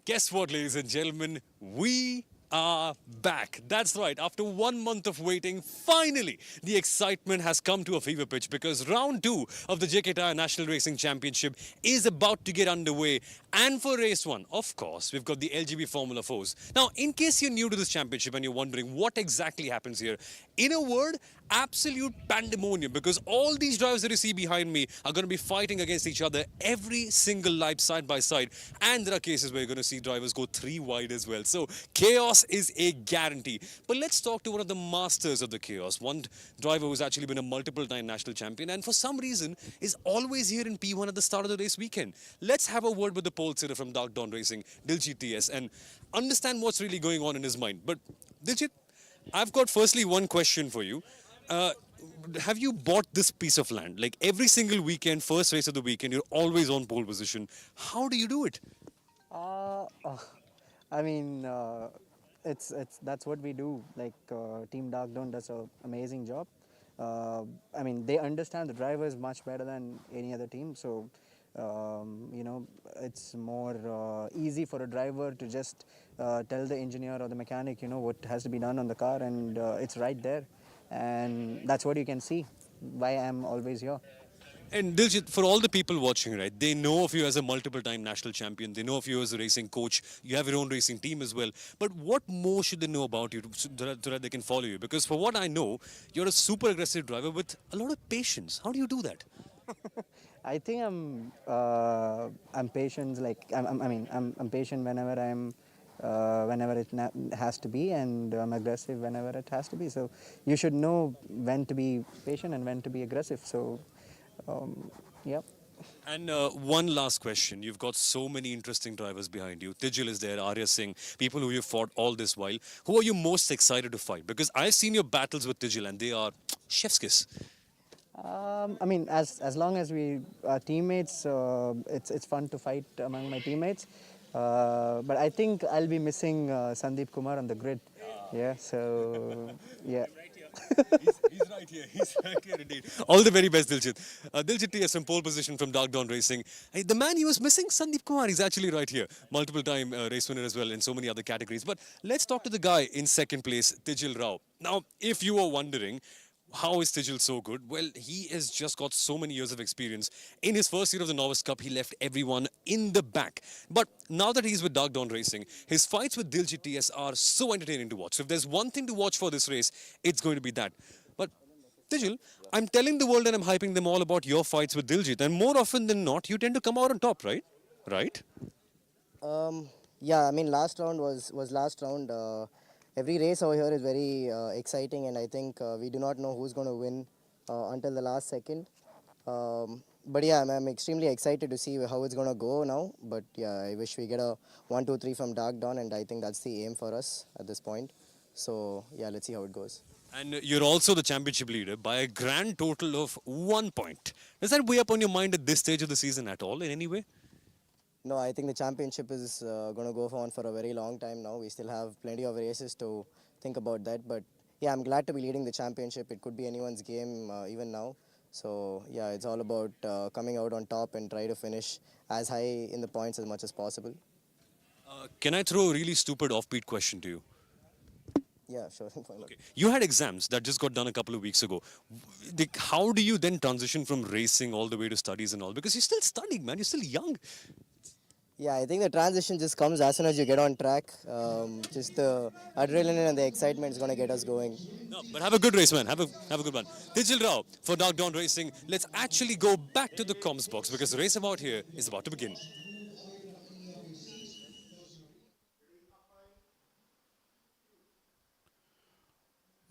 Guess what, ladies and gentlemen? We are back. That's right. After 1 month of waiting, finally, the excitement has come to a fever pitch because round two of the JK Tyre National Racing Championship is about to get underway. And for race one, of course, we've got the LGB Formula 4s. Now, in case you're new to this championship and you're wondering what exactly happens here, in a word, absolute pandemonium because all these drivers that you see behind me are going to be fighting against each other every single lap side by side. And there are cases where you're going to see drivers go three wide as well. So chaos is a guarantee. But let's talk to one of the masters of the chaos, one driver who's actually been a multiple time national champion and for some reason is always here in P1 at the start of the race weekend. Let's have a word with the pole sitter from Dark Dawn Racing, Diljit TS, and understand what's really going on in his mind. But Diljit, I've got firstly one question for you. Uh, have you bought this piece of land? Like every single weekend, first race of the weekend, you're always on pole position. How do you do it? Uh, uh, I mean, it's that's what we do. Like Team Dark Dawn does an amazing job. I mean, they understand the drivers much better than any other team. So, it's more easy for a driver to just tell the engineer or the mechanic, what has to be done on the car, and it's right there. And that's what you can see. Why I'm always here. And Diljit, for all the people watching, right, they know of you as a multiple time national champion. They know of you as a racing coach. You have your own racing team as well. But what more should they know about you so that they can follow you? Because for what I know, you're a super aggressive driver with a lot of patience. How do you do that? I think I'm patient. Like I'm patient whenever whenever has to be, and I'm aggressive whenever it has to be. So you should know when to be patient and when to be aggressive. So yeah. And one last question. You've got so many interesting drivers behind you. Tijil is there, Arya Singh, people who you've fought all this while. Who are you most excited to fight? Because I've seen your battles with Tijil and they are chef's kiss. I mean, as long as we are teammates, it's fun to fight among my teammates. But I think I'll be missing Sandeep Kumar on the grid. Yeah. So yeah. He's right here. He's right here indeed. All the very best, Diljit. Diljit TS from pole position from Dark Dawn Racing. Hey, the man he was missing, Sandeep Kumar, he's actually right here. Multiple time race winner as well in so many other categories. But let's talk to the guy in second place, Tijil Rao. Now, if you were wondering, how is Tijil so good? Well, he has just got so many years of experience. In his first year of the Novice Cup, he left everyone in the back. But now that he's with Dark Dawn Racing, his fights with Diljit TS are so entertaining to watch. So if there's one thing to watch for this race, it's going to be that. But Tijil, I'm telling the world and I'm hyping them all about your fights with Diljit. And more often than not, you tend to come out on top, right? Right? Yeah, I mean, last round was last round. Every race over here is very exciting, and I think we do not know who's going to win until the last second. But yeah, I'm extremely excited to see how it's going to go now. But yeah, I wish we get a 1, 2, 3 from Dark Dawn, and I think that's the aim for us at this point. So yeah, let's see how it goes. And you're also the championship leader by a grand total of 1 point. Does that weigh up on your mind at this stage of the season at all in any way? No, I think the championship is going to go on for a very long time now. We still have plenty of races to think about that. But yeah, I'm glad to be leading the championship. It could be anyone's game even now. So yeah, it's all about coming out on top and try to finish as high in the points as much as possible. Can I throw a really stupid offbeat question to you? Yeah, sure. Okay. You had exams that just got done a couple of weeks ago. How do you then transition from racing all the way to studies and all? Because you're still studying, man. You're still young. Yeah, I think the transition just comes as soon as you get on track. Just the adrenaline and the excitement is going to get us going. No, but have a good race, man. Have a good one. Tijil Rao for Dark Dawn Racing. Let's actually go back to the comms box because the race about here is about to begin.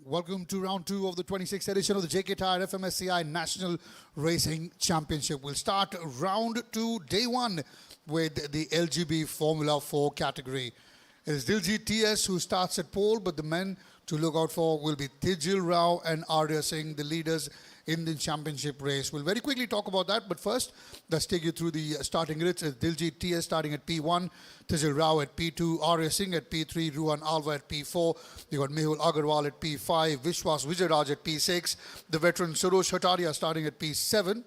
Welcome to round two of the 26th edition of the JK Tyre FMSCI National Racing Championship. We'll start round two, day one, with the LGB Formula 4 category. It is Diljit TS who starts at pole, but the men to look out for will be Tijil Rao and Arya Singh, the leaders in the championship race. We'll very quickly talk about that, but first, let's take you through the starting grids. It's Diljit TS starting at P1, Tijil Rao at P2, Arya Singh at P3, Ruhan Alva at P4. You got Mehul Agarwal at P5, Vishwas Vijayaraj at P6, the veteran Surosh Hataria starting at P7.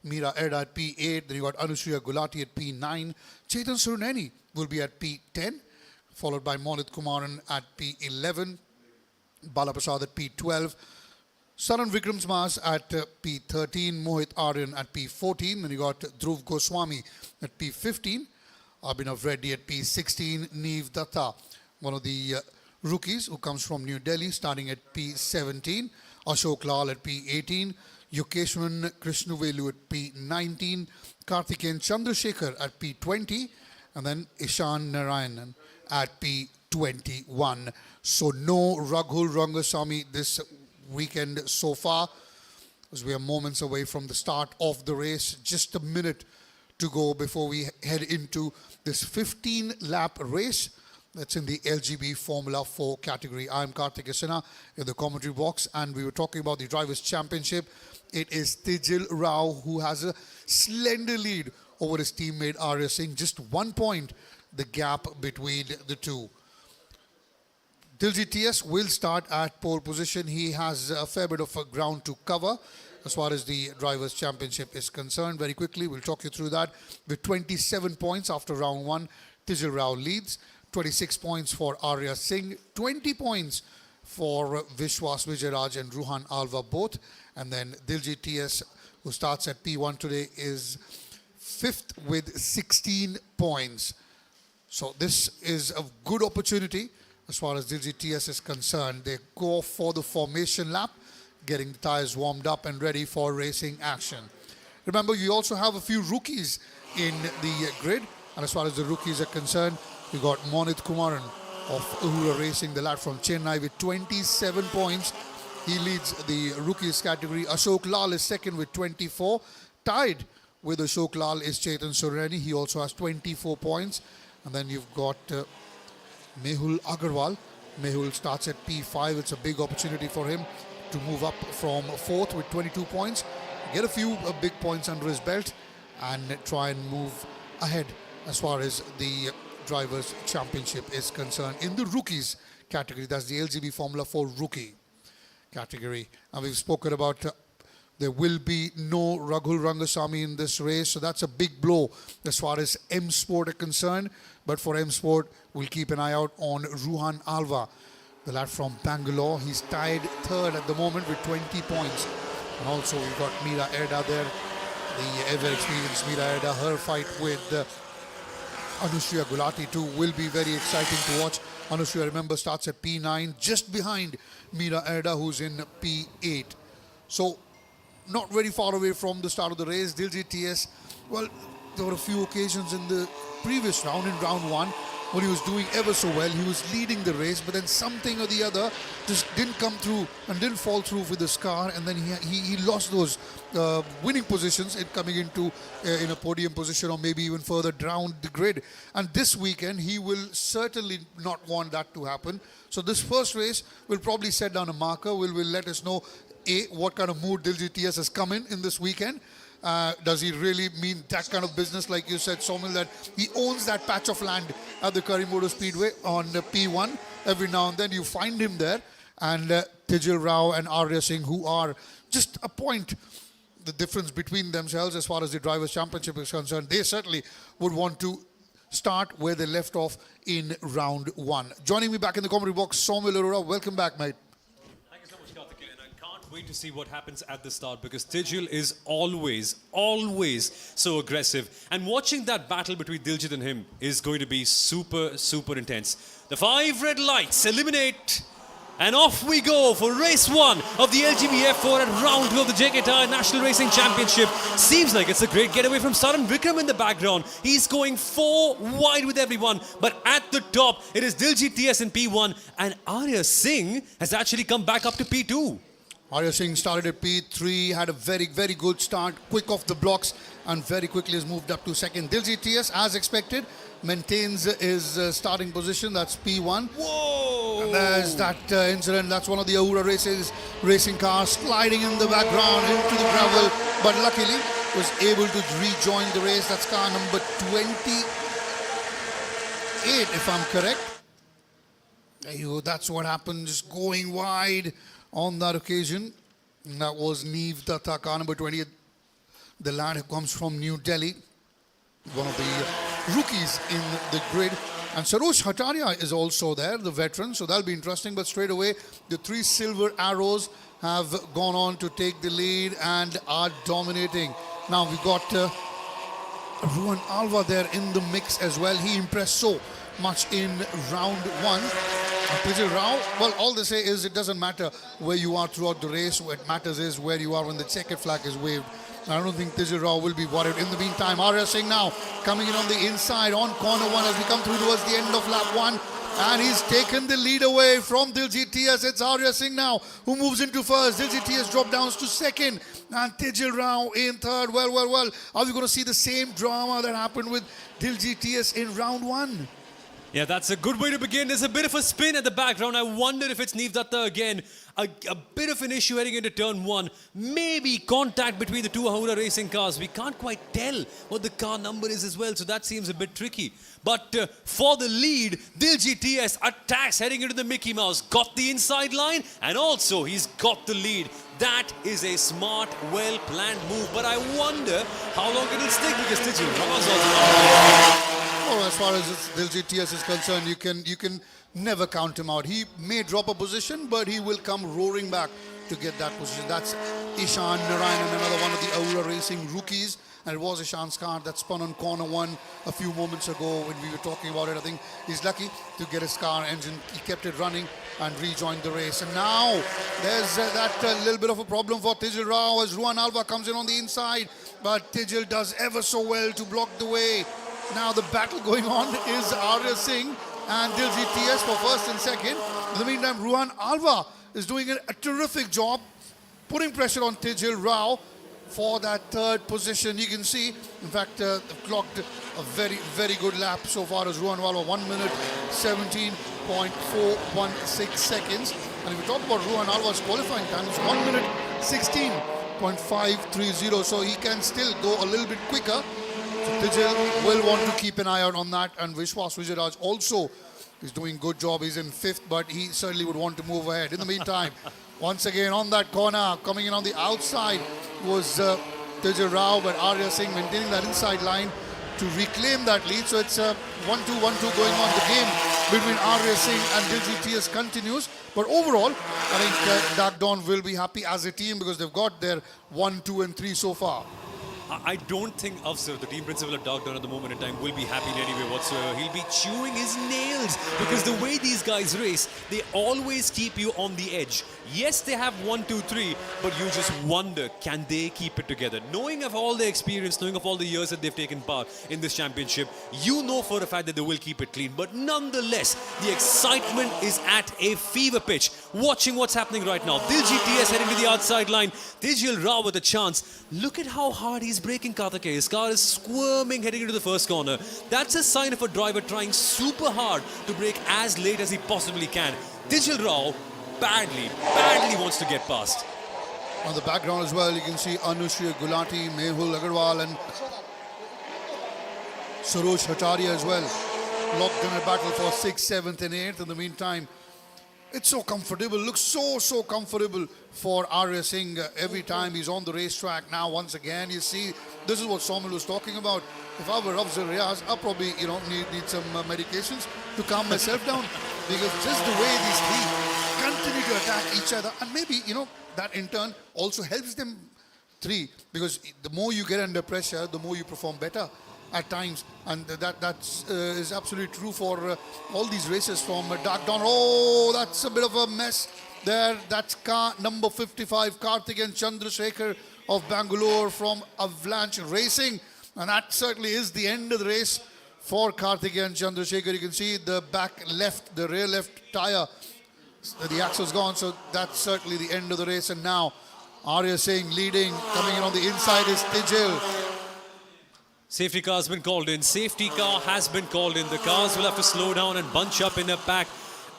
Meera Erda at P8. Then you got Anushriya Gulati at P9. Chetan Suruneni will be at P10, followed by Monit Kumaran at P11. Balaprasad at P12. Saran Vikramsmas at P13. Mohit Aryan at P14. Then you got Dhruv Goswami at P15. Abhinav Reddy at P16. Neev Datta, one of the rookies who comes from New Delhi, starting at P17. Ashok Lal at P18. Yukeshwan Krishnavelu at P19. Karthikeyan Chandrasekhar at P20. And then Ishan Narayanan at P21. So no Raghul Rangasamy this weekend so far, as we are moments away from the start of the race. Just a minute to go before we head into this 15-lap race that's in the LGB Formula 4 category. I'm Karthik Sinha in the commentary box, and we were talking about the Drivers' Championship. It is Tijil Rao who has a slender lead over his teammate Arya Singh. Just 1 point, the gap between the two. Diljit TS will start at pole position. He has a fair bit of ground to cover as far as the Drivers' Championship is concerned. Very quickly, we'll talk you through that. With 27 points after round one, Tijil Rao leads. 26 points for Arya Singh. 20 points for Vishwas Vijayaraj and Ruhan Alva both. And then Diljit TS, who starts at P1 today, is fifth with 16 points. So this is a good opportunity as far as Diljit TS is concerned. They go for the formation lap, getting the tyres warmed up and ready for racing action. Remember, you also have a few rookies in the grid. And as far as the rookies are concerned, you got Monit Kumaran of Uhura Racing, the lad from Chennai, with 27 points. He leads the rookies category. Ashok Lal is second with 24. Tied with Ashok Lal is Chetan Sureni. He also has 24 points. And then you've got Mehul Agarwal. Mehul starts at P5. It's a big opportunity for him to move up from fourth with 22 points, get a few big points under his belt, and try and move ahead as far as the Drivers' Championship is concerned. In the rookies category, that's the LGB Formula 4 rookie category. And we've spoken about there will be no Raghul Rangasamy in this race, so that's a big blow as far as M Sport are concerned. But for M Sport, we'll keep an eye out on Ruhan Alva, the lad from Bangalore. He's tied third at the moment with 20 points. And also we've got Meera Erda there, the ever-experienced Meera Erda. Her fight with Anushriya Gulati too will be very exciting to watch. Anushriya, remember, starts at P9, just behind Meera Erda, who's in P8. So not very far away from the start of the race. Diljit TS, well, there were a few occasions in the previous round, in round one, when he was doing ever so well. He was leading the race, but then something or the other just didn't come through and didn't fall through with his car, and then he lost those winning positions in coming into in a podium position, or maybe even further down the grid. And this weekend, he will certainly not want that to happen. So this first race will probably set down a marker, will let us know what kind of mood Diljit TS has come in this weekend. Does he really mean that kind of business, like you said, Somil, that he owns that patch of land at the Karimoro Speedway on P1? Every now and then you find him there. And Tijil Rao and Arya Singh, who are just a point the difference between themselves as far as the Drivers' Championship is concerned, they certainly would want to start where they left off in round one. Joining me back in the commentary box, Somil Arora. Welcome back, mate. Wait to see what happens at the start, because Tijil is always so aggressive. And watching that battle between Diljit and him is going to be super intense. The 5 red lights eliminate, and off we go for race 1 of the LGB F4 at round 2 of the JK Tyre National Racing Championship. Seems like it's a great getaway from Saran Vikram in the background. He's going 4 wide with everyone, but at the top it is Diljit TS in P1, and Arya Singh has actually come back up to P2. Arya Singh started at P3, had a very good start, quick off the blocks, and very quickly has moved up to second. Diljit TS, as expected, maintains his starting position. That's P1. Whoa! And there's that incident. That's one of the Ahura racing cars sliding in the background into the gravel, but luckily was able to rejoin the race. That's car number 28, if I'm correct. There you go. That's what happened, just going wide on that occasion. And that was Neev Datta, car number 28. the lad who comes from New Delhi, one of the rookies in the grid. And Sarosh Hataria is also there, the veteran, so that'll be interesting. But straight away, the three silver arrows have gone on to take the lead and are dominating. Now we've got Ruan Alva there in the mix as well. He impressed so much in round one. Tijil Rao, well, all they say is it doesn't matter where you are throughout the race. What matters is where you are when the checkered flag is waved. I don't think Tijil Rao will be worried. In the meantime, Arya Singh now coming in on the inside on corner one as we come through towards the end of lap one. And he's taken the lead away from Diljit TS. It's Arya Singh now who moves into first. Diljit TS drop downs to second. And Tijil Rao in third. Well. Are we going to see the same drama that happened with Diljit TS in round one? Yeah, that's a good way to begin. There's a bit of a spin at the background. I wonder if it's Neev Datta again. A bit of an issue heading into turn one. Maybe contact between the two Ahura racing cars. We can't quite tell what the car number is as well, so that seems a bit tricky. But for the lead, Diljit TS attacks heading into the Mickey Mouse. Got the inside line and also he's got the lead. That is a smart, well-planned move. But I wonder how long it'll stick because Tijil Rao is also... Well, as far as Diljit TS is concerned, you can never count him out. He may drop a position, but he will come roaring back to get that position. That's Ishan Narayanan, another one of the Ahura Racing rookies. And it was Ishan's car that spun on corner one a few moments ago when we were talking about it. I think he's lucky to get his car engine. He kept it running and rejoined the race. And now there's that little bit of a problem for Tijil Rao as Ruan Alva comes in on the inside. But Tijil does ever so well to block the way. Now the battle going on is Arya Singh and Diljit TS for first and second. In the meantime, Ruan Alva is doing a terrific job putting pressure on Tijil Rao for that third position. You can see, in fact, they've clocked a very good lap so far as Ruan Alva, 1 minute 17.416 seconds. And if we talk about Ruan Alva's qualifying time, it's 1 minute 16.530, so he can still go a little bit quicker. Tijil will want to keep an eye out on that, and Vishwas Vijayaraj also is doing a good job. He's in fifth, but he certainly would want to move ahead. In the meantime, once again on that corner, coming in on the outside was Tijil Rao, but Arya Singh maintaining that inside line to reclaim that lead. So it's a 1-2, 1-2 going on. The game between Arya Singh and Diljit TS continues. But overall, I think Dak Dawn will be happy as a team because they've got their 1, 2 and 3 so far. I don't think Afsar, the team principal at Dak Dawn at the moment in time, will be happy in any way whatsoever. He'll be chewing his nails because the way these guys race, they always keep you on the edge. Yes, they have 1, 2, 3, but you just wonder, can they keep it together? Knowing of all the experience, knowing of all the years that they've taken part in this championship, you know for a fact that they will keep it clean. But nonetheless, the excitement is at a fever pitch. Watching what's happening right now. Diljit TS heading to the outside line. Tijil Rao with a chance. Look at how hard he's braking, Karthikeya. His car is squirming heading into the first corner. That's a sign of a driver trying super hard to brake as late as he possibly can. Tijil Rao badly wants to get past. On the background as well, you can see Anushya Gulati, Mehul Agarwal and Sarosh Hataria as well. Locked in a battle for 6th, 7th and 8th. In the meantime, it's so comfortable, looks so comfortable for Arya Singh every time he's on the racetrack. Now, once again, you see, this is what Somil was talking about. If I were Afzal Riaz, I'll probably, need some medications to calm myself down because just the way these three continue to attack each other, and maybe, that in turn also helps them three because the more you get under pressure, the more you perform better at times, and that is absolutely true for all these races from Dak Dawn. Oh, that's a bit of a mess there. That's car number 55, Karthikeyan Chandrasekhar of Bangalore from Avalanche Racing, and that certainly is the end of the race for Karthikeyan Chandrasekhar. You can see the back left, the rear left tire, the axle's gone, so that's certainly the end of the race. And now Arya Singh leading, coming in on the inside is Tijil. Safety car has been called in. Safety car has been called in. The cars will have to slow down and bunch up in a pack.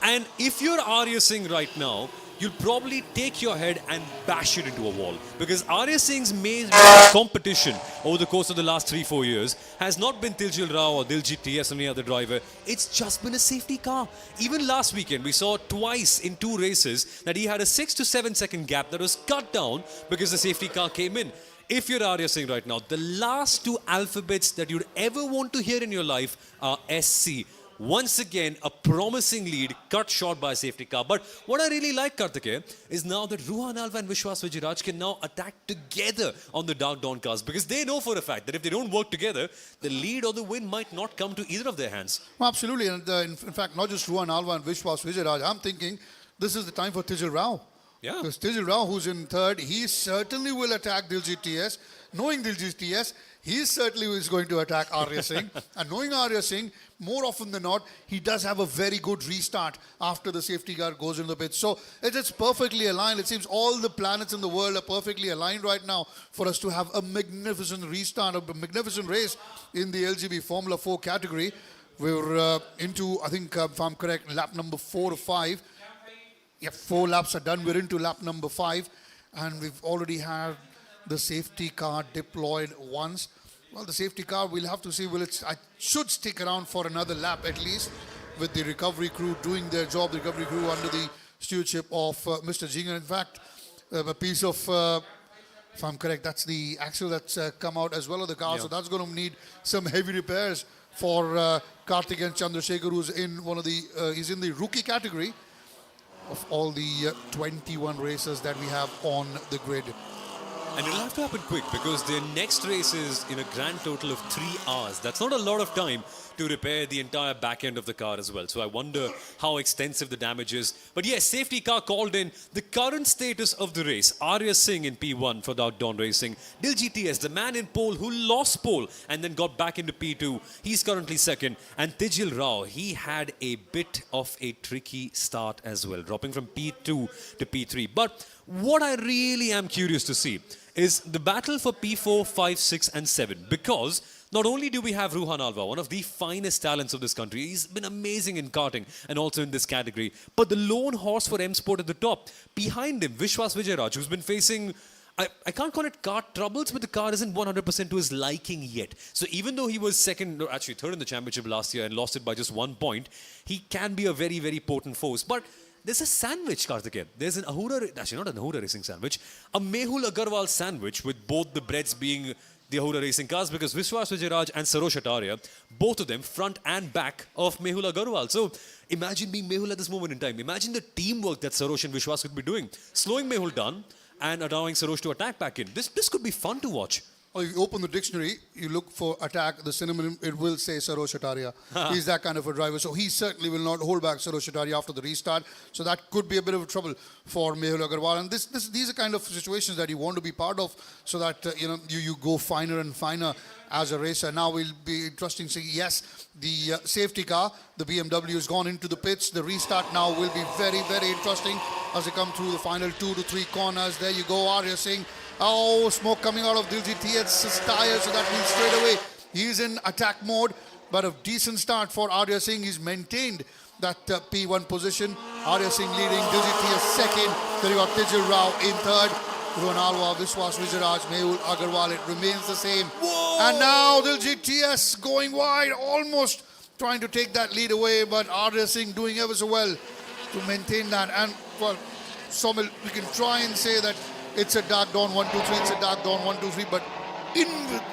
And if you're Arya Singh right now, you'll probably take your head and bash it into a wall. Because Arya Singh's main competition over the course of the last 3-4 years has not been Tijil Rao or Diljit TS or any other driver. It's just been a safety car. Even last weekend, we saw twice in 2 races that he had a 6 to 7 second gap that was cut down because the safety car came in. if you're Arya Singh right now, the last two alphabets that you'd ever want to hear in your life are SC. Once again, a promising lead cut short by a safety car. But what I really like, Kartikeya, is now that Ruhan Alva and Vishwas Vijayaraj can now attack together on the Dark Dawn cars, because they know for a fact that if they don't work together, the lead or the win might not come to either of their hands. Well, absolutely. And in fact, not just Ruhan Alva and Vishwas Vijayaraj. I'm thinking this is the time for Tijal Rao. Yeah. Because Tijal Rao, who's in third, he certainly will attack Diljit TS. Knowing Diljit TS, he certainly is going to attack Arya Singh. And knowing Arya Singh, more often than not, he does have a very good restart after the safety car goes into the pit. So it's perfectly aligned. It seems all the planets in the world are perfectly aligned right now for us to have a magnificent restart, a magnificent race in the LGB Formula 4 category. We're into, I think, if I'm correct, lap number 4 or 5. Yeah, 4 laps are done. We're into lap number 5. And we've already had the safety car deployed once. Well, the safety car, we'll have to see. I should stick around for another lap at least, with the recovery crew doing their job. The recovery crew under the stewardship of Mr. Jinger. In fact, a piece of, if I'm correct, that's the axle that's come out as well of the car. Yeah. So that's going to need some heavy repairs for Karthik and Chandrasekhar, who's in he's in the rookie category of all the 21 races that we have on the grid. And it'll have to happen quick, because their next race is in a grand total of 3 hours. That's not a lot of time to repair the entire back end of the car as well. So I wonder how extensive the damage is. But yes, safety car called in. The current status of the race: Arya Singh in P1 for Dark Dawn Racing. Diljit TS, the man in pole who lost pole and then got back into P2. He's currently second. And Tijal Rao, he had a bit of a tricky start as well, dropping from P2 to P3. But what I really am curious to see is the battle for P4, 5, 6 and 7. Because not only do we have Ruhan Alva, one of the finest talents of this country, he's been amazing in karting and also in this category, but the lone horse for M Sport at the top. Behind him, Vishwas Vijayaraj, who's been facing, I can't call it car troubles, but the car isn't 100% to his liking yet. So even though he was second, or actually third in the championship last year and lost it by just 1 point, he can be a very, very potent force. But there's a sandwich, Kartikeya. There's an Ahura, actually not an Ahura Racing sandwich, a Mehul Agarwal sandwich, with both the breads being the Ahura Racing cars, because Vishwas Vijayaraj and Sarosh Ataria, both of them front and back of Mehul Agarwal. So imagine being Mehul at this moment in time. Imagine the teamwork that Sarosh and Vishwas could be doing, slowing Mehul down and allowing Sarosh to attack back in. This could be fun to watch. Or if you open the dictionary, you look for attack, the synonym, it will say Sarosh Ataria. He's that kind of a driver. So he certainly will not hold back Sarosh Ataria after the restart. So that could be a bit of a trouble for Mehul Agarwal. And these are kind of situations that you want to be part of, so that you go finer and finer as a racer. Now will be interesting to see, yes, the safety car, the BMW, has gone into the pits. The restart now will be very, very interesting as they come through the final 2 to 3 corners. There you go, Arya Singh. Oh, smoke coming out of Diljit TS's tires, so that means straight away he's in attack mode. But a decent start for Arya Singh. He's maintained that P1 position. Arya Singh leading, Diljit TS second. Then you got Tijal Rao in third. Ruhan Alva, Vishwas Vijayaraj, Mehul Agarwal, it remains the same. Whoa! And now Diljit TS going wide, almost trying to take that lead away, but Arya Singh doing ever so well to maintain that. And, well, Somil, we can try and say that it's a Dark Dawn 1, 2, 3, it's a Dark Dawn 1, 2, 3, but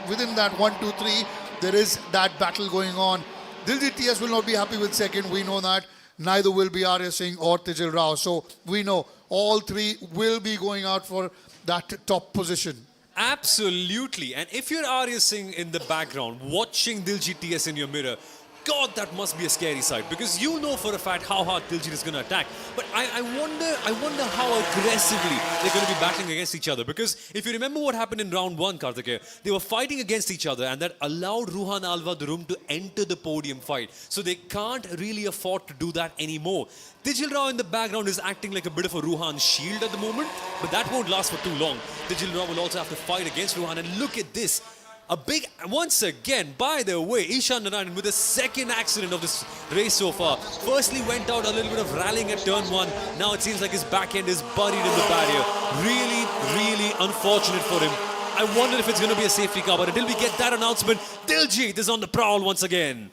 within that 1, 2, 3, there is that battle going on. Diljit TS will not be happy with second, we know that. Neither will be Arya Singh or Tijal Rao. So we know all three will be going out for that top position. Absolutely. And if you're Arya Singh in the background, watching Diljit TS in your mirror, God, that must be a scary sight, because you know for a fact how hard Diljit is going to attack. But I wonder how aggressively they're going to be battling against each other. Because if you remember what happened in round 1, Kartikeya, they were fighting against each other, and that allowed Ruhan Alva the room to enter the podium fight. So they can't really afford to do that anymore. Tijal Rao in the background is acting like a bit of a Ruhan shield at the moment, but that won't last for too long. Tijal Rao will also have to fight against Ruhan, and look at this. A big, once again, by the way, Ishan Narayanan with the second accident of this race so far. Firstly went out a little bit of rallying at turn 1. Now it seems like his back end is buried in the barrier. Really, really unfortunate for him. I wonder if it's going to be a safety car, but until we get that announcement, Diljit is on the prowl once again.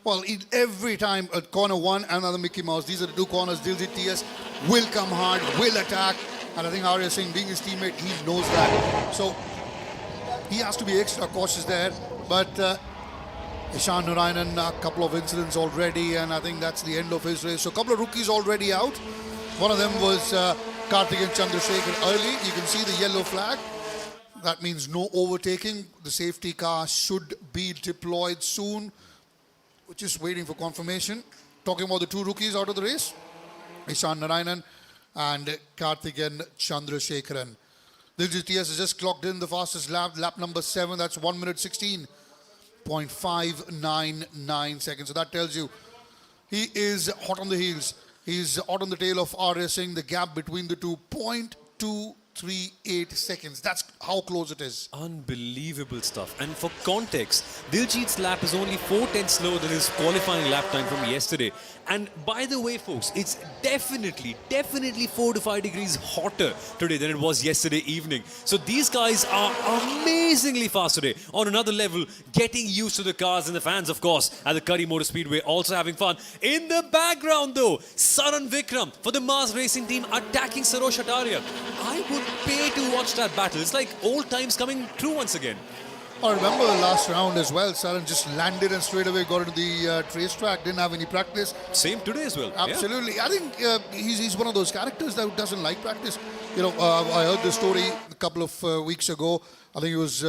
Well, every time at corner 1, another Mickey Mouse. These are the 2 corners. Diljit TS will come hard, will attack. And I think Arya Singh, being his teammate, he knows that. So he has to be extra cautious there. But Ishan Narayanan, a couple of incidents already, and I think that's the end of his race. So a couple of rookies already out. One of them was Karthikeyan Chandrasekhar early. You can see the yellow flag. That means no overtaking. The safety car should be deployed soon. We're just waiting for confirmation. Talking about the two rookies out of the race, Ishan Narayanan and Karthikeyan Chandrasekharan. Diljit TS has just clocked in the fastest lap number 7. That's 1 minute 16.599 seconds. So that tells you he is hot on the heels. He's hot on the tail of R.S. Singh. The gap between the two, 0.238 seconds. That's how close it is. Unbelievable stuff. And for context, Diljit's lap is only 4/10 slower than his qualifying lap time from yesterday. And by the way, folks, it's definitely 4 to 5 degrees hotter today than it was yesterday evening. So these guys are amazingly fast today. On another level, getting used to the cars, and the fans, of course, at the Curry Motor Speedway also having fun. In the background, though, Saran Vikram for the Mars Racing team attacking Sarosh Ataria. I would pay to watch that battle. It's like old times coming true once again. I remember the last round as well. Saran just landed and straight away got into the racetrack. Didn't have any practice. Same today as well. Absolutely. I think he's one of those characters that doesn't like practice. You know, I heard the story a couple of weeks ago. I think it was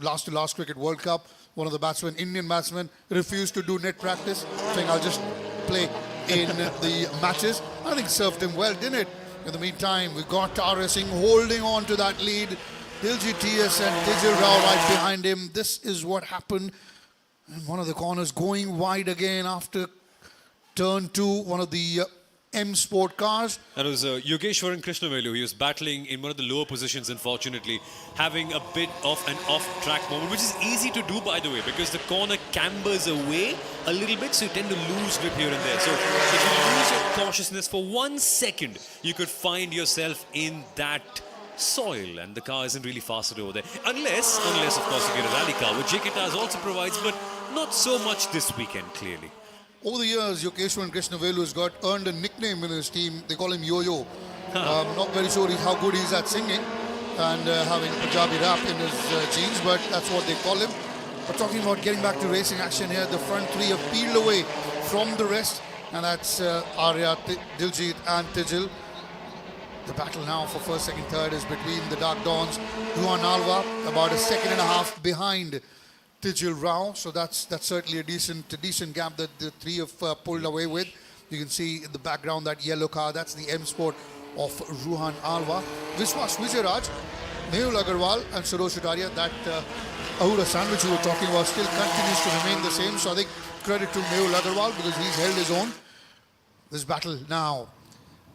last to last Cricket World Cup. One of the batsmen, Indian batsmen, refused to do net practice, saying, I'll just play in the matches. I think served him well, didn't it? In the meantime, we got R.S. Singh holding on to that lead. Diljit TS and Tijil Rao right behind him. This is what happened. And one of the corners going wide again after turn 2, one of the M Sport cars. That was Yogeshwaran Krishnavelu. He was battling in one of the lower positions, unfortunately, having a bit of an off-track moment, which is easy to do, by the way, because the corner cambers away a little bit, so you tend to lose grip here and there. So if you lose your cautiousness for 1 second, you could find yourself in that soil, and the car isn't really faster over there. Unless of course, you get a rally car, which JK Tyres also provides, but not so much this weekend, clearly. Over the years, Yogeshwaran Krishnavelu has earned a nickname in his team. They call him Yo-Yo. Not very sure how good he's at singing and having Punjabi rap in his genes, but that's what they call him. But talking about getting back to racing action here, the front three have peeled away from the rest, and that's Arya, Diljit and Tijil. The battle now for first, second, third is between the Dark Dawns. Ruhan Alva about a second and a half behind Tijil Rao. So that's certainly a decent gap that the three have pulled away with. You can see in the background that yellow car. That's the M Sport of Ruhan Alva. Vishwas Vijayaraj, Mehul Agarwal and Sarosh Ataria. That Ahura sandwich we were talking about still continues to remain the same. So I think credit to Mehul Agarwal because he's held his own. This battle now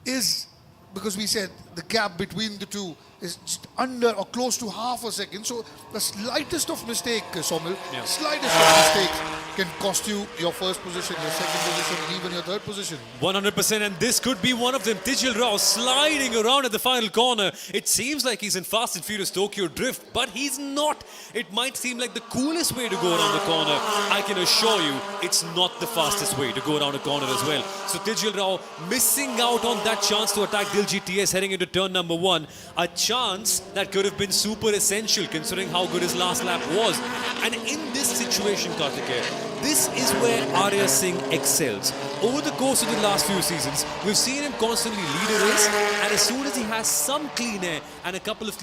is, because we said the gap between the two is just under or close to half a second. So the slightest of mistake, Somil, slightest of mistakes can cost you your first position, your second position, and even your third position. 100%, and this could be one of them. Tijil Rao sliding around at the final corner. It seems like he's in Fast and Furious Tokyo Drift, but he's not. It might seem like the coolest way to go around the corner. I can assure you, it's not the fastest way to go around a corner as well. So Tijil Rao missing out on that chance to attack Diljit TS heading into turn number 1. A chance that could have been super essential considering how good his last lap was. And in this situation, Karthikeyan, this is where Arya Singh excels. Over the course of the last few seasons, we've seen him constantly lead a race, and as soon as he has some clean air and a couple of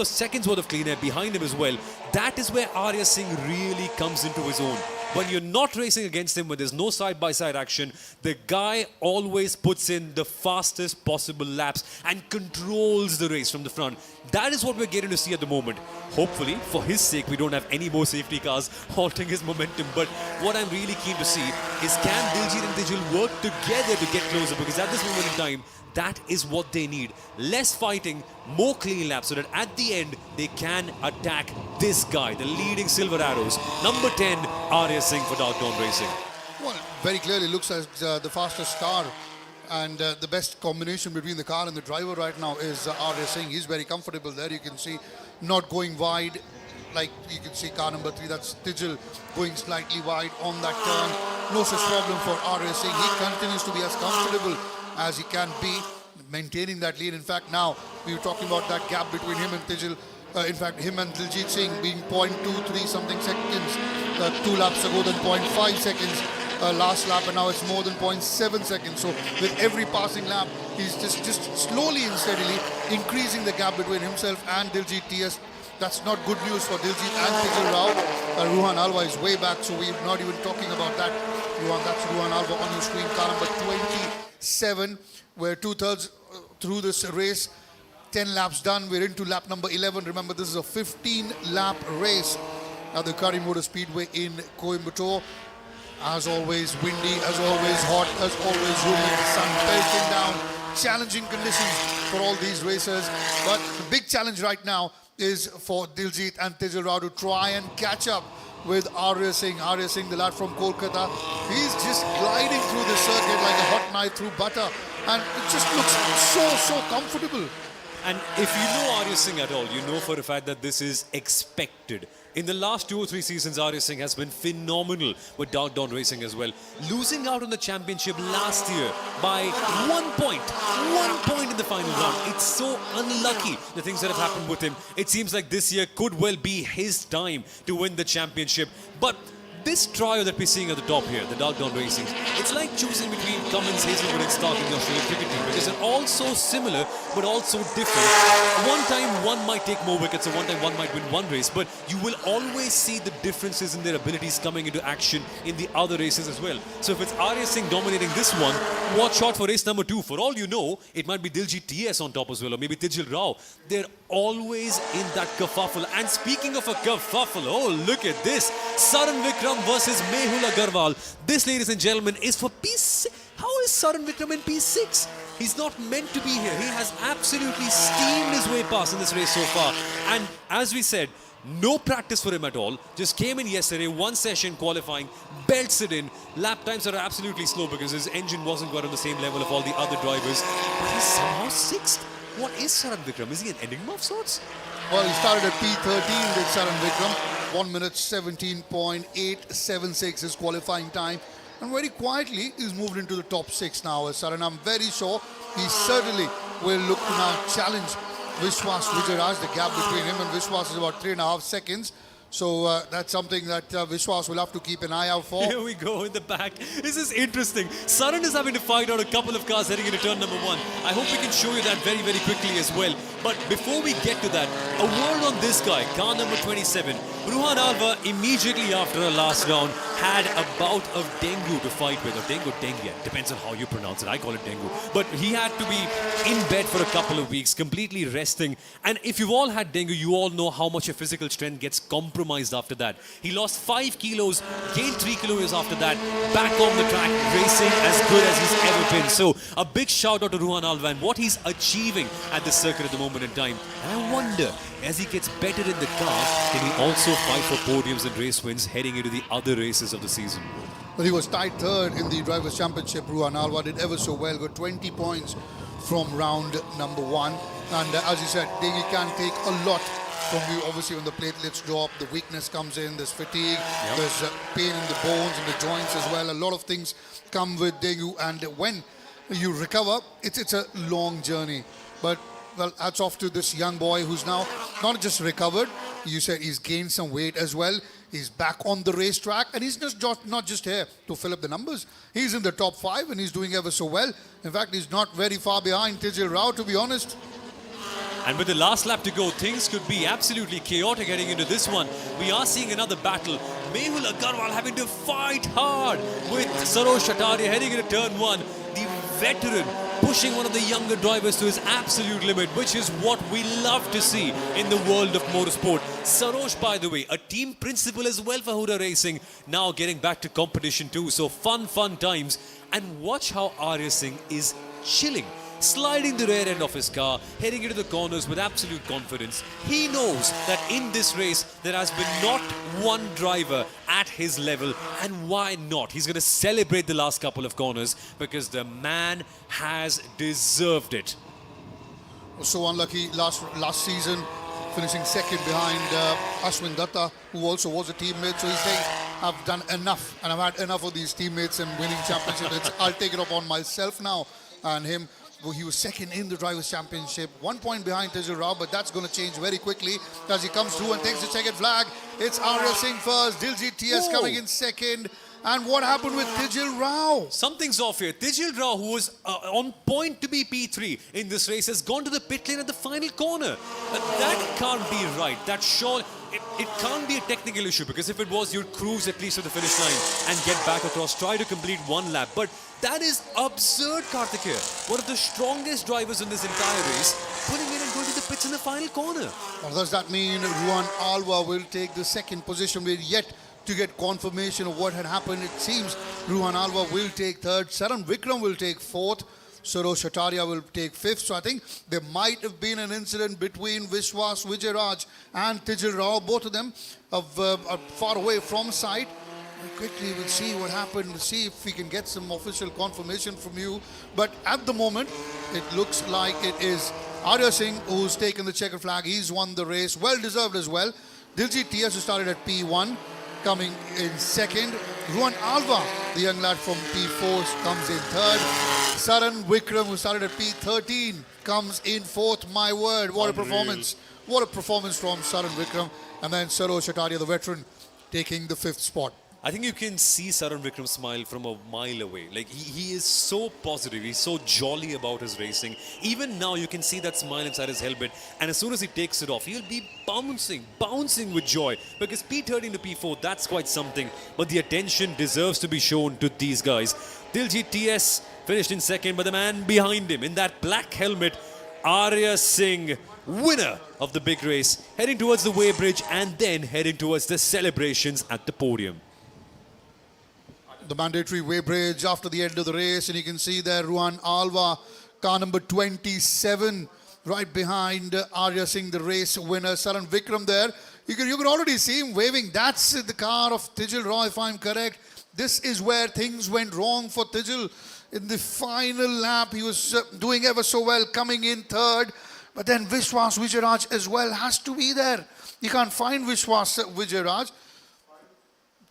seconds worth of clean air behind him as well, that is where Arya Singh really comes into his own. When you're not racing against him, when there's no side-by-side action, the guy always puts in the fastest possible laps and controls the race from the front. That is what we're getting to see at the moment. Hopefully, for his sake, we don't have any more safety cars halting his momentum. But what I'm really keen to see is can Diljit and Tijil work together to get closer? Because at this moment in time, that is what they need. Less fighting, more clean laps, so that at the end, they can attack this guy, the leading Silver Arrows. Number 10, Arya Singh for Dark Dawn Racing. Well, very clearly looks as the fastest car, and the best combination between the car and the driver right now is Arya Singh. He's very comfortable there. You can see not going wide, like you can see car number 3, that's Tijil, going slightly wide on that turn. No such problem for Arya Singh. He continues to be as comfortable as he can be, maintaining that lead. In fact, now we were talking about that gap between him and Tijil. In fact, him and Diljit Singh being 0.23 something seconds 2 laps ago, then 0.5 seconds last lap, and now it's more than 0.7 seconds. So with every passing lap, he's just slowly and steadily increasing the gap between himself and Diljit TS. That's not good news for Diljit and Tejal Rao. Ruhan Alva is way back, so we're not even talking about that. That's Ruhan Alva on your screen, car number 27. We're 2/3 through this race. 10 laps done. We're into lap number 11. Remember, this is a 15-lap race at the Kari Motor Speedway in Coimbatore. As always, windy, as always, hot, as always, humid, the sun belting down. Challenging conditions for all these racers. But the big challenge right now is for Diljit and Tejal Rao to try and catch up with Arya Singh. Arya Singh, the lad from Kolkata, he's just gliding through the circuit like a hot knife through butter. And it just looks so comfortable. And if you know Arya Singh at all, you know for a fact that this is expected. In the last 2 or 3 seasons, Arya Singh has been phenomenal with Dark Dawn Racing as well. Losing out on the championship last year by 1 point. 1 point in the final round. It's so unlucky, the things that have happened with him. It seems like this year could well be his time to win the championship. But this trio that we're seeing at the top here, the Dark Dawn Racing, it's like choosing between Cummins, Hazelwood and Stark in the Australian cricket team, because they're all so similar but also different. One time one might take more wickets, and one time one might win one race, but you will always see the differences in their abilities coming into action in the other races as well. So if it's Arya Singh dominating this one, watch out for race number 2. For all you know, it might be Diljit TS on top as well, or maybe Tejal Rao. They're always in that kerfuffle. And speaking of a kerfuffle, oh, look at this. Saran Vikram versus Mehul Agarwal. This, ladies and gentlemen, is for P6. How is Saran Vikram in P6? He's not meant to be here. He has absolutely steamed his way past in this race so far. And as we said, no practice for him at all. Just came in yesterday, 1 session qualifying, belts it in. Lap times are absolutely slow because his engine wasn't quite on the same level of all the other drivers. But he's somehow 6th. What is Saran Vikram? Is he an enigma of sorts? Well, he started at P13 with Saran Vikram. 1 minute 17.876 his qualifying time. And very quietly, he's moved into the top 6 now. Saran, I'm very sure he certainly will look to now challenge Vishwas Vijayaraj. The gap between him and Vishwas is about 3.5 seconds. So that's something that Vishwas will have to keep an eye out for. Here we go in the back. This is interesting. Saran is having to fight out a couple of cars heading into turn number 1. I hope we can show you that very, very quickly as well. But before we get to that, a word on this guy, car number 27. Ruhan Alva, immediately after a last round, had a bout of dengue to fight with. Or dengue, depends on how you pronounce it. I call it dengue. But he had to be in bed for a couple of weeks, completely resting. And if you've all had dengue, you all know how much your physical strength gets compromised after that. He lost 5 kilos, gained 3 kilos after that, back on the track, racing as good as he's ever been. So a big shout out to Ruhan Alva and what he's achieving at the circuit at the moment in time. And I wonder, as he gets better in the car, can he also fight for podiums and race wins heading into the other races of the season? Well, he was tied 3rd in the Drivers' Championship. Ruhan Alva did ever so well, got 20 points from round number 1. And as you said, dengue can take a lot from you. Obviously, when the platelets drop, the weakness comes in, there's fatigue, there's pain in the bones and the joints as well. A lot of things come with dengue, and when you recover, it's a long journey. But well, hats off to this young boy who's now not just recovered, you said he's gained some weight as well. He's back on the racetrack, and he's not just here to fill up the numbers. He's in the top 5 and he's doing ever so well. In fact, he's not very far behind Tejal Rao, to be honest. And with the last lap to go, things could be absolutely chaotic heading into this one. We are seeing another battle. Mehul Agarwal having to fight hard with Sarosh Chataria heading into turn 1. The veteran pushing one of the younger drivers to his absolute limit, which is what we love to see in the world of motorsport. Sarosh, by the way, a team principal as well for Huda Racing, now getting back to competition too. So fun times. And watch how Arya Singh is chilling, sliding the rear end of his car, heading into the corners with absolute confidence. He knows that in this race, there has been not one driver at his level, and why not? He's going to celebrate the last couple of corners because the man has deserved it. So unlucky last season, finishing 2nd behind Ashwin Datta, who also was a teammate. So he's saying, I've done enough, and I've had enough of these teammates and winning championships. I'll take it up on myself now. And him He was second in the Drivers' Championship, 1 point behind Tijal Rao, but that's going to change very quickly as he comes through and takes the checkered flag. It's Arya Singh first, Diljit TS Whoa. coming in second. And what happened with Tijal Rao? Something's off here. Tijal Rao, who was on point to be P3 in this race, has gone to the pit lane at the final corner. That can't be right. That sure, it can't be a technical issue, because if it was, you'd cruise at least to the finish line and get back across, try to complete one lap. But that is absurd, Karthikeya. One of the strongest drivers in this entire race, pulling in and going to the pits in the final corner. Or does that mean Ruhan Alva will take the second position? We're yet to get confirmation of what had happened. It seems Ruhan Alva will take third, Saran Vikram will take fourth, Sarosh Chataria will take fifth. So I think there might have been an incident between Vishwas Vijayaraj and Tijal Rao. Both of them are far away from sight. Quickly we'll see what happened, we'll see if we can get some official confirmation from you. But at the moment, it looks like it is Arya Singh who's taken the checkered flag. He's won the race, well deserved as well. Diljit TS, who started at P1, coming in second. Ruhan Alva, the young lad from P4, comes in third. Saran Vikram, who started at P13, comes in fourth. My word, what a performance. What a performance from Saran Vikram. And then Sarosh Chataria, the veteran, taking the fifth spot. I think you can see Saran Vikram smile from a mile away. Like, he is so positive, he's so jolly about his racing. Even now you can see that smile inside his helmet, and as soon as he takes it off, he'll be bouncing with joy, because P13 to P4, that's quite something. But the attention deserves to be shown to these guys. Diljit TS finished in second, but the man behind him in that black helmet, Arya Singh, winner of the big race, heading towards the weighbridge and then heading towards the celebrations at the podium. The mandatory weighbridge after the end of the race, and you can see there Ruhan Alva, car number 27, right behind Arya Singh, the race winner. Saran Vikram there. You can already see him waving. That's the car of Tijal Rao, if I'm correct. This is where things went wrong for Tijal. In the final lap, he was doing ever so well, coming in third. But then Vishwas Vijayaraj as well has to be there. You can't find Vishwas Vijayaraj.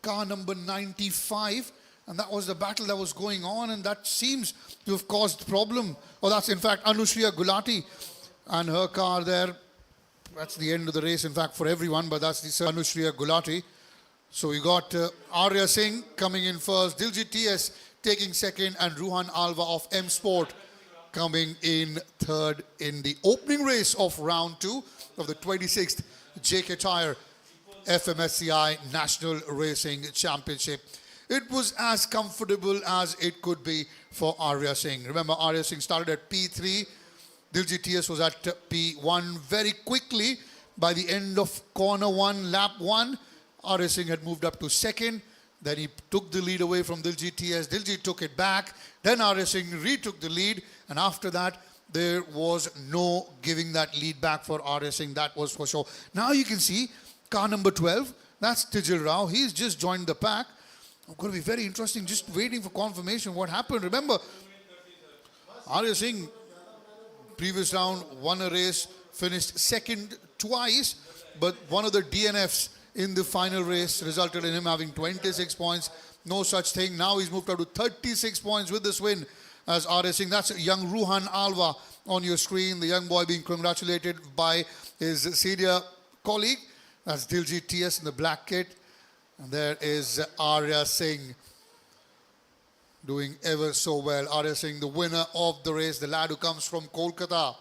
Car number 95. And that was the battle that was going on, and that seems to have caused problem. Oh, that's in fact Anushriya Gulati and her car there. That's the end of the race, in fact, for everyone, but that's the Anushriya Gulati. So we got Arya Singh coming in first, Diljit TS taking second, and Ruhan Alva of M Sport coming in third in the opening race of round 2 of the 26th JK Tyre FMSCI National Racing Championship. It was as comfortable as it could be for Arya Singh. Remember, Arya Singh started at P3. Diljit TS was at P1. Very quickly, by the end of corner 1, lap 1, Arya Singh had moved up to second. Then he took the lead away from Diljit TS. Diljit took it back. Then Arya Singh retook the lead. And after that, there was no giving that lead back for Arya Singh. That was for sure. Now you can see car number 12. That's Tijal Rao. He's just joined the pack. It's going to be very interesting, just waiting for confirmation what happened. Remember, Arya Singh, previous round, won a race, finished second twice, but one of the DNFs in the final race resulted in him having 26 points. No such thing. Now he's moved up to 36 points with this win as Arya Singh. That's young Ruhan Alva on your screen, the young boy being congratulated by his senior colleague. That's Diljit TS in the black kit. And there is Arya Singh doing ever so well. Arya Singh, the winner of the race, the lad who comes from Kolkata.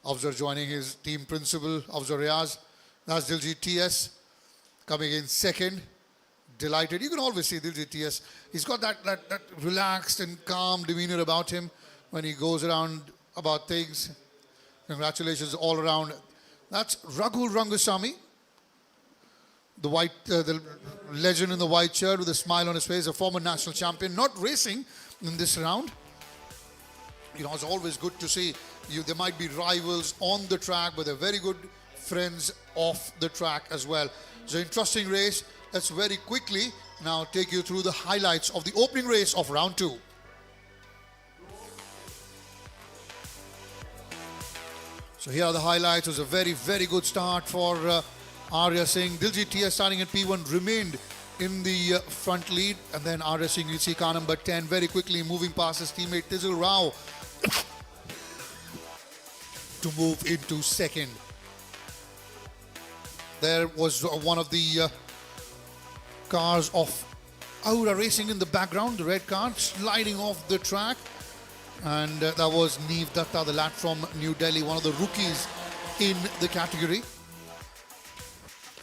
Afzar joining his team principal, Afzar Riaz. That's Diljit TS coming in second. Delighted. You can always see Diljit TS. He's got that relaxed and calm demeanor about him when he goes around about things. Congratulations all around. That's Raghu Rangasamy. The legend in the white shirt with a smile on his face, a former national champion, not racing in this round. You know, it's always good to see there might be rivals on the track, but they're very good friends off the track as well. So interesting race. Let's very quickly now take you through the highlights of the opening race of round 2. So here are the highlights. It was a very, very good start for Arya Singh. Diljit TS starting at P1 remained in the front lead, and then Arya Singh, you see car number 10 very quickly moving past his teammate Tijal Rao to move into second. There was one of the cars of Aura Racing in the background, the red car sliding off the track, and that was Neev Datta, the lad from New Delhi, one of the rookies in the category.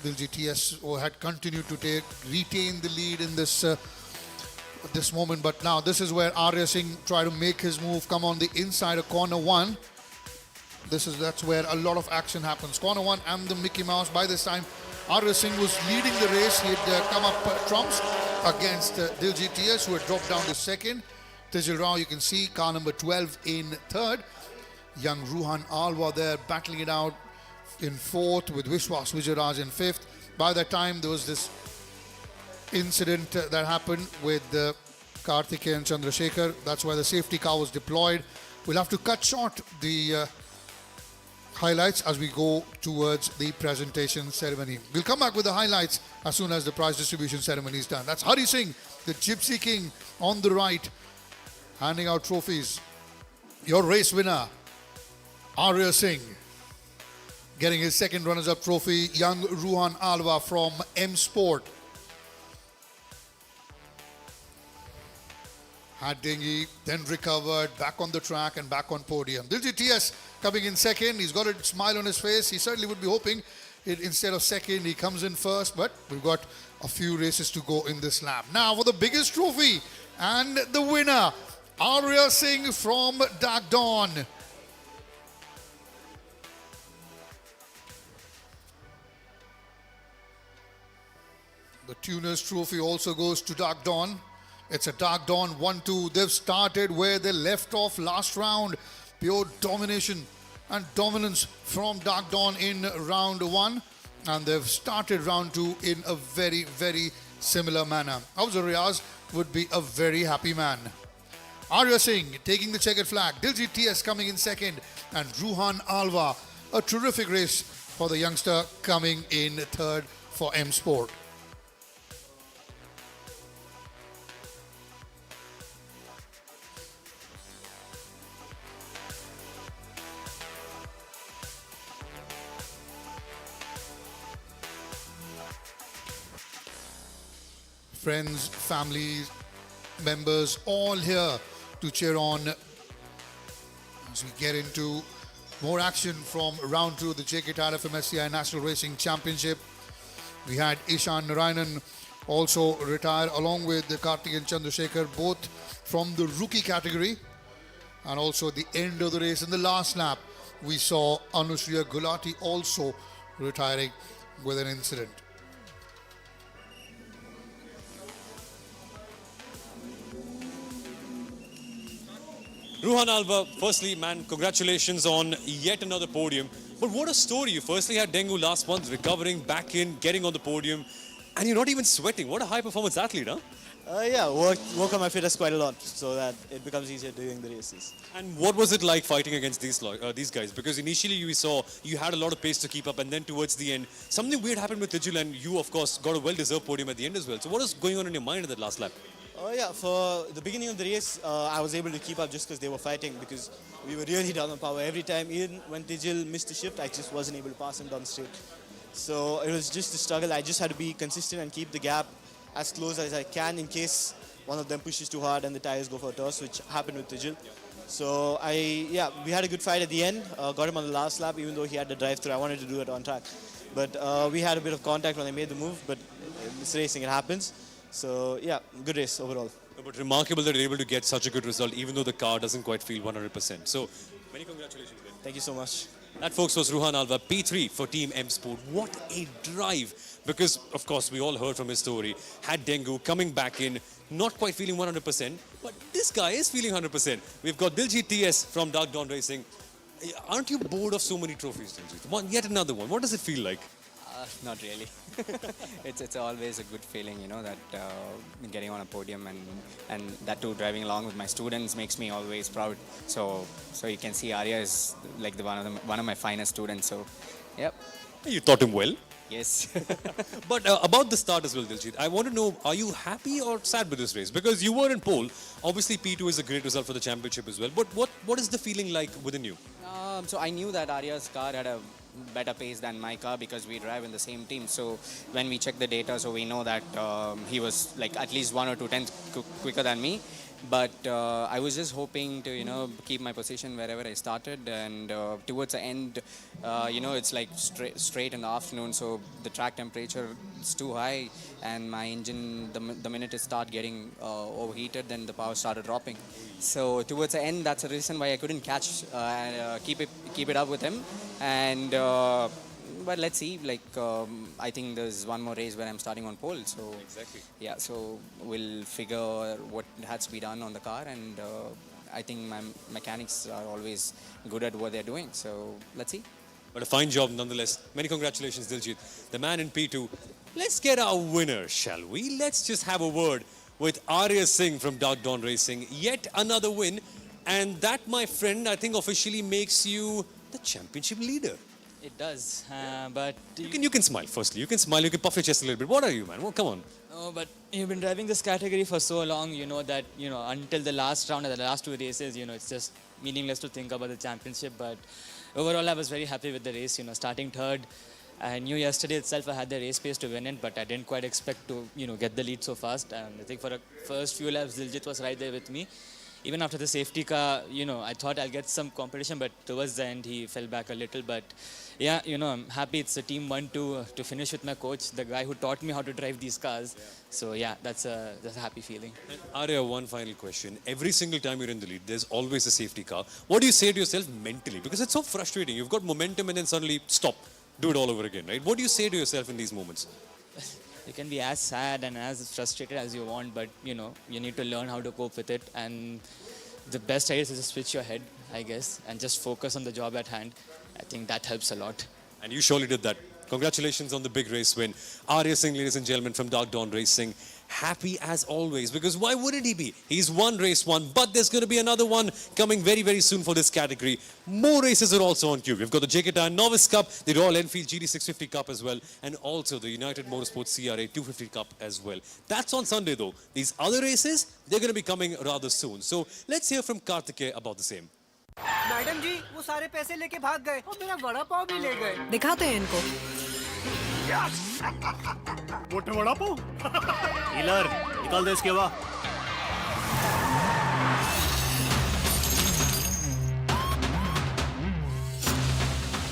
Diljit TS had continued to retain the lead in this moment, but now this is where Arya Singh tried to make his move, come on the inside of corner 1. That's where a lot of action happens. Corner 1 and the Mickey Mouse. By this time, Arya Singh was leading the race. He had come up trumps against Diljit TS, who had dropped down to second. Tijal Rao, you can see, car number 12 in third. Young Ruhan Alwa there battling it out in fourth, with Vishwas Vijayaraj in fifth. By that time, there was this incident that happened with Karthikeyan and Chandrasekhar. That's why the safety car was deployed. We'll have to cut short the highlights as we go towards the presentation ceremony. We'll come back with the highlights as soon as the prize distribution ceremony is done. That's Hari Singh, the Gypsy King, on the right, handing out trophies. Your race winner, Arya Singh, getting his second runners-up trophy. Young Ruhan Alwa from M Sport. Had dinghy, then recovered, back on the track and back on podium. Diljit TS coming in second. He's got a smile on his face. He certainly would be hoping instead of second, he comes in first. But we've got a few races to go in this lap. Now for the biggest trophy and the winner, Arya Singh from Dagdon. The Tuner's trophy also goes to Dagdon. It's a Dagdon 1-2. They've started where they left off last round. Pure domination and dominance from Dagdon in round 1. And they've started round 2 in a very, very similar manner. Afzal Riaz would be a very happy man. Arya Singh taking the checkered flag. Diljit TS coming in second. And Ruhan Alwa, a terrific race for the youngster, coming in third for M Sport. Friends, families, members, all here to cheer on as we get into more action from round 2 of the JK Tyre FMSCI National Racing Championship. We had Ishan Narayanan also retire along with Karthikeyan and Chandrasekhar, both from the rookie category. And also at the end of the race, in the last lap, we saw Anushriya Gulati also retiring with an incident. Ruhan Alwa, firstly, man, congratulations on yet another podium. But what a story. You firstly had dengue last month, recovering, back in, getting on the podium, and you're not even sweating. What a high-performance athlete, huh? Yeah, work on my fitness quite a lot so that it becomes easier during the races. And what was it like fighting against these guys? Because initially we saw you had a lot of pace to keep up, and then towards the end, something weird happened with Tijal, and you, of course, got a well-deserved podium at the end as well. So what was going on in your mind at that last lap? Yeah, for the beginning of the race, I was able to keep up just because they were fighting, because we were really down on power. Every time, even when Tijal missed a shift, I just wasn't able to pass him down straight. So it was just a struggle. I just had to be consistent and keep the gap as close as I can in case one of them pushes too hard and the tires go for a toss, which happened with Tijal. So we had a good fight at the end. Got him on the last lap, even though he had the drive-through. I wanted to do it on track. But we had a bit of contact when I made the move, but it's racing, it happens. So yeah, good race overall. But remarkable that you're able to get such a good result, even though the car doesn't quite feel 100%. So many congratulations, Ben. Thank you so much. That, folks, was Ruhan Alwa, P3 for Team M Sport. What a drive! Because, of course, we all heard from his story. Had dengue, coming back in, not quite feeling 100%. But this guy is feeling 100%. We've got Diljit TS from Dagdon Racing. Aren't you bored of so many trophies, Diljit? Yet another one. What does it feel like? Not really. It's always a good feeling, you know, that getting on a podium and that too driving along with my students makes me always proud. So you can see Arya is like one of my finest students. So, yep. You taught him well. Yes. But about the start as well, Diljit, I want to know, are you happy or sad with this race? Because you were in pole. Obviously, P2 is a great result for the championship as well. But what is the feeling like within you? So I knew that Arya's car had a better pace than my car because we drive in the same team. So when we check the data, so we know that he was like at least 1 or 2 tenths quicker than me. But I was just hoping to, keep my position wherever I started. And towards the end, it's like straight in the afternoon. So the track temperature is too high. And my engine, the minute it started getting overheated, then the power started dropping. So towards the end, that's the reason why I couldn't keep it up with him. And but let's see. I think there's one more race where I'm starting on pole. So Exactly. yeah, so we'll figure what has to be done on the car, and I think my mechanics are always good at what they're doing. So let's see. But a fine job nonetheless. Many congratulations, Diljit. The man in P2. Let's get our winner, shall we? Let's just have a word with Arya Singh from Dark Dawn Racing. Yet another win. And that, my friend, I think officially makes you the championship leader. It does, but You can smile, firstly. You can smile, you can puff your chest a little bit. What are you, man? Well, come on. no, but you've been driving this category for so long, that until the last round or the last 2 races, it's just meaningless to think about the championship. But overall, I was very happy with the race. Starting third, I knew yesterday itself I had the race pace to win it, but I didn't quite expect to get the lead so fast. And I think for the first few laps, Diljit was right there with me. Even after the safety car, I thought I'll get some competition, but towards the end he fell back a little. But yeah, I'm happy it's a team 1-2 to finish with my coach, the guy who taught me how to drive these cars. So yeah, that's a happy feeling. Arya, one final question. Every single time you're in the lead, there's always a safety car. What do you say to yourself mentally? Because it's so frustrating. You've got momentum and then suddenly stop. Do it all over again, right? What do you say to yourself in these moments? You can be as sad and as frustrated as you want, but you need to learn how to cope with it. And the best idea is to switch your head, I guess, and just focus on the job at hand. I think that helps a lot. And you surely did that. Congratulations on the big race win. Arya Singh, ladies and gentlemen, from Dark Dawn Racing. Happy as always, because why wouldn't he be? He's won race 1, but there's going to be another one coming very, very soon for this category. More races are also on cue. We've got the JK Tyre Novice Cup, the Royal Enfield GT650 Cup as well, and also the United Motorsports CRA 250 Cup as well. That's on Sunday though. These other races, they're going to be coming rather soon. So let's hear from Kartikeya about the same. Madam ji वो सारे पैसे लेके भाग गए और मेरा वड़ा पाव भी ले गए दिखाते हैं इनको मोटे वड़ा पाव डीलर निकाल दे इसके बाद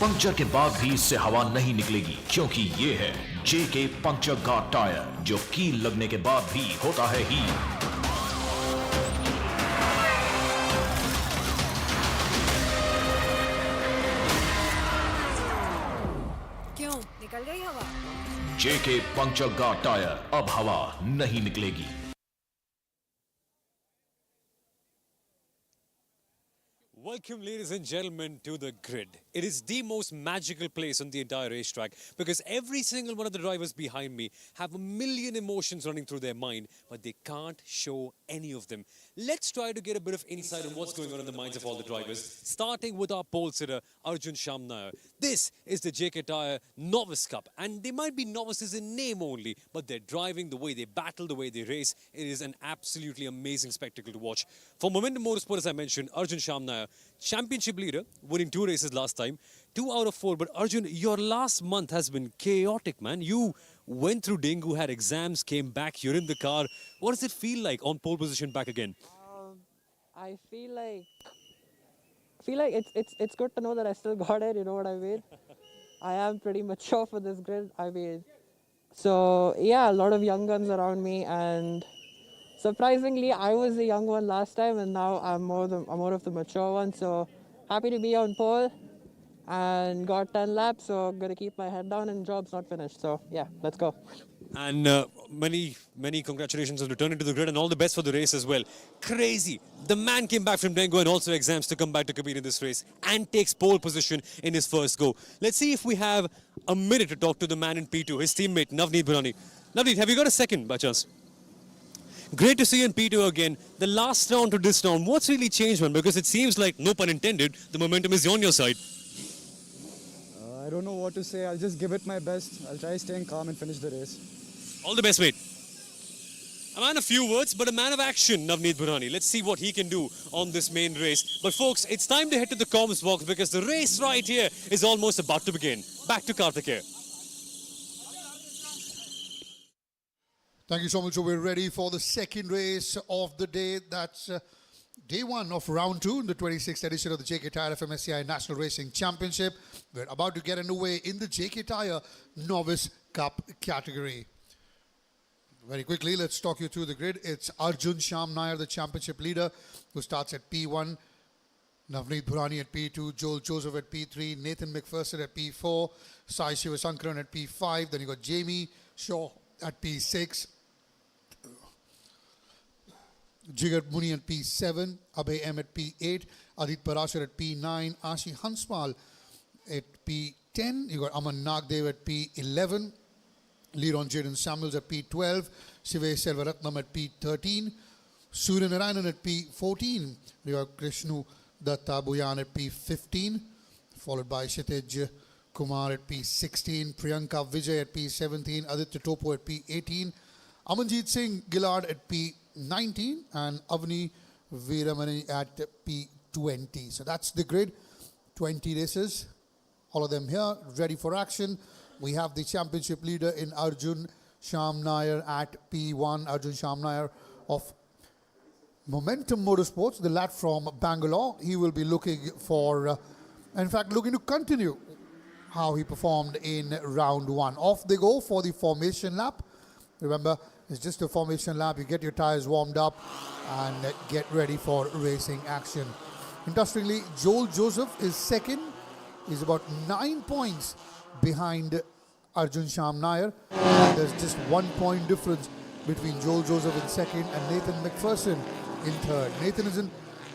पंक्चर के बाद भी इससे हवा नहीं निकलेगी क्योंकि ये है जेके पंक्चर गार्ड टायर जो कील लगने के बाद भी होता है ही क्यों निकल गई हवा जेके पंक्चर गार्ड टायर अब हवा नहीं निकलेगी Welcome, ladies and gentlemen, to the grid. It is the most magical place on the entire racetrack because every single one of the drivers behind me have a million emotions running through their mind, but they can't show any of them. Let's try to get a bit of insight on what's going on in the minds of all the drivers, starting with our pole sitter, Arjun Shamnair. This is the JK Tyre Novice Cup, and they might be novices in name only, but they're driving, the way they battle, the way they race. It is an absolutely amazing spectacle to watch. For Momentum Motorsport, as I mentioned, Arjun Shamnair, championship leader, winning 2 races last time, 2 out of 4. But Arjun, your last month has been chaotic, man. You went through dengue, had exams, came back, you're in the car. What does it feel like on pole position back again? I feel like it's good to know that I still got it. You know what I mean? I am pretty mature for this grid. I mean, so yeah, a lot of young guns around me, and surprisingly, I was the young one last time, and now I'm more of the mature one. So happy to be on pole, and got 10 laps. So I'm gonna keep my head down, and job's not finished. So yeah, let's go. And many congratulations on returning to the grid and all the best for the race as well. Crazy. The man came back from dengue and also exams to come back to compete in this race and takes pole position in his first go. Let's see if we have a minute to talk to the man in P2, his teammate Navneet Bhurani. Navneet, have you got a second by chance? Great to see you in P2 again. The last round to this round, what's really changed, man? Because it seems like, no pun intended, the momentum is on your side. I don't know what to say. I'll just give it my best. I'll try staying calm and finish the race. All the best, mate. A man of few words, but a man of action, Navneet Burhani. Let's see what he can do on this main race. But folks, it's time to head to the comms box because the race right here is almost about to begin. Back to Karthikeya. Thank you so much. So we're ready for the second race of the day. That's day one of round two in the 26th edition of the JK Tyre FMSCI National Racing Championship. We're about to get underway in the JK Tyre Novice Cup category. Very quickly, let's talk you through the grid. It's Arjun Shyam Nair, the championship leader, who starts at P1. Navneet Burhani at P2, Joel Joseph at P3, Nathan McPherson at P4, Sai Shivasankaran at P5. Then you got Jamie Shaw at P6, Jigar Muni at P7, Abhay M at P8, Adit Parashar at P9, Ashi Hanspal at P10. You got Aman Nagdev at P11, Leron Jaden Samuels at P12, Shivesh Selvaratnam at P13, Surya Narayanan at P14, you got Krishnu Datta Buyan at P15, followed by Kshitij Kumar at P16, Priyanka Vijay at P17, Aditya Topo at P18, Amanjeet Singh Gillard at P19, and Avni Veeramani at P20. So that's the grid. 20 races, all of them here, ready for action. We have the championship leader in Arjun Shyam Nair at P1. Arjun Shyam Nair of Momentum Motorsports, the lad from Bangalore. He will be looking for, in fact, looking to continue how he performed in round one. Off they go for the formation lap. Remember, it's just a formation lap. You get your tires warmed up and get ready for racing action. Interestingly, Joel Joseph is second. He's about 9 points behind Arjun Shyam Nair. And there's just 1 point difference between Joel Joseph in second and Nathan McPherson in third. Nathan is in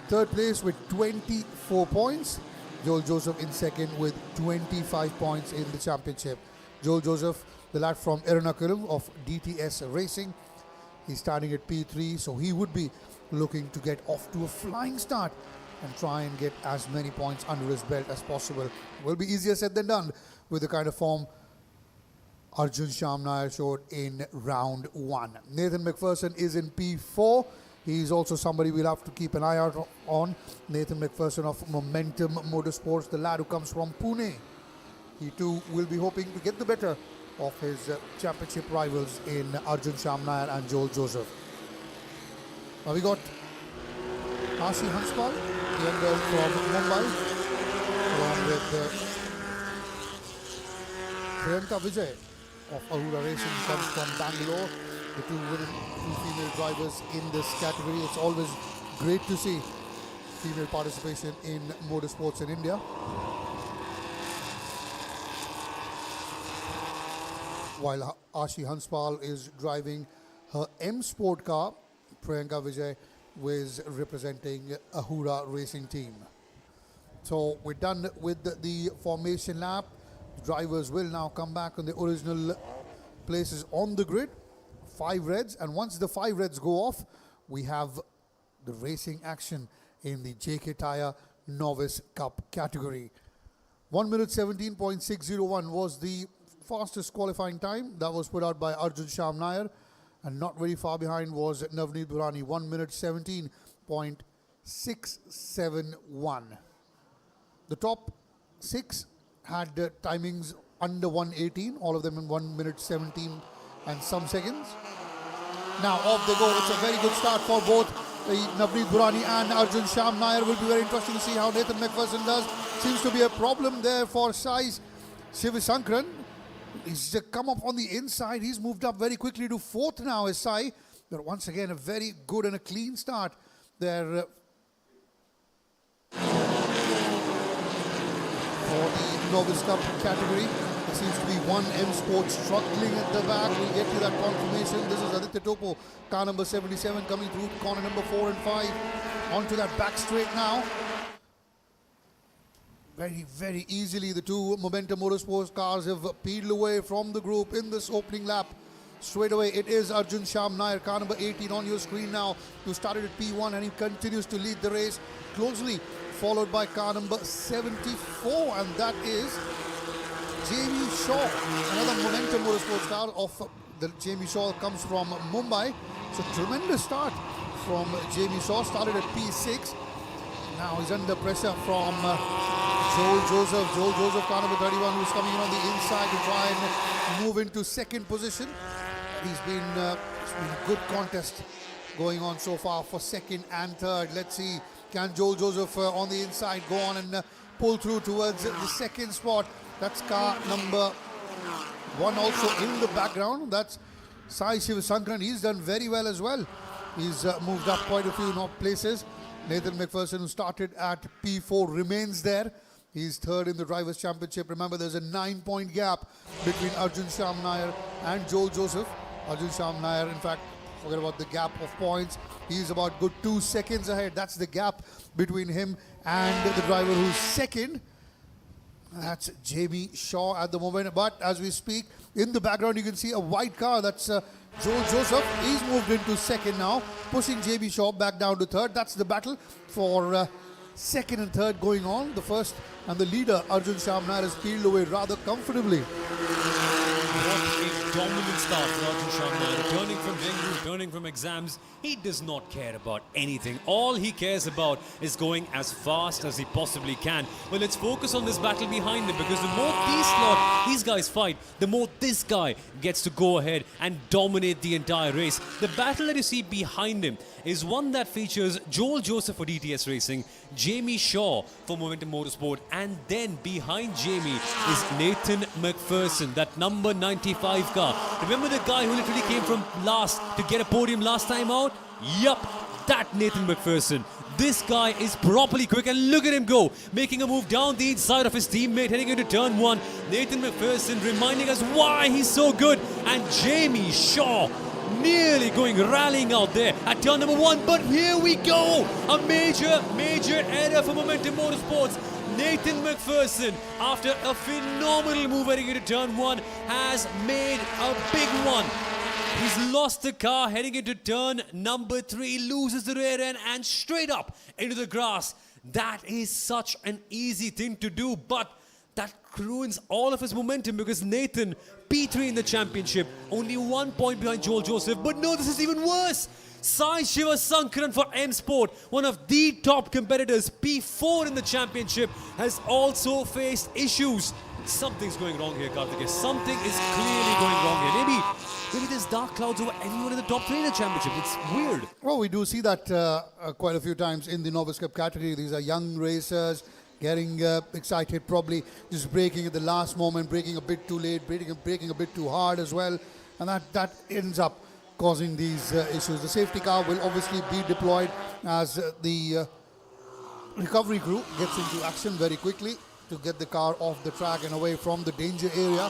third place with 24 points. Joel Joseph in second with 25 points in the championship. Joel Joseph, the lad from Ernakulam of DTS Racing, he's starting at P3, so he would be looking to get off to a flying start and try and get as many points under his belt as possible. Will be easier said than done with the kind of form Arjun Shyam Nair showed in round one. Nathan McPherson is in P4. He's also somebody we'll have to keep an eye out on. Nathan McPherson of Momentum Motorsports, the lad who comes from Pune. He too will be hoping to get the better of his championship rivals in Arjun Shyam Nair and Joel Joseph. Now we got Ashi Hanspal, the young girl from Mumbai, along with Priyanka Vijay of Ahura Racing, comes from Bangalore. The two female drivers in this category. It's always great to see female participation in motorsports in India. While Ashi Hanspal is driving her M Sport car, Priyanka Vijay was representing Ahura Racing Team. So we're done with the formation lap. Drivers will now come back on the original places on the grid. 5 reds, and once the 5 reds go off, we have the racing action in the JK Tyre Novice Cup category. 1 minute 17.601 was the fastest qualifying time. That was put out by Arjun Shyam Nair, and not very far behind was Navneet Burhani, 1 minute 17.671. The top 6 had timings under 118, all of them in 1 minute 17 and some seconds. Now off they go. It's a very good start for both Navneet Burhani and Arjun Shyam Nair. Will be very interesting to see how Nathan McPherson does. Seems to be a problem there for Sai Shivasankaran. He's come up on the inside. He's moved up very quickly to 4th now as Sai. But once again, a very good and a clean start there for the Novice Cup category. There seems to be one M Sport struggling at the back. We'll get to that confirmation. This is Aditya Topo, car number 77, coming through corner number 4 and 5. Onto that back straight now. Very, very easily the two Momentum Motorsports cars have peeled away from the group in this opening lap. Straight away, it is Arjun Shyam Nair, car number 18 on your screen now, who started at P1 and he continues to lead the race closely, followed by car number 74, and that is Jamie Shaw, another Momentum Motorsports car of the Jamie Shaw comes from Mumbai. So tremendous start from Jamie Shaw, started at P6. Now he's under pressure from Joel Joseph. Joel Joseph, car number 31, who's coming in on the inside to try and move into second position. It's been a good contest going on so far for second and third. Let's see, can Joel Joseph on the inside go on and pull through towards the second spot? That's car number 1 also in the background. That's Sai Shivasankaran. He's done very well as well. He's moved up quite a few places. Nathan McPherson, who started at P4, remains there. He's third in the Drivers' Championship. Remember, there's a 9-point gap between Arjun Sham Nair and Joel Joseph. Arjun Sham Nair, in fact, forget about the gap of points. He's about good 2 seconds ahead. That's the gap between him and the driver who's second. That's Jamie Shaw at the moment. But as we speak, in the background, you can see a white car. That's Joel Joseph. He's moved into second now, pushing Jamie Shaw back down to third. That's the battle for second and third going on. The first and the leader, Arjun Sham Nair, has peeled away rather comfortably. What a dominant start for Arjun Sham Nair. Returning from dengue, returning from exams, he does not care about anything. All he cares about is going as fast as he possibly can. But let's focus on this battle behind him, because the more these guys fight, the more this guy gets to go ahead and dominate the entire race. The battle that you see behind him is one that features Joel Joseph for DTS Racing, Jamie Shaw for Momentum Motorsport, and then behind Jamie is Nathan McPherson, that number 95 car. Remember the guy who literally came from last to get a podium last time out? Yup, that Nathan McPherson. This guy is properly quick, and look at him go, making a move down the inside of his teammate, heading into turn 1. Nathan McPherson reminding us why he's so good, and Jamie Shaw nearly rallying out there at turn number 1. But here we go, a major error for Momentum Motorsports. Nathan McPherson, after a phenomenal move heading into turn 1, has made a big one. He's lost the car heading into turn number 3, loses the rear end and straight up into the grass. That is such an easy thing to do, but that ruins all of his momentum, because Nathan, P3 in the championship, only 1 point behind Joel Joseph. But no, this is even worse. Sai Shivasankaran for M Sport, one of the top competitors, P4 in the championship, has also faced issues. Something's going wrong here, Karthikeya. Something is clearly going wrong here. Maybe there's dark clouds over everyone in the top 3 in the championship. It's weird. Well, we do see that quite a few times in the Novice Cup category. These are young racers getting excited, probably just braking at the last moment, braking a bit too late, braking a bit too hard as well. And that ends up causing these issues. The safety car will obviously be deployed as the recovery crew gets into action very quickly to get the car off the track and away from the danger area.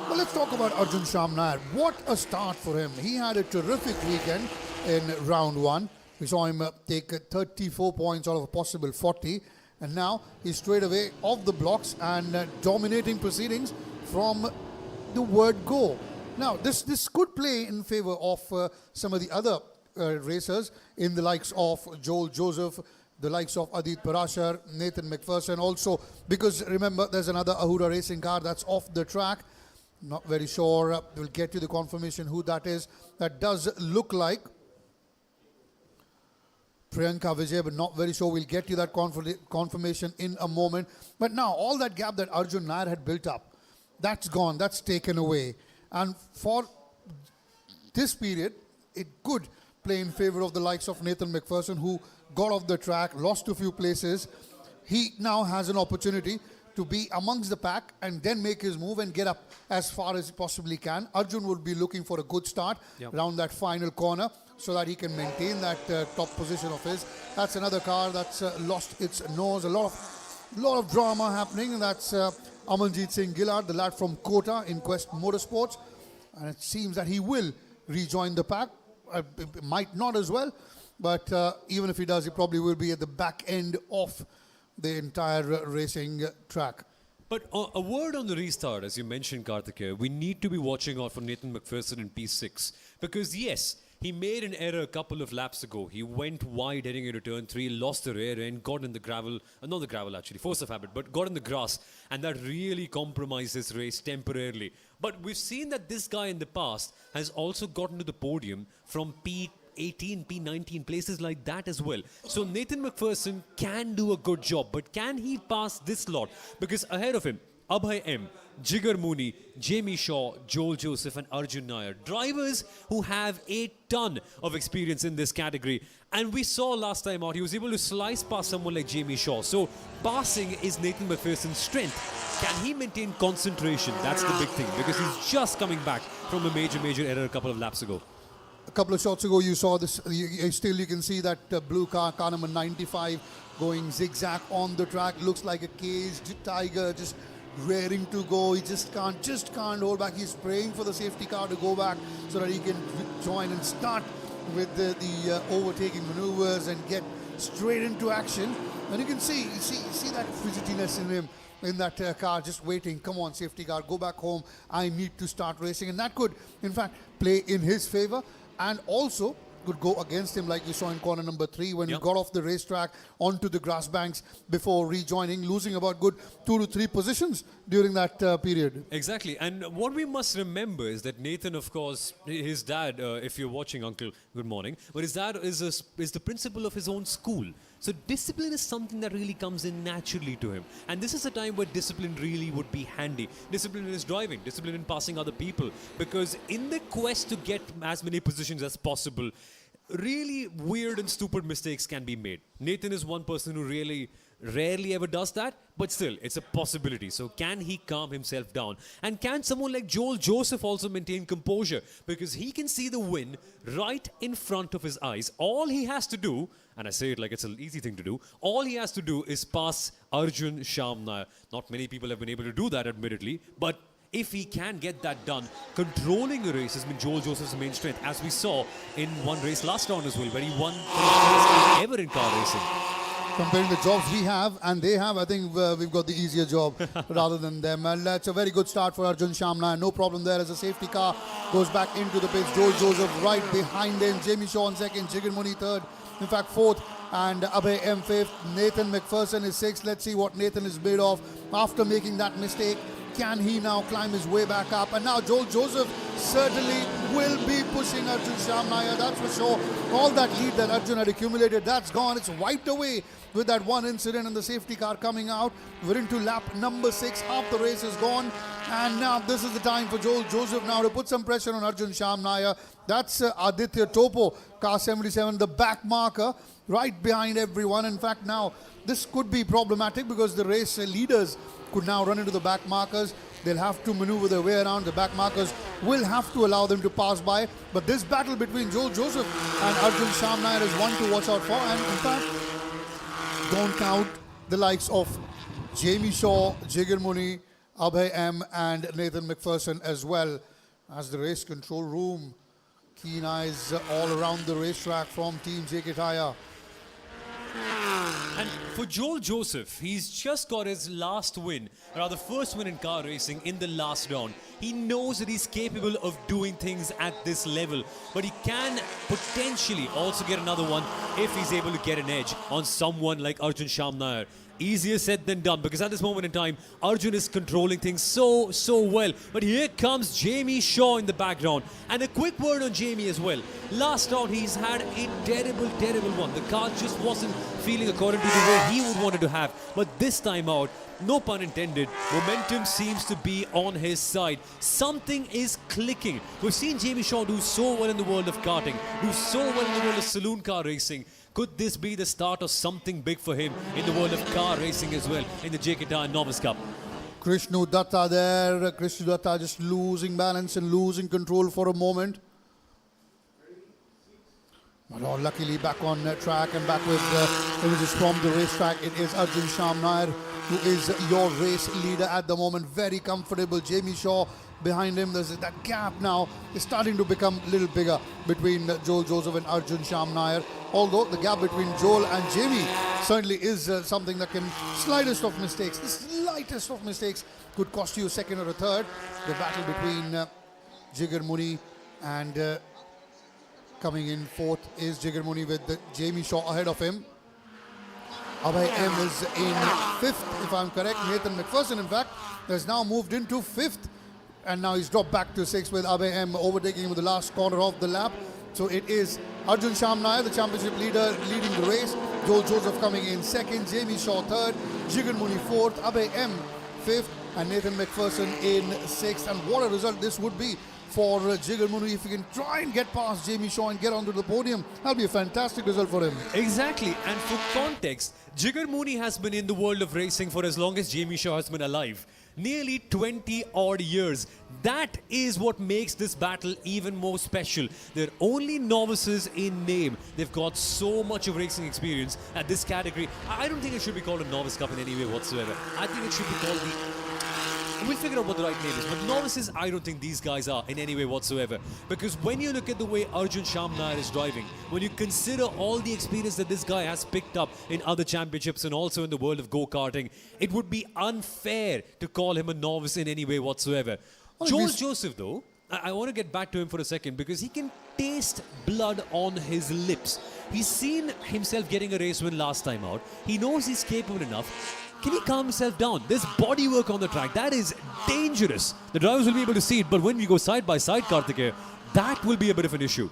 But let's talk about Arjun Sham Nair. What a start for him. He had a terrific weekend in round 1. We saw him take 34 points out of a possible 40. And now he's straight away off the blocks and dominating proceedings from the word go. Now, this could play in favor of some of the other racers in the likes of Joel Joseph, the likes of Adit Parashar, Nathan McPherson also, because remember, there's another Ahura Racing car that's off the track. Not very sure. We'll get you the confirmation who that is. That does look like Priyanka Vijay, but not very sure. We'll get you that confirmation in a moment. But now, all that gap that Arjun Nair had built up, that's gone, that's taken away. And for this period, it could play in favor of the likes of Nathan McPherson, who got off the track, lost a few places. He now has an opportunity to be amongst the pack and then make his move and get up as far as he possibly can. Arjun would be looking for a good start around that final corner so that he can maintain that top position of his. That's another car that's lost its nose. A lot of drama happening, and that's Amanjeet Singh Gillard, the lad from Kota in Quest Motorsports. And it seems that he will rejoin the pack. Might not as well, but even if he does, he probably will be at the back end of the entire racing track. But a word on the restart, as you mentioned, Karthikeya, we need to be watching out for Nathan McPherson in P6. Because yes, He made an error a couple of laps ago. He went wide heading into turn 3, lost the rear end, got in the gravel, not the gravel actually, force of habit, but got in the grass, and that really compromised his race temporarily. But we've seen that this guy in the past has also gotten to the podium from P18, P19, places like that as well. So Nathan McPherson can do a good job, but can he pass this lot? Because ahead of him, Abhay M, Jigar Mooney, Jamie Shaw, Joel Joseph and Arjun Nair. Drivers who have a ton of experience in this category. And we saw last time out, he was able to slice past someone like Jamie Shaw. So passing is Nathan McPherson's strength. Can he maintain concentration? That's the big thing, because he's just coming back from a major error a couple of laps ago. A couple of shots ago, you saw this. Still, you can see that blue car number 95, going zigzag on the track. Looks like a caged tiger, just raring to go. He just can't hold back. He's praying for the safety car to go back so that he can join and start with the overtaking maneuvers and get straight into action. And you can see that fidgetiness in him, in that car, just waiting. Come on, safety car, go back home. I need to start racing. And that could, in fact, play in his favor, and also could go against him, like you saw in corner number 3 when he got off the racetrack onto the grass banks before rejoining, losing about good 2 to 3 positions during that period. Exactly. And what we must remember is that Nathan, of course, his dad, if you're watching, Uncle, good morning, but his dad is the principal of his own school. So discipline is something that really comes in naturally to him. And this is a time where discipline really would be handy. Discipline in his driving, discipline in passing other people. Because in the quest to get as many positions as possible, really weird and stupid mistakes can be made. Nathan is one person who really rarely ever does that, but still, it's a possibility. So can he calm himself down? And can someone like Joel Joseph also maintain composure? Because he can see the win right in front of his eyes. All he has to do, and I say it like it's an easy thing to do, all he has to do is pass Arjun Shamnair. Not many people have been able to do that, admittedly, but if he can get that done, controlling a race has been Joel Joseph's main strength, as we saw in one race last round as well, where he won for his first time ever in car racing. Comparing the jobs we have and they have, I think we've got the easier job rather than them. And that's a very good start for Arjun Shamnair. No problem there as a safety car goes back into the pits. Joel Joseph right behind him. Jamie Shaw in second. Jigar Mooney third. In fact, fourth. And Abhay M fifth. Nathan McPherson is sixth. Let's see what Nathan is made of after making that mistake. Can he now climb his way back up? And now Joel Joseph certainly will be pushing Arjun Shamnair, that's for sure. All that lead that Arjun had accumulated, that's gone. It's wiped away with that one incident and the safety car coming out. We're into lap number 6. Half the race is gone. And now this is the time for Joel Joseph now to put some pressure on Arjun Shamnair. That's Aditya Topo, car 77, the back marker, right behind everyone. In fact, now this could be problematic because the race leaders could now run into the back markers. They'll have to maneuver their way around. The back markers will have to allow them to pass by. But this battle between Joel Joseph and Arjun Shamnair is one to watch out for. And in fact, don't count the likes of Jamie Shaw, Jigar Mooney, Abhay M and Nathan McPherson as well. As the race control room, keen eyes all around the racetrack from Team JK Tyre. And for Joel Joseph, he's just got his last win, or rather first win in car racing in the last round. He knows that he's capable of doing things at this level, but he can potentially also get another one if he's able to get an edge on someone like Arjun Shamnair. Easier said than done, because at this moment in time, Arjun is controlling things so well. But here comes Jamie Shaw in the background. And a quick word on Jamie as well. Last round, he's had a terrible one. The car just wasn't feeling according to the way he would want it to have. But this time out, no pun intended, momentum seems to be on his side. Something is clicking. We've seen Jamie Shaw do so well in the world of karting, do so well in the world of saloon car racing. Could this be the start of something big for him in the world of car racing as well in the JK Tyre Novice Cup? Krishnu Datta there. Krishnu Datta just losing balance and losing control for a moment. But luckily back on track and back with images from the racetrack. It is Arjun Shamnair who is your race leader at the moment. Very comfortable. Jamie Shaw behind him. There's that gap now is starting to become a little bigger between Joel Joseph and Arjun Shamnair. Although the gap between Joel and Jamie certainly is something that can, slightest of mistakes, the slightest of mistakes could cost you a second or a third. The battle between Jigar Mooney and Coming in fourth is Jigar Muni with Jamie Shaw ahead of him. Abhay M is in fifth, if I'm correct. Nathan McPherson, in fact, has now moved into fifth. And now he's dropped back to sixth with Abhay M overtaking him with the last corner of the lap. So it is Arjun Shamnair, the championship leader, leading the race. Joel Joseph coming in second, Jamie Shaw third, Jigar Muni fourth, Abhay M fifth, and Nathan McPherson in sixth. And what a result this would be for Jigar Muni if he can try and get past Jamie Shaw and get onto the podium. That'll be a fantastic result for him. Exactly, and for context, Jigar Muni has been in the world of racing for as long as Jamie Shaw has been alive. Nearly 20 odd years. That is what makes this battle even more special. They're only novices in name. They've got so much of racing experience at this category. I don't think it should be called a novice cup in any way whatsoever. I think it should be called the... We'll figure out what the right name is. But novices, I don't think these guys are in any way whatsoever. Because when you look at the way Arjun Shamnair is driving, when you consider all the experience that this guy has picked up in other championships and also in the world of go-karting, it would be unfair to call him a novice in any way whatsoever. Joel Joseph, though, I want to get back to him for a second because he can taste blood on his lips. He's seen himself getting a race win last time out. He knows he's capable enough. Can he calm himself down? There's body work on the track. That is dangerous. The drivers will be able to see it, but when we go side by side, Karthikeya, that will be a bit of an issue.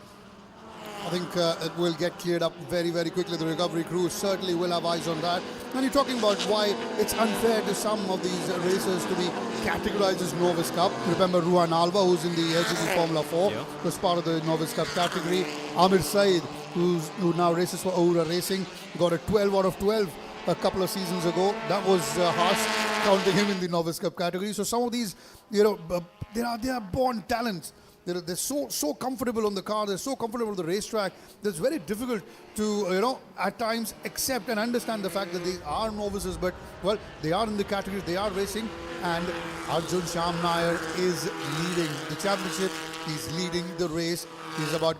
I think it will get cleared up very, very quickly. The recovery crew certainly will have eyes on that. And you're talking about why it's unfair to some of these racers to be categorized as Novice Cup. Remember Ruan Alva, who's in the LGB Formula 4, was part of the Novice Cup category. Amir Saeed, who now races for Ahura Racing, got a 12 out of 12 a couple of seasons ago. That was harsh, counting him in the Novice Cup category. So some of these, they are born talents. They're so comfortable on the car. They're so comfortable on the racetrack. That it's very difficult to, at times accept and understand the fact that they are novices. But, well, they are in the category. They are racing. And Arjun Shamnair is leading the championship. He's leading the race. He's about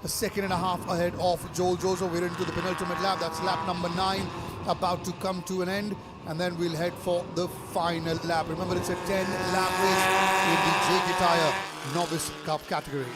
a second and a half ahead of Joel Joseph. We're into the penultimate lap. That's lap number 9, about to come to an end. And then we'll head for the final lap. Remember, it's a 10-lap race in the JK Tyre Novice Cup category.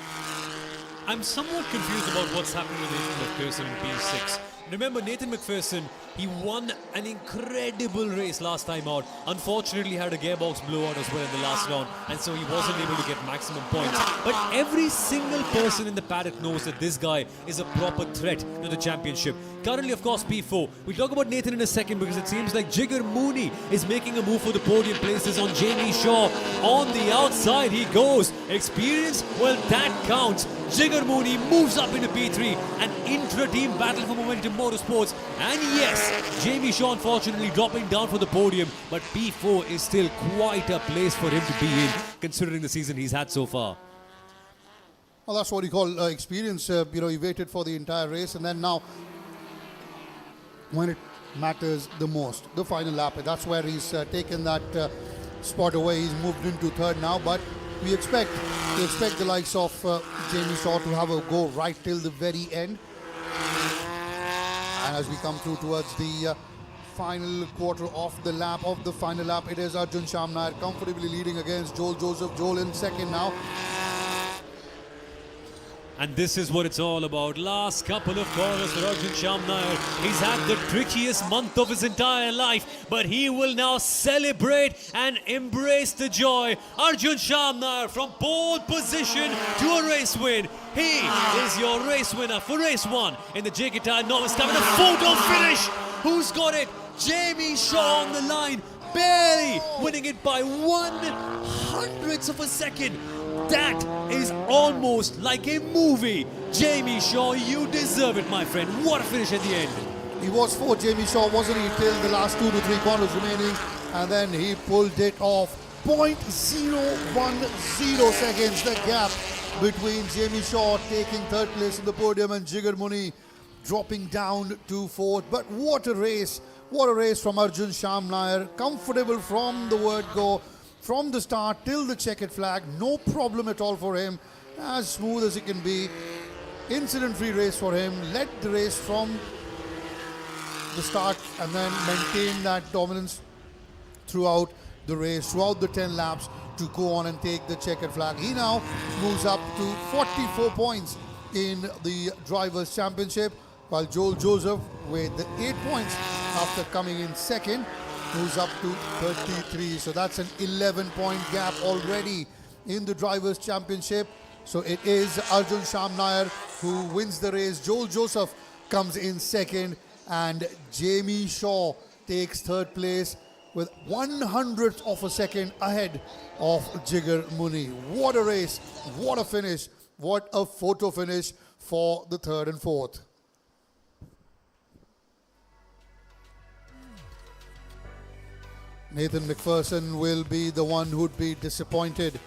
I'm somewhat confused about what's happening with Nathan McPherson in P6. Remember, Nathan McPherson, he won an incredible race last time out. Unfortunately, he had a gearbox blowout as well in the last round, and so he wasn't able to get maximum points. But every single person in the paddock knows that this guy is a proper threat to the championship. Currently, of course, P4. We'll talk about Nathan in a second because it seems like Jigar Muni is making a move for the podium places on Jamie Shaw. On the outside he goes. Experience? Well, that counts. Jigar Muni moves up into P3. An intra-team battle for Momentum Motorsports. And yes, Jamie Shaw unfortunately dropping down for the podium, but P4 is still quite a place for him to be in, considering the season he's had so far. Well, that's what you call experience. He waited for the entire race, and then now, when it matters the most, the final lap, that's where he's taken that spot away. He's moved into third now, but we expect the likes of Jamie Shaw to have a go right till the very end. And as we come through towards the final quarter of the final lap, it is Arjun Shamnair comfortably leading against Joel Joseph. Joel in second now. And this is what it's all about. Last couple of corners for Arjun Shamnair. He's had the trickiest month of his entire life, but he will now celebrate and embrace the joy. Arjun Shamnair from pole position to a race win. He is your race winner for race 1 in the JK Tyre Novice Cup. And a photo finish. Who's got it? Jamie Shaw on the line, barely winning it by 1/100th of a second. That is almost like a movie. Jamie Shaw, you deserve it, my friend. What a finish at the end. He was for Jamie Shaw, wasn't he, till the last 2 to 3 corners remaining, and then he pulled it off. 0.010 seconds, the gap between Jamie Shaw taking third place in the podium and Jigar Muni dropping down to fourth. But what a race from Arjun Shamnair. Comfortable from the word go. From the start till the checkered flag, no problem at all for him. As smooth as it can be. Incident-free race for him. Led the race from the start and then maintained that dominance throughout the race, throughout the 10 laps to go on and take the checkered flag. He now moves up to 44 points in the Drivers' Championship, while Joel Joseph with 8 points after coming in second moves up to 33. So that's an 11-point gap already in the Drivers' Championship. So it is Arjun Sham Nair who wins the race. Joel Joseph comes in second, and Jamie Shaw takes third place with 1/100th of a second ahead of Jigar Muni. What a race, what a finish, what a photo finish for the third and fourth. Nathan McPherson will be the one who'd be disappointed,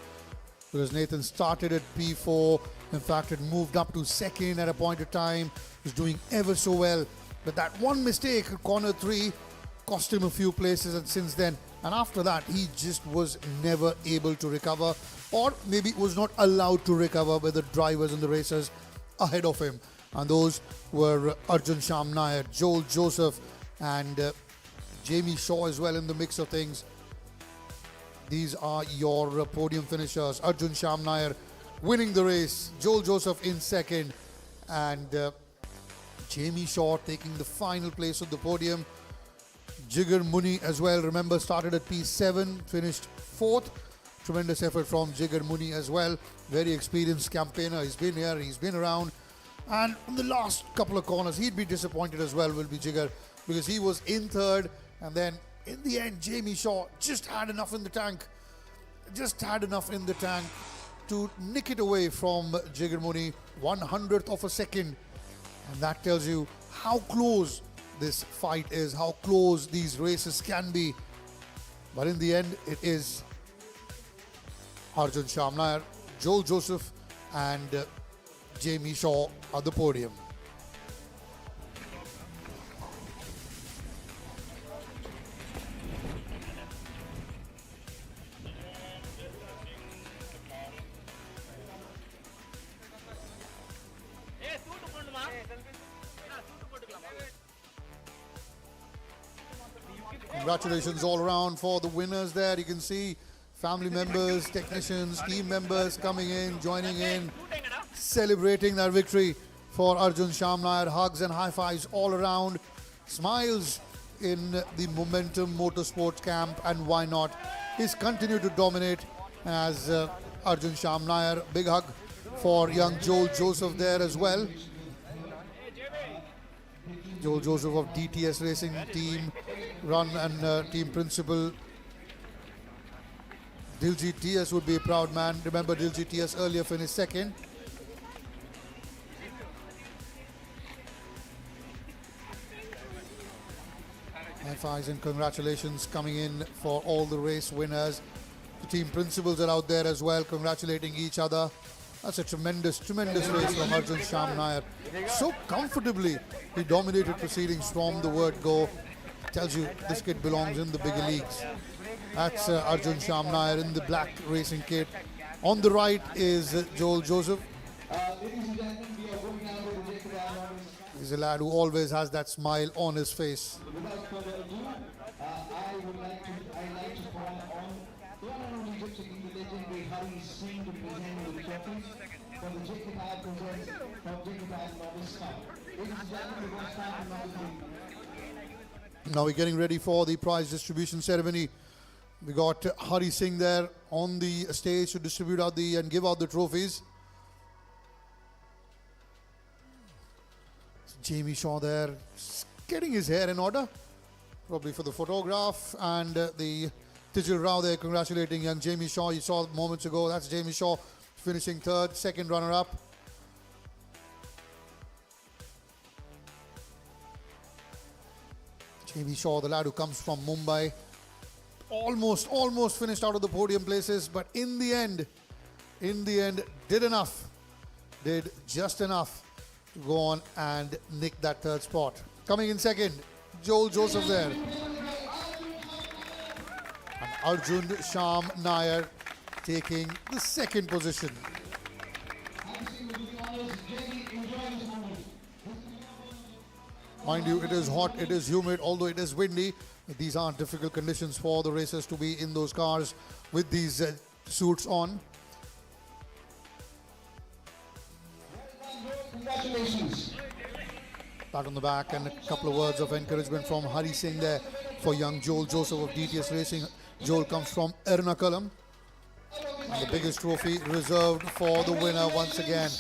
because Nathan started at P4. In fact, it moved up to second at a point of time. Was doing ever so well. But that one mistake at corner 3 cost him a few places, and since then, and after that, he just was never able to recover, or maybe was not allowed to recover by the drivers and the racers ahead of him. And those were Arjun Sham Nair, Joel Joseph, and Jamie Shaw as well in the mix of things. These are your podium finishers. Arjun Sham Nair winning the race, Joel Joseph in second, and Jamie Shaw taking the final place on the podium. Jigar Muni as well, remember, started at P7, finished 4th. Tremendous effort from Jigar Muni as well. Very experienced campaigner. He's been here, he's been around. And in the last couple of corners, he'd be disappointed as well, will be Jigar, because he was in third. And then in the end, Jamie Shaw just had enough in the tank. Just had enough in the tank to nick it away from Jigar Muni. 1/100th of a second. And that tells you how close this fight is, how close these races can be. But in the end, it is Arjun Sham Nair, Joel Joseph, and Jamie Shaw at the podium. Congratulations all around for the winners there. You can see family members, technicians, team members coming in, joining in, celebrating their victory for Arjun Sham Nair. Hugs and high fives all around. Smiles in the Momentum Motorsports camp, and why not? He's continued to dominate as Arjun Sham Nair. Big hug for young Joel Joseph there as well. Joel Joseph of DTS Racing Team, run and team principal. Diljit TS would be a proud man. Remember, Diljit TS earlier finished second. High fives and congratulations coming in for all the race winners. The team principals are out there as well, congratulating each other. That's a tremendous, tremendous race from Arjun Sham Nair. So comfortably, he dominated proceedings from the word go. Tells you this kid belongs in the bigger leagues. That's Arjun Sham Nair in the black racing kit. On the right is Joel Joseph. He's a lad who always has that smile on his face. Now we're getting ready for the prize distribution ceremony. We got Hari Singh there on the stage to distribute out and give out the trophies. Jamie Shaw there, getting his hair in order, probably for the photograph, and the Tijil Rao there congratulating young Jamie Shaw. You saw moments ago, that's Jamie Shaw finishing third, second runner-up. Jamie Shaw, the lad who comes from Mumbai, almost finished out of the podium places, but in the end, did just enough to go on and nick that third spot. Coming in second, Joel Joseph there. And Arjun Sham Nair taking the second position. Mind you, it is hot, it is humid, although it is windy. These aren't difficult conditions for the racers to be in those cars with these suits on. Pat on the back and a couple of words of encouragement from Hari Singh there for young Joel Joseph of DTS Racing. Joel comes from Ernakulam. And the biggest trophy reserved for the winner once again,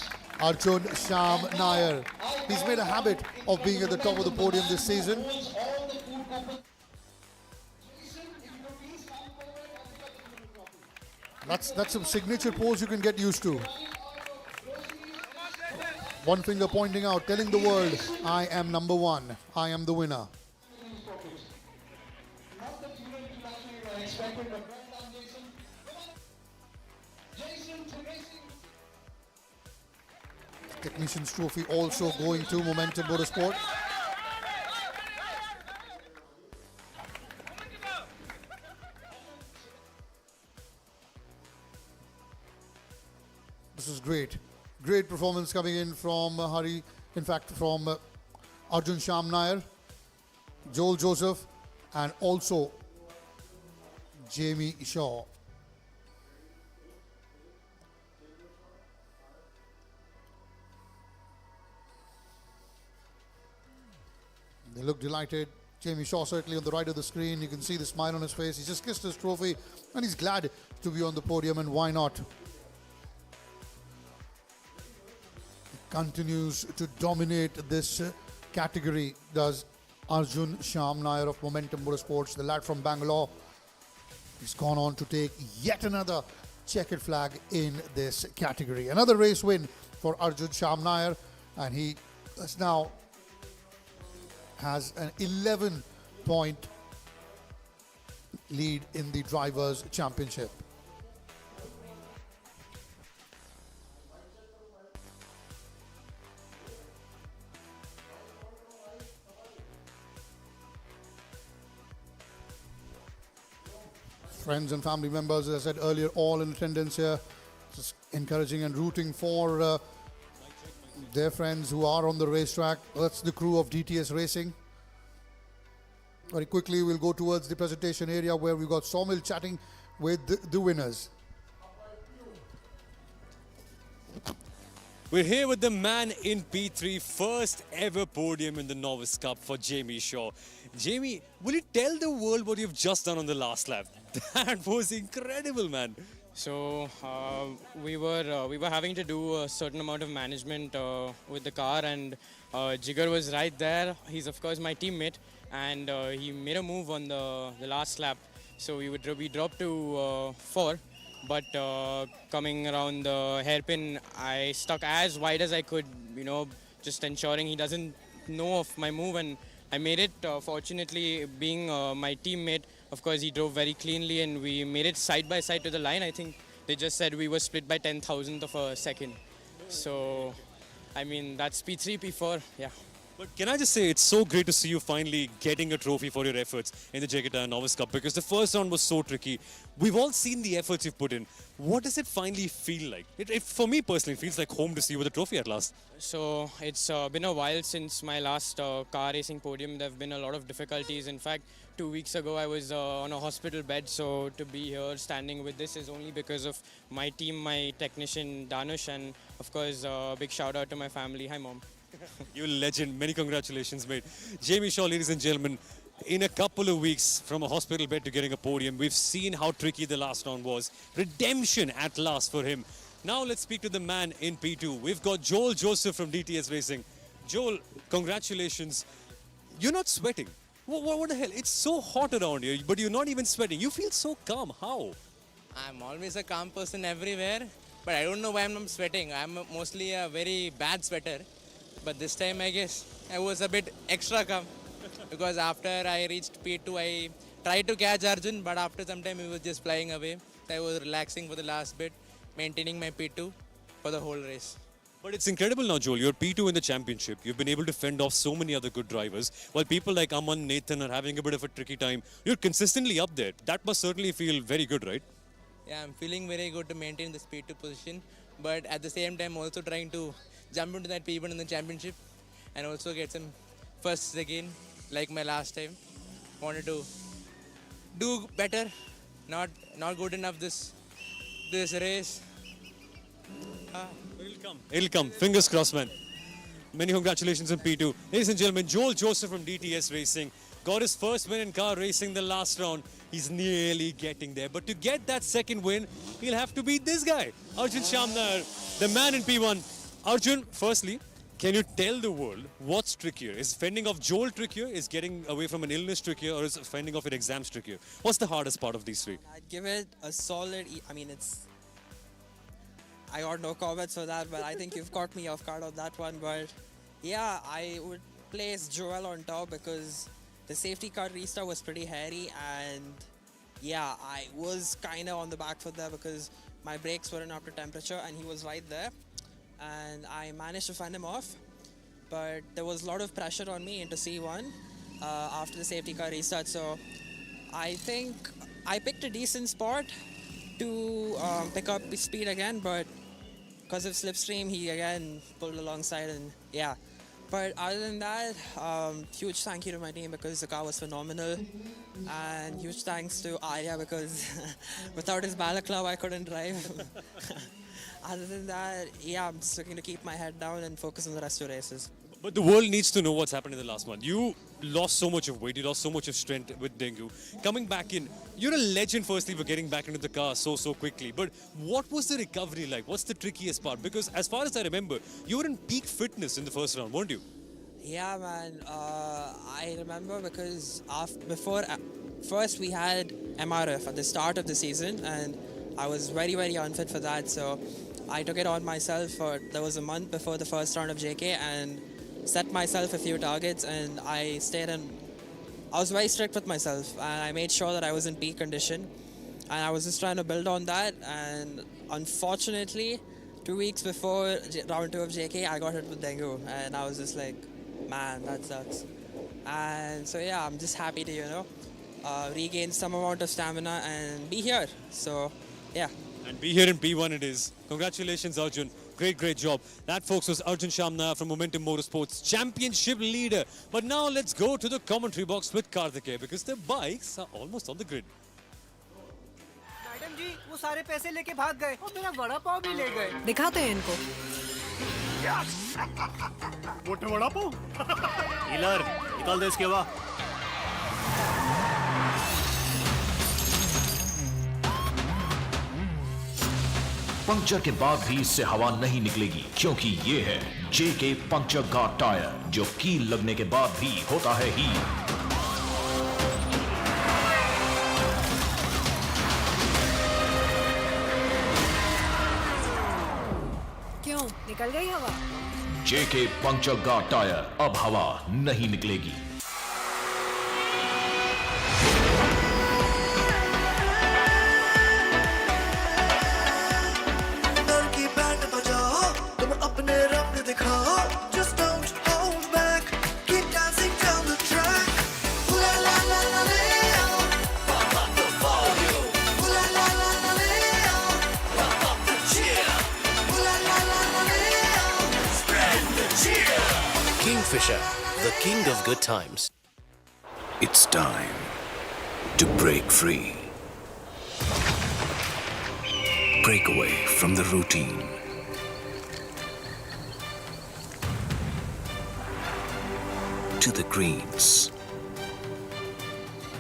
Arjun Sham Nair. He's made a habit of being at the top of the podium this season. That's a signature pose you can get used to. One finger pointing out, telling the world, I am number one. I am the winner. Technician's Trophy also going to Momentum Motorsport. This is great. Great performance coming in from Hari, in fact from Arjun Sham Nair, Joel Joseph and also Jamie Shaw. They look delighted. Jamie Shaw certainly on the right of the screen. You can see the smile on his face. He just kissed his trophy and he's glad to be on the podium, and why not? Continues to dominate this category, does Arjun Sham Nair of Momentum Motorsports, the lad from Bangalore. He's gone on to take yet another checkered flag in this category. Another race win for Arjun Sham Nair, and he is now has an 11-point lead in the Drivers' Championship. Friends and family members, as I said earlier, all in attendance here, just encouraging and rooting for their friends who are on the racetrack. That's the crew of DTS Racing. Very quickly, we'll go towards the presentation area where we've got Saumil chatting with the winners. We're here with the man in P3, first ever podium in the Novice Cup for Jamie Shaw. Jamie, will you tell the world what you've just done on the last lap? That was incredible, man. So we were having to do a certain amount of management with the car, and Jigar was right there. He's of course my teammate, and he made a move on the last lap. So we dropped to 4, but coming around the hairpin, I stuck as wide as I could, just ensuring he doesn't know of my move, and I made it. Fortunately, being my teammate, of course, he drove very cleanly and we made it side by side to the line. I think they just said we were split by 10,000th of a second. So, I mean, that's P3, P4, yeah. But can I just say, it's so great to see you finally getting a trophy for your efforts in the JK Tyre Novice Cup, because the first round was so tricky. We've all seen the efforts you've put in. What does it finally feel like? It for me personally, feels like home to see you with a trophy at last. So it's been a while since my last car racing podium. There have been a lot of difficulties. In fact, 2 weeks ago I was on a hospital bed. So to be here standing with this is only because of my team, my technician Danush, and of course big shout out to my family. Hi mom. You legend. Many congratulations, mate. Jamie Shaw, ladies and gentlemen, in a couple of weeks from a hospital bed to getting a podium, we've seen how tricky the last round was. Redemption at last for him. Now let's speak to the man in P2. We've got Joel Joseph from DTS Racing. Joel, congratulations. You're not sweating. What the hell? It's so hot around here, but you're not even sweating. You feel so calm. How? I'm always a calm person everywhere, but I don't know why I'm not sweating. I'm mostly a very bad sweater. But this time, I guess, I was a bit extra calm because after I reached P2, I tried to catch Arjun, but after some time, he was just flying away. I was relaxing for the last bit, maintaining my P2 for the whole race. But it's incredible now, Joel. You're P2 in the championship. You've been able to fend off so many other good drivers. While people like Aman, Nathan are having a bit of a tricky time, you're consistently up there. That must certainly feel very good, right? Yeah, I'm feeling very good to maintain the P2 position, but at the same time, also trying to jump into that P1 in the championship and also get some firsts again, like my last time. Wanted to do better, not good enough this race. It'll come. Fingers crossed, man. Many congratulations on P2. Ladies and gentlemen, Joel Joseph from DTS Racing got his first win in car racing the last round. He's nearly getting there. But to get that second win, he'll have to beat this guy, Arjun Shamnar, the man in P1. Arjun, firstly, can you tell the world what's trickier? Is fending off Joel trickier? Is getting away from an illness trickier? Or is fending off your exams trickier? What's the hardest part of these three? I'd give it a solid I mean, I got no comments for that, but I think you've caught me off guard on that one. But yeah, I would place Joel on top because the safety car restart was pretty hairy, and yeah, I was kind of on the back foot there because my brakes weren't up to temperature and he was right there, and I managed to fend him off. But there was a lot of pressure on me into C1 after the safety car restart, so I think I picked a decent spot to pick up speed again, but because of slipstream, he again pulled alongside, and yeah. But other than that, huge thank you to my team because the car was phenomenal, and huge thanks to Arya because without his balaclava I couldn't drive. Other than that, yeah, I'm just looking to keep my head down and focus on the rest of the races. But the world needs to know what's happened in the last month. You lost so much of weight, you lost so much of strength with dengue. Coming back in, you're a legend firstly for getting back into the car so quickly. But what was the recovery like? What's the trickiest part? Because as far as I remember, you were in peak fitness in the first round, weren't you? Yeah, man. I remember because first we had MRF at the start of the season, and I was very unfit for that. So I took it on myself. There was a month before the first round of JK, and set myself a few targets, and I stayed in. I was very strict with myself, and I made sure that I was in peak condition, and I was just trying to build on that. And unfortunately, 2 weeks before round 2 of JK, I got hit with dengue, and I was just like, man, that sucks. And so yeah, I'm just happy to regain some amount of stamina and be here. So yeah. And be here in P1 it is. Congratulations, Arjun. Great job. That, folks, was Arjun Shamna from Momentum Motorsports, championship leader. But now let's go to the commentary box with Karthikeya because the bikes are almost on the grid. Madam ji वो सारे पैसे लेके भाग गए और मेरा वड़ा पाव भी ले गए दिखाते हैं इनको मोटे वड़ा पाव हीलर निकाल दे इसके हवा पंक्चर के बाद भी इससे हवा नहीं निकलेगी क्योंकि ये है जेके पंक्चर गार्ड टायर जो कील लगने के बाद भी होता है ही। क्यों निकल गई हवा? जेके पंक्चर गार्ड टायर अब हवा नहीं निकलेगी। Kingfisher, the king of good times. It's time to break free. Break away from the routine. To the greens.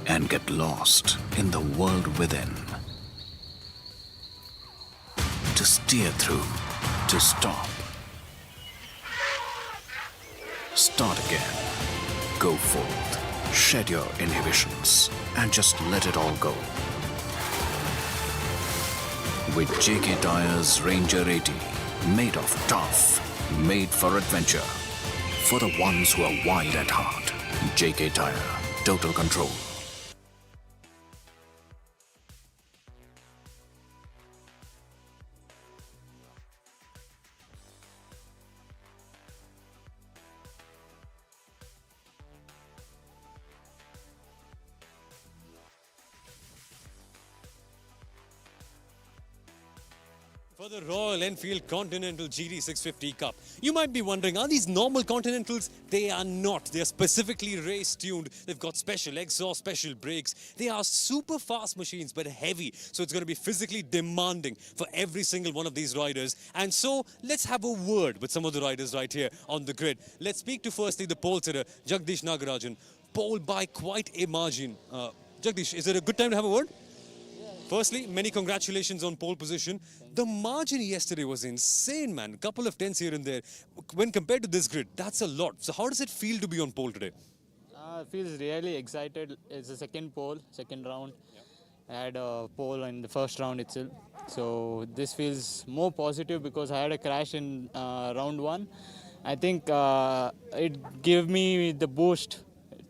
And get lost in the world within. To steer through. To stop. Start again. Go forth. Shed your inhibitions and just let it all go. With JK Tyres Ranger 80. Made of tough. Made for adventure. For the ones who are wild at heart. JK Tyre. Total control. For the Royal Enfield Continental GT650 Cup. You might be wondering, are these normal Continentals? They are not. They are specifically race tuned. They've got special exhaust, special brakes. They are super fast machines but heavy. So it's going to be physically demanding for every single one of these riders. And so let's have a word with some of the riders right here on the grid. Let's speak to firstly the pole sitter, Jagdish Nagarajan. Pole by quite a margin. Jagdish, is it a good time to have a word? Firstly, many congratulations on pole position. The margin yesterday was insane, man. A couple of tenths here and there. When compared to this grid, that's a lot. So how does it feel to be on pole today? Feels really excited. It's the second pole, second round. I had a pole in the first round itself. So this feels more positive because I had a crash in round one. I think it gave me the boost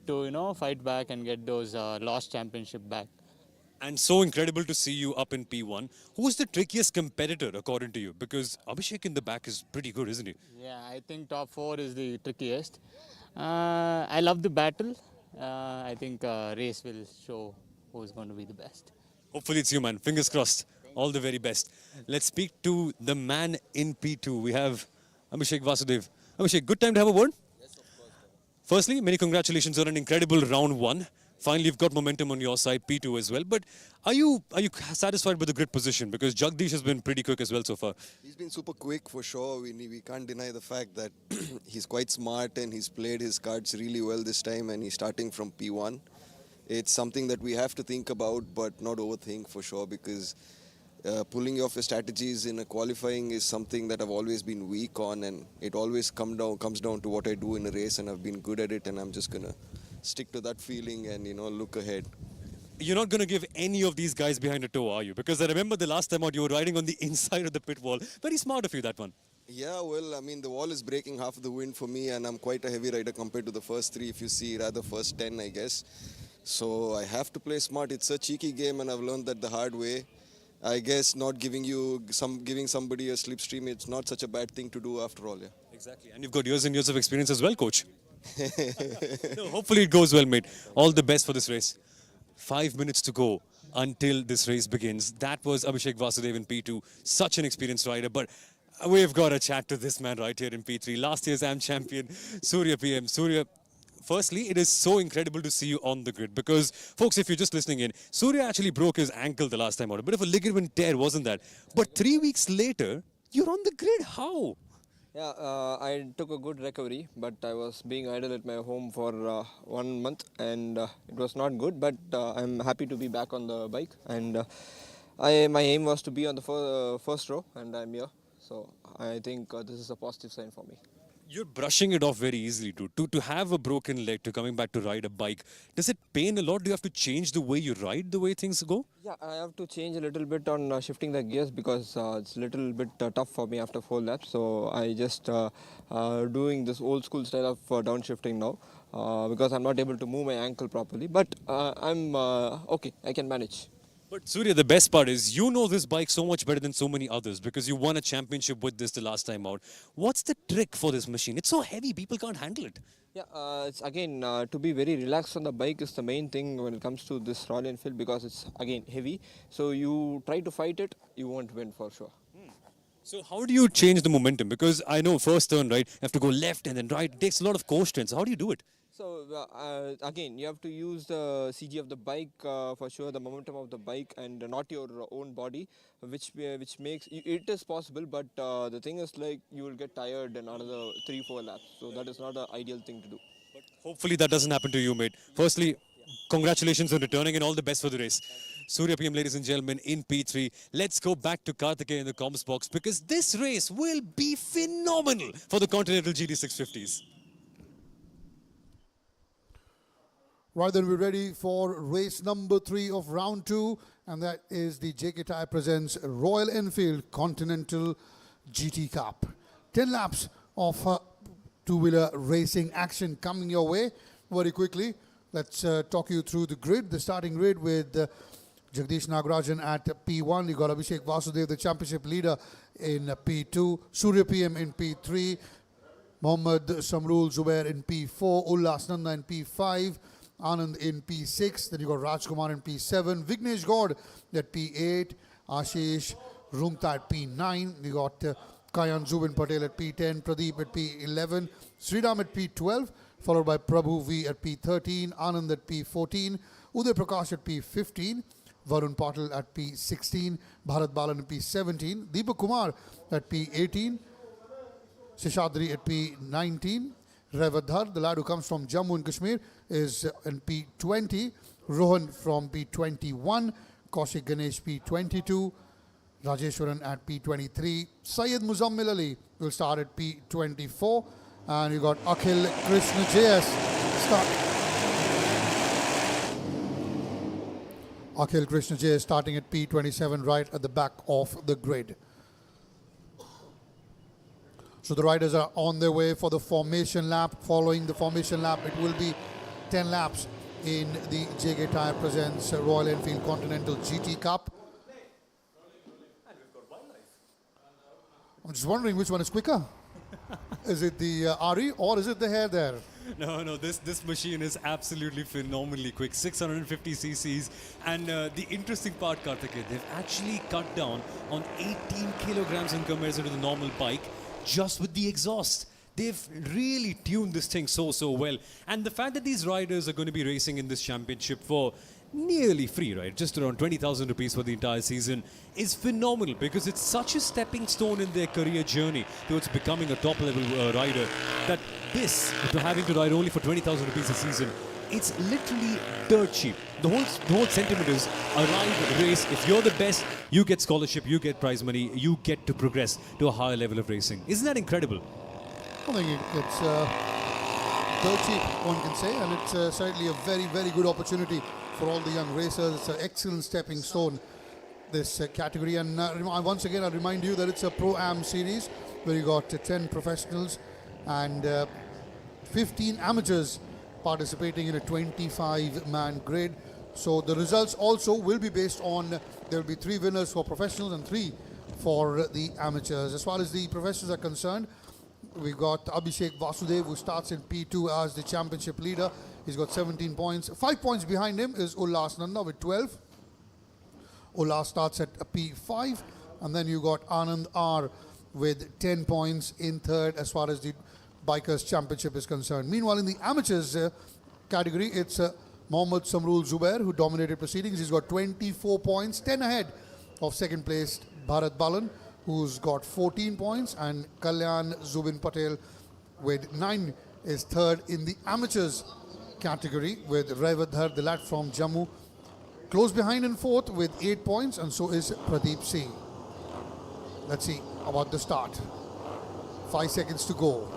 to, fight back and get those lost championship back. And so incredible to see you up in P1. Who's the trickiest competitor according to you? Because Abhishek in the back is pretty good, isn't he? Yeah, I think top 4 is the trickiest. I love the battle. I think race will show who's going to be the best. Hopefully it's you, man. Fingers crossed. All the very best. Let's speak to the man in P2. We have Abhishek Vasudev. Abhishek, good time to have a word? Yes, of course. Firstly, many congratulations on an incredible round 1. Finally, you've got momentum on your side, P2 as well. But are you satisfied with the grid position? Because Jagdish has been pretty quick as well so far. He's been super quick for sure. We can't deny the fact that he's quite smart and he's played his cards really well this time and he's starting from P1. It's something that we have to think about but not overthink for sure, because pulling off your strategies in a qualifying is something that I've always been weak on, and it always comes down to what I do in a race, and I've been good at it, and I'm just going to stick to that feeling and, look ahead. You're not going to give any of these guys behind a toe, are you? Because I remember the last time out you were riding on the inside of the pit wall. Very smart of you, that one. Yeah, well, I mean, the wall is breaking half of the wind for me, and I'm quite a heavy rider compared to the first 3, if you see, rather first 10, I guess. So I have to play smart. It's a cheeky game, and I've learned that the hard way. I guess not giving somebody a slipstream, it's not such a bad thing to do after all, yeah. Exactly, and you've got years and years of experience as well, coach. No, hopefully it goes well, mate. All the best for this race. 5 minutes to go until this race begins. That was Abhishek Vasudev in P2. Such an experienced rider, but we've got to chat to this man right here in P3. Last year's AM champion, Surya PM. Surya, firstly, it is so incredible to see you on the grid because, folks, if you're just listening in, Surya actually broke his ankle the last time out. A bit of a ligament tear, wasn't that? But 3 weeks later, you're on the grid. How? Yeah, I took a good recovery, but I was being idle at my home for 1 month, and it was not good. But I'm happy to be back on the bike, and my aim was to be on the first row, and I'm here. So I think this is a positive sign for me. You're brushing it off very easily too. To have a broken leg, to coming back to ride a bike, does it pain a lot? Do you have to change the way you ride, the way things go? Yeah, I have to change a little bit on shifting the gears because it's a little bit tough for me after 4 laps. So I just doing this old school style of downshifting now because I'm not able to move my ankle properly. But I'm okay, I can manage. But Surya, the best part is you know this bike so much better than so many others because you won a championship with this the last time out. What's the trick for this machine? It's so heavy, people can't handle it. Yeah, it's again to be very relaxed on the bike is the main thing when it comes to this Royal Enfield because it's again heavy. So you try to fight it, you won't win for sure. So how do you change the momentum? Because I know first turn, right, you have to go left and then right. It takes a lot of core strength. So how do you do it? So again, you have to use the CG of the bike for sure, the momentum of the bike and not your own body, which makes it is possible. But the thing is, like, you will get tired in another 3-4 laps. So that is not an ideal thing to do. But hopefully that doesn't happen to you, mate. Firstly, congratulations on returning and all the best for the race. Surya PM, ladies and gentlemen, in P3. Let's go back to Karthikeyan in the comms box because this race will be phenomenal for the Continental GT650s. Right, then we're ready for race number 3 of round 2, and that is the JK Tyre presents Royal Enfield Continental GT Cup. 10 laps of two-wheeler racing action coming your way very quickly. Let's talk you through the grid, the starting grid with Jagdish Nagarajan at P1. You got Abhishek Vasudev, the championship leader, in P2. Surya PM in P3. Mohammad Samrul Zubair in P4. Ullas Nanda in P5. Anand in P6, then you got Rajkumar in P7, Vignesh God at P8, Ashish Rungta at P9. We got Kayan Zubin Patel at P10, Pradeep at P11, Sriram at P12, followed by Prabhu V at P13, Anand at P14, Uday Prakash at P15, Varun Patil at P16, Bharat Balan at P17, Deepak Kumar at P18, Seshadri at P19, Revadhar, the lad who comes from Jammu and Kashmir, is in P20, Rohan from P21, Kaushik Ganesh P22, Rajeshwaran at P23, Syed Muzammil Ali will start at P24, and you got Akhil Krishna JS Akhil Krishna JS starting at P27 right at the back of the grid. So the riders are on their way for the formation lap. Following the formation lap, it will be 10 laps in the JK Tyre Presents Royal Enfield Continental GT Cup. I'm just wondering which one is quicker. Is it the RE or is it the hair there? No, this machine is absolutely phenomenally quick, 650 cc's. And the interesting part, Karthikeya, they've actually cut down on 18 kilograms in comparison to the normal bike, just with the exhaust. They've really tuned this thing so well. And the fact that these riders are going to be racing in this championship for nearly free, right? Just around 20,000 rupees for the entire season is phenomenal, because it's such a stepping stone in their career journey towards becoming a top-level rider, that this, to having to ride only for 20,000 rupees a season, it's literally dirt cheap. The whole sentiment is arrive, race. If you're the best, you get scholarship, you get prize money, you get to progress to a higher level of racing. Isn't that incredible? I think it's dirt cheap, one can say, and it's certainly a very good opportunity for all the young racers. It's an excellent stepping stone, this category. And once again, I remind you that it's a Pro-Am series where you got 10 professionals and 15 amateurs participating in a 25-man grid. So the results also will be based on, there will be 3 winners for professionals and 3 for the amateurs. As far as the professionals are concerned, we've got Abhishek Vasudev, who starts in P2 as the championship leader. He's got 17 points. 5 points behind him is Ullas Nanda with 12. Ullas starts at P5. And then you got Anand R with 10 points in third as far as the Bikers Championship is concerned. Meanwhile, in the amateurs category, it's Mohammad Samrul Zubair who dominated proceedings. He's got 24 points, 10 ahead of second place Bharat Balan, who's got 14 points, and Kalyan Zubin Patel with 9 is third in the amateurs category, with Revadhar, the lad from Jammu, close behind in fourth with 8 points, and so is Pradeep Singh. Let's see about the start. 5 seconds to go.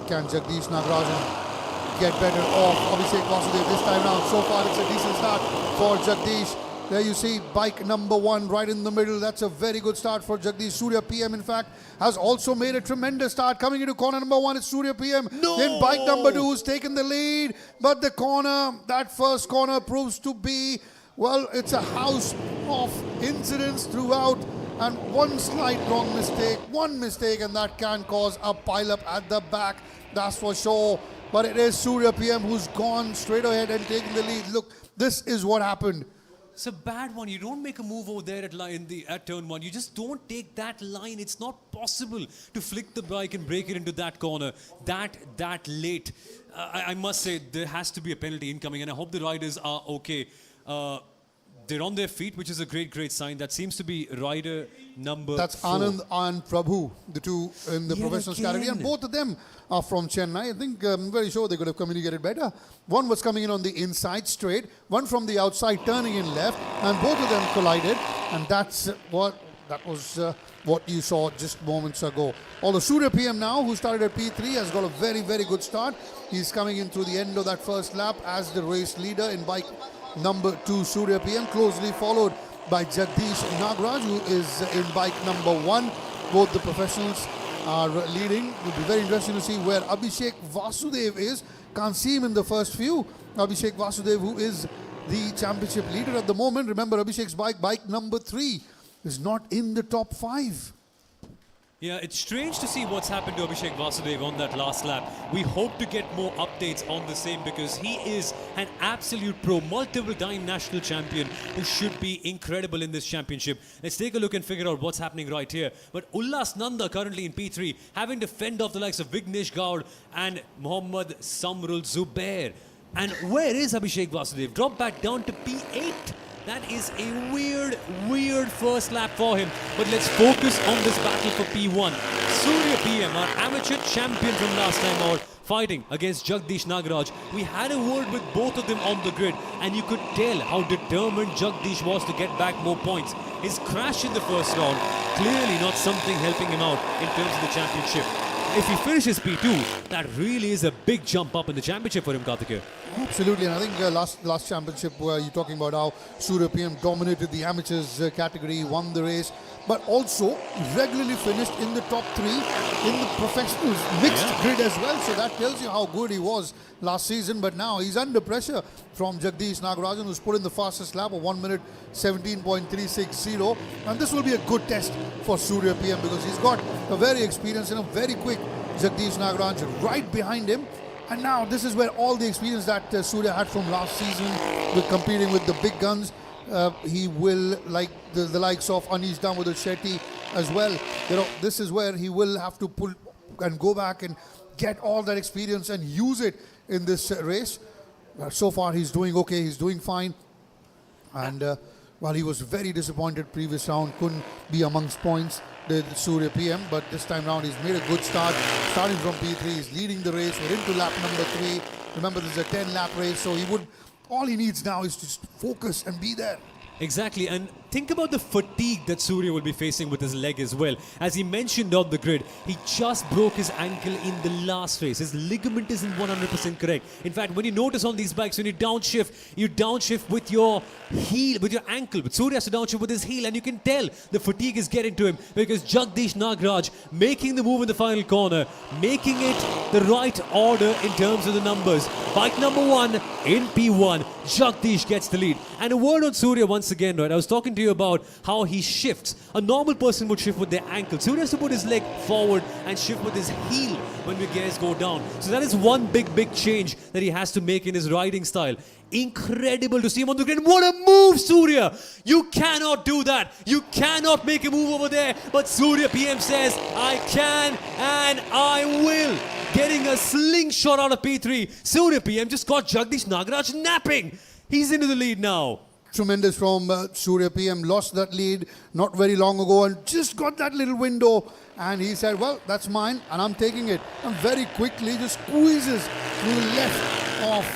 Can Jagdish Nagarajan get better off Abhishek Vasudev this time round? So far it's a decent start for Jagdish. There you see bike number 1 right in the middle. That's a very good start for Jagdish. Surya PM, in fact, has also made a tremendous start. Coming into corner number 1 is Surya PM. No! Then bike number 2 has taken the lead. But the corner, that first corner proves to be, well, it's a house of incidents throughout. And one slight wrong mistake, one mistake, and that can cause a pile-up at the back. That's for sure. But it is Surya PM who's gone straight ahead and taken the lead. Look, this is what happened. It's a bad one. You don't make a move over there at turn 1. You just don't take that line. It's not possible to flick the bike and break it into that corner that late. I must say there has to be a penalty incoming, and I hope the riders are okay. They're on their feet, which is a great sign. That seems to be rider number 4. That's Anand and Prabhu, the two in the professionals category. And both of them are from Chennai. I think I'm very sure they could have communicated better. One was coming in on the inside straight, one from the outside turning in left, and both of them collided. And that's what you saw just moments ago. Although Surya PM now, who started at P3, has got a very good start. He's coming in through the end of that first lap as the race leader in bike number 2, Surya PM, closely followed by Jagdish Nagaraj, who is in bike number 1. Both the professionals are leading. It will be very interesting to see where Abhishek Vasudev is. Can't see him in the first few. Abhishek Vasudev, who is the championship leader at the moment. Remember, Abhishek's bike number 3, is not in the top 5. Yeah, it's strange to see what's happened to Abhishek Vasudev on that last lap. We hope to get more updates on the same because he is an absolute pro, multiple-time national champion who should be incredible in this championship. Let's take a look and figure out what's happening right here. But Ullas Nanda currently in P3, having to fend off the likes of Vignesh Gaur and Mohammad Samrul Zubair. And where is Abhishek Vasudev? Dropped back down to P8. That is a weird first lap for him. But let's focus on this battle for P1. Surya PM, our amateur champion from last time out, fighting against Jagdish Nagaraj. We had a word with both of them on the grid, and you could tell how determined Jagdish was to get back more points. His crash in the first round, clearly not something helping him out in terms of the championship. If he finishes P2, that really is a big jump up in the championship for him, Karthikeya. Absolutely, and I think last championship where you're talking about how Surya PM dominated the amateurs category, won the race, but also regularly finished in the top 3 in the professionals mixed grid as well. So that tells you how good he was last season. But now he's under pressure from Jagdish Nagarajan, who's put in the fastest lap of 1 minute 17.360. And this will be a good test for Surya PM because he's got a very experienced and a very quick Jagdish Nagarajan right behind him. And now this is where all the experience that Surya had from last season with competing with the big guns, he will, like the likes of Anish Damodar Shetty as well, you know, this is where he will have to pull and go back and get all that experience and use it in this race. So far he's doing okay, he's doing fine. And while he was very disappointed previous round, couldn't be amongst points, the Surya PM, but this time round he's made a good start. Starting from P3, he's leading the race. We're into lap number 3. Remember, this is a 10-lap race, so all he needs now is to just focus and be there. Exactly, and think about the fatigue that Surya will be facing with his leg as well. As he mentioned on the grid, he just broke his ankle in the last race. His ligament isn't 100% correct. In fact, when you notice on these bikes, when you downshift with your heel, with your ankle. But Surya has to downshift with his heel, and you can tell the fatigue is getting to him because Jagdish Nagaraj making the move in the final corner, making it the right order in terms of the numbers. Bike number 1 in P1, Jagdish gets the lead. And a word on Surya once again, right? I was talking to you about how he shifts. A normal person would shift with their ankle. Surya has to put his leg forward and shift with his heel when the gears go down. So that is one big change that he has to make in his riding style. Incredible to see him on the grid. What a move, Surya! You cannot do that. You cannot make a move over there. But Surya PM says, I can and I will. Getting a slingshot out of P3. Surya PM just got Jagdish Nagaraj napping. He's into the lead now. Tremendous from Surya PM, lost that lead not very long ago and just got that little window, and he said, well, that's mine and I'm taking it, and very quickly just squeezes to the left of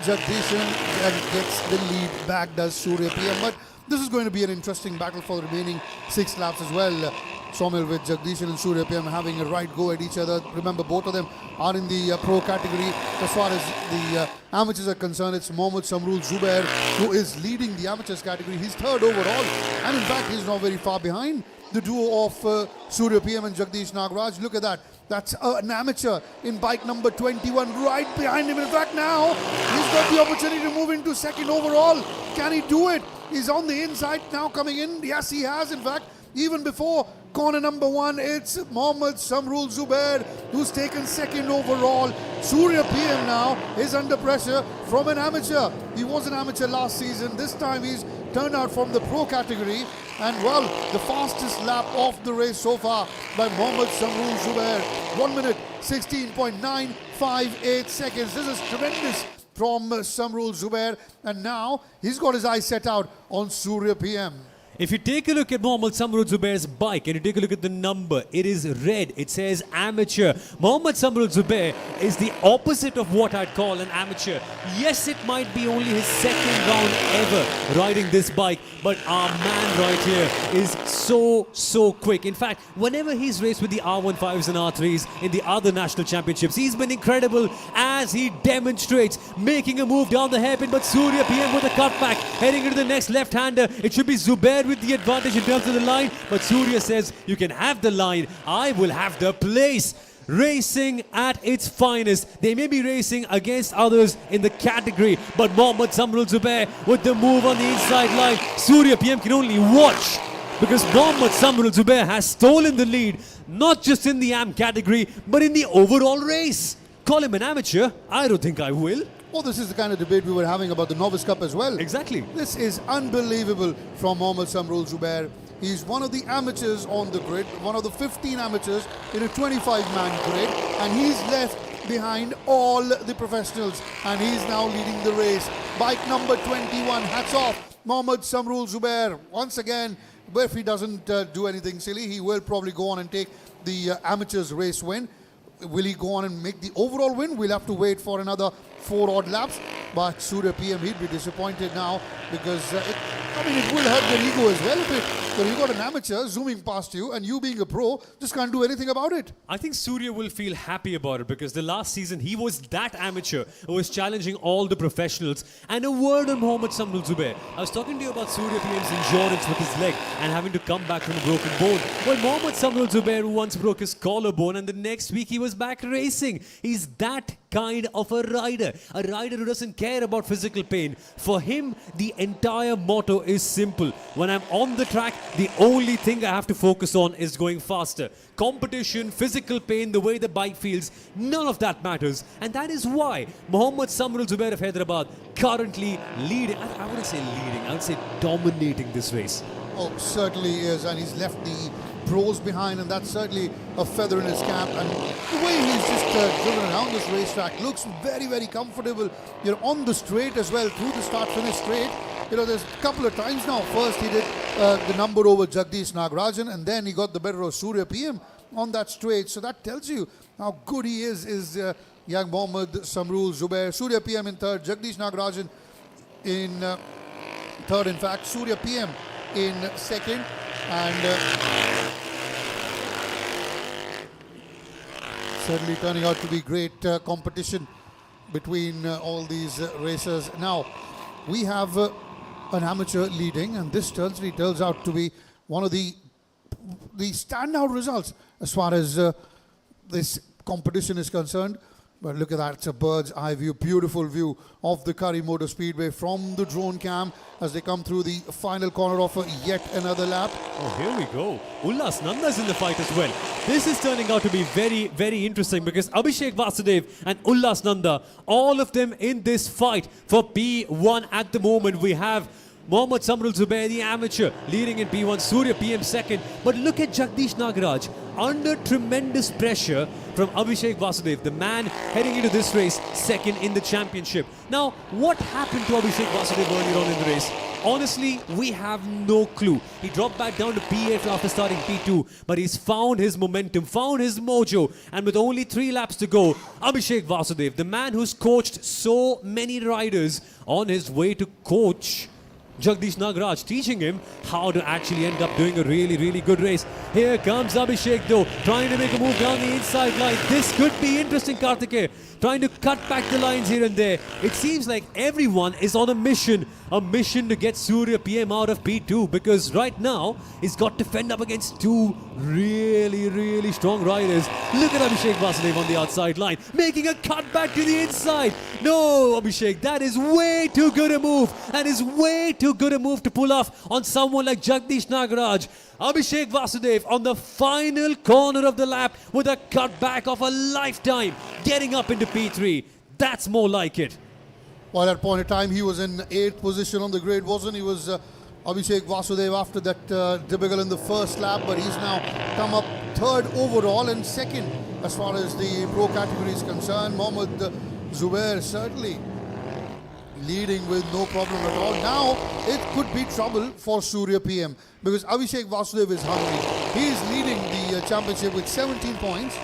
Jagdish and gets the lead back, does Surya PM. But this is going to be an interesting battle for the remaining 6 laps as well. Somil with Jagdish and Surya PM having a right go at each other. Remember, both of them are in the pro category. As far as the amateurs are concerned, it's Mohammad Samrul Zubair who is leading the amateurs category. He's 3rd overall, and in fact he's not very far behind the duo of Surya PM and Jagdish Nagaraj. Look at that. That's an amateur in bike number 21 right behind him. In fact, now he's got the opportunity to move into 2nd overall. Can he do it? He's on the inside now coming in. Yes, he has, in fact. Even before corner number 1, it's Mohammad Samrul Zubair who's taken 2nd overall. Surya PM now is under pressure from an amateur. He was an amateur last season. This time he's turned out from the pro category. And well, the fastest lap of the race so far by Mohammad Samrul Zubair. 1 minute 16.958 seconds. This is tremendous from Samrul Zubair. And now he's got his eyes set out on Surya PM. If you take a look at Mohammad Samrul Zubair's bike and you take a look at the number, it is red. It says amateur. Mohammad Samrul Zubair is the opposite of what I'd call an amateur. Yes, it might be only his 2nd round ever riding this bike, but our man right here is so quick. In fact, whenever he's raced with the R15s and R3s in the other national championships, he's been incredible as he demonstrates, making a move down the hairpin. But Surya PM with a cutback, heading into the next left-hander. It should be Zubair with the advantage in terms of the line, but Surya says, you can have the line, I will have the place. Racing at its finest. They may be racing against others in the category, but Mohammad Samrul Zubair with the move on the inside line. Surya PM can only watch because Mohammad Samrul Zubair has stolen the lead. not just in the AM category, but in the overall race. Call him an amateur? I don't think I will. Well, this is the kind of debate we were having about the Novice Cup as well. Exactly. This is unbelievable from Mohammad Samrul Zubair. He's one of the amateurs on the grid, one of the 15 amateurs in a 25-man grid, and he's left behind all the professionals, and he's now leading the race. Bike number 21, hats off, Mohammad Samrul Zubair. Once again, but if he doesn't do anything silly, he will probably go on and take the amateurs race win. Will he go on and make the overall win? We'll have to wait for another 4 odd laps. But Surya PM, he'd be disappointed now because it will hurt their ego as well a bit. But you got an amateur zooming past you, and you being a pro just can't do anything about it. I think Surya will feel happy about it because the last season he was that amateur who was challenging all the professionals. And a word on Mohammad Samrul Zubair. I was talking to you about Surya PM's endurance with his leg and having to come back from a broken bone. Well, Mohammad Samrul Zubair once broke his collarbone, and the next week he was back racing. He's that kind of a rider who doesn't care about physical pain. For him, the entire motto is simple. When I'm on the track, the only thing I have to focus on is going faster. Competition, physical pain, the way the bike feels, none of that matters. And that is why Mohammad Samrul Zubair of Hyderabad currently leading, I wouldn't say leading, I would say dominating this race. Oh, certainly is, and he's left the pros behind, and that's certainly a feather in his cap. And the way he's just driven around this racetrack looks very, very comfortable. You're on the straight as well, through the start-finish straight. You know, there's a couple of times now. First, he did the number over Jagdish Nagarajan, and then he got the better of Surya PM on that straight. So that tells you how good he is young Mohammad Samrul Zubair. Surya PM in third, Jagdish Nagarajan in third, in fact, Surya PM in second, and certainly turning out to be great competition between all these racers. Now, we have an amateur leading, and this certainly turns out to be one of the standout results as far as this competition is concerned. But look at that, it's a bird's eye view, beautiful view of the Curry Motor Speedway from the drone cam as they come through the final corner of yet another lap. Oh, here we go. Ullas Nanda's in the fight as well. This is turning out to be very, very interesting because Abhishek Vasudev and Ullas Nanda, all of them in this fight for P1 at the moment. We have Mohammad Samrul Zubair, the amateur, leading in P1, Surya PM second. But look at Jagdish Nagaraj, under tremendous pressure from Abhishek Vasudev, the man heading into this race second in the championship. Now, what happened to Abhishek Vasudev earlier on in the race? Honestly, we have no clue. He dropped back down to P8 after starting P2, but he's found his momentum, found his mojo, and with only 3 laps to go, Abhishek Vasudev, the man who's coached so many riders, on his way to coach Jagdish Nagaraj, teaching him how to actually end up doing a really, really good race. Here comes Abhishek though, trying to make a move down the inside line. This could be interesting, Karthikeya. Trying to cut back the lines here and there. It seems like everyone is on a mission to get Surya PM out of P2, because right now he's got to fend up against 2 really, really strong riders. Look at Abhishek Vasudev on the outside line, making a cut back to the inside. No, Abhishek, that is way too good a move, and is way too good a move to pull off on someone like Jagdish Nagaraj. Abhishek Vasudev on the final corner of the lap with a cutback of a lifetime, getting up into P3. That's more like it. Well, at that point in time, he was in 8th position on the grid, wasn't he? Was Abhishek Vasudev after that debacle in the first lap, but he's now come up 3rd overall and 2nd as far as the pro category is concerned. Mohammad Zubair certainly leading with no problem at all. Now, it could be trouble for Surya PM because Abhishek Vasudev is hungry. He is leading the championship with 17 points.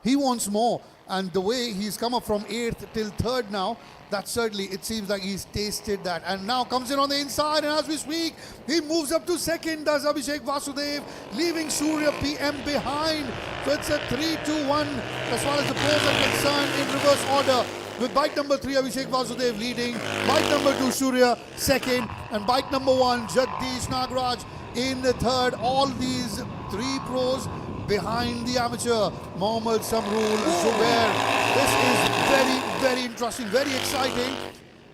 He wants more, and the way he's come up from 8th till 3rd now, that certainly, it seems like he's tasted that. And now comes in on the inside, and as we speak, he moves up to 2nd, does Abhishek Vasudev, leaving Surya PM behind. So it's a 3-2-1 as far as the pros are concerned in reverse order. With bike number 3, Abhishek Vasudev leading, bike number 2, Surya 2nd, and bike number 1, Jagdish Nagaraj in the 3rd. All these 3 pros behind the amateur, Mohammad Samrul Zubair. This is very, very interesting, very exciting,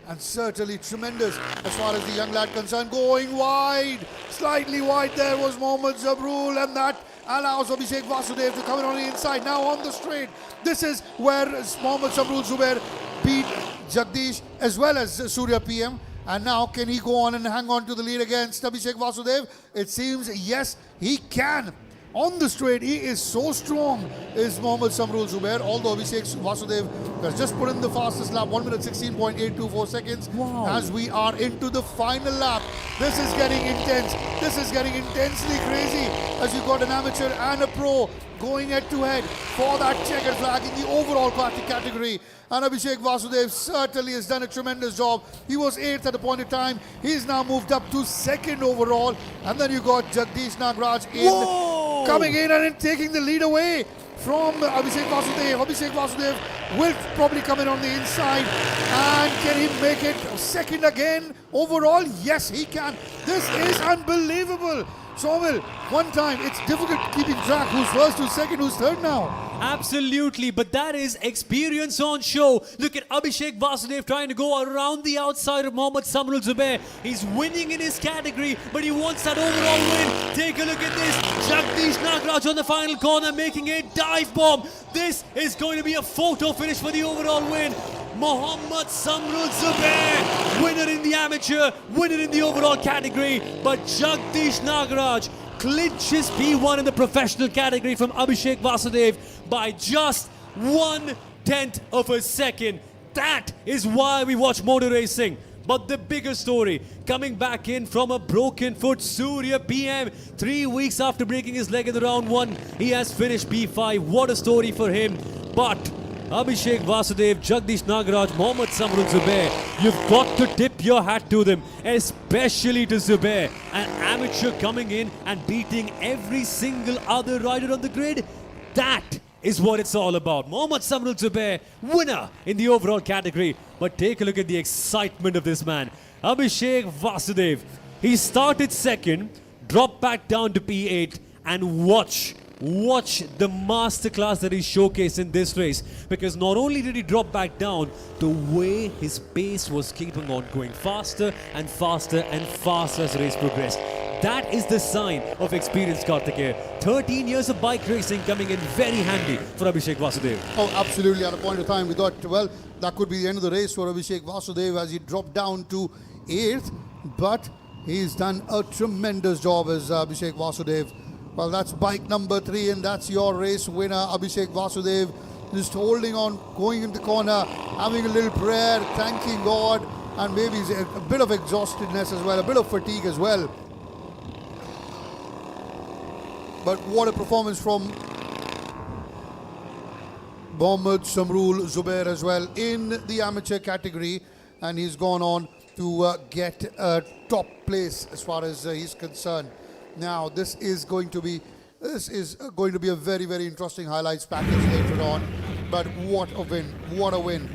and certainly tremendous as far as the young lad concerned. Going wide, slightly wide there was Mohammad Samrul, and that allows Abhishek Vasudev to come in on the inside. Now on the straight. This is where Mohammad Samrul Zubair beat Jagdish as well as Surya PM. And now can he go on and hang on to the lead against Abhishek Vasudev? It seems yes, he can. On the straight, he is so strong, is Mohammad Samrul Zubair. Although Abhishek Vasudev has just put in the fastest lap, 1 minute 16.824 seconds. Wow. As we are into the final lap. This is getting intense. This is getting intensely crazy as you've got an amateur and a pro going head to head for that checkered flag in the overall category. And Abhishek Vasudev certainly has done a tremendous job. He was 8th at the point of time. He's now moved up to 2nd overall. And then you got Jagdish Nagraj coming in and taking the lead away from Abhishek Vasudev. Abhishek Vasudev will probably come in on the inside. And can he make it 2nd again overall? Yes, he can. This is unbelievable. Somil, one time, it's difficult keeping track who's 1st, who's 2nd, who's 3rd now. Absolutely, but that is experience on show. Look at Abhishek Vasudev trying to go around the outside of Mohammad Samrul Zubair. He's winning in his category, but he wants that overall win. Take a look at this. Jagdish Nagraj on the final corner making a dive bomb. This is going to be a photo finish for the overall win. Mohammad Samrul Zubair, winner in the amateur, winner in the overall category, but Jagdish Nagraj clinches P1 in the professional category from Abhishek Vasudev by just 1/10 of a second. That is why we watch motor racing. But the bigger story, coming back in from a broken foot, Surya PM, 3 weeks after breaking his leg in the round 1, he has finished P5. What a story for him. But Abhishek Vasudev, Jagdish Nagraj, Mohammad Samrul Zubair, you've got to tip your hat to them, especially to Zubair, an amateur coming in and beating every single other rider on the grid. That is what it's all about. Mohammad Samrul Zubair, winner in the overall category. But take a look at the excitement of this man. Abhishek Vasudev, he started 2nd, dropped back down to P8, and watch the masterclass that he showcased in this race, because not only did he drop back down, the way his pace was keeping on going faster and faster and faster as the race progressed. That is the sign of experience, Karthikeya. 13 years of bike racing coming in very handy for Abhishek Vasudev. Oh, absolutely. At a point of time, we thought, well, that could be the end of the race for Abhishek Vasudev as he dropped down to 8th. But he's done a tremendous job as Abhishek Vasudev. Well, that's bike number 3, and that's your race winner, Abhishek Vasudev. Just holding on, going into the corner, having a little prayer, thanking God, and maybe a bit of exhaustedness as well, a bit of fatigue as well. But what a performance from Mohammad Samrul Zubair as well in the amateur category, and he's gone on to get a top place as far as he's concerned. Now this is going to be a very, very interesting highlights package later on. But what a win! What a win!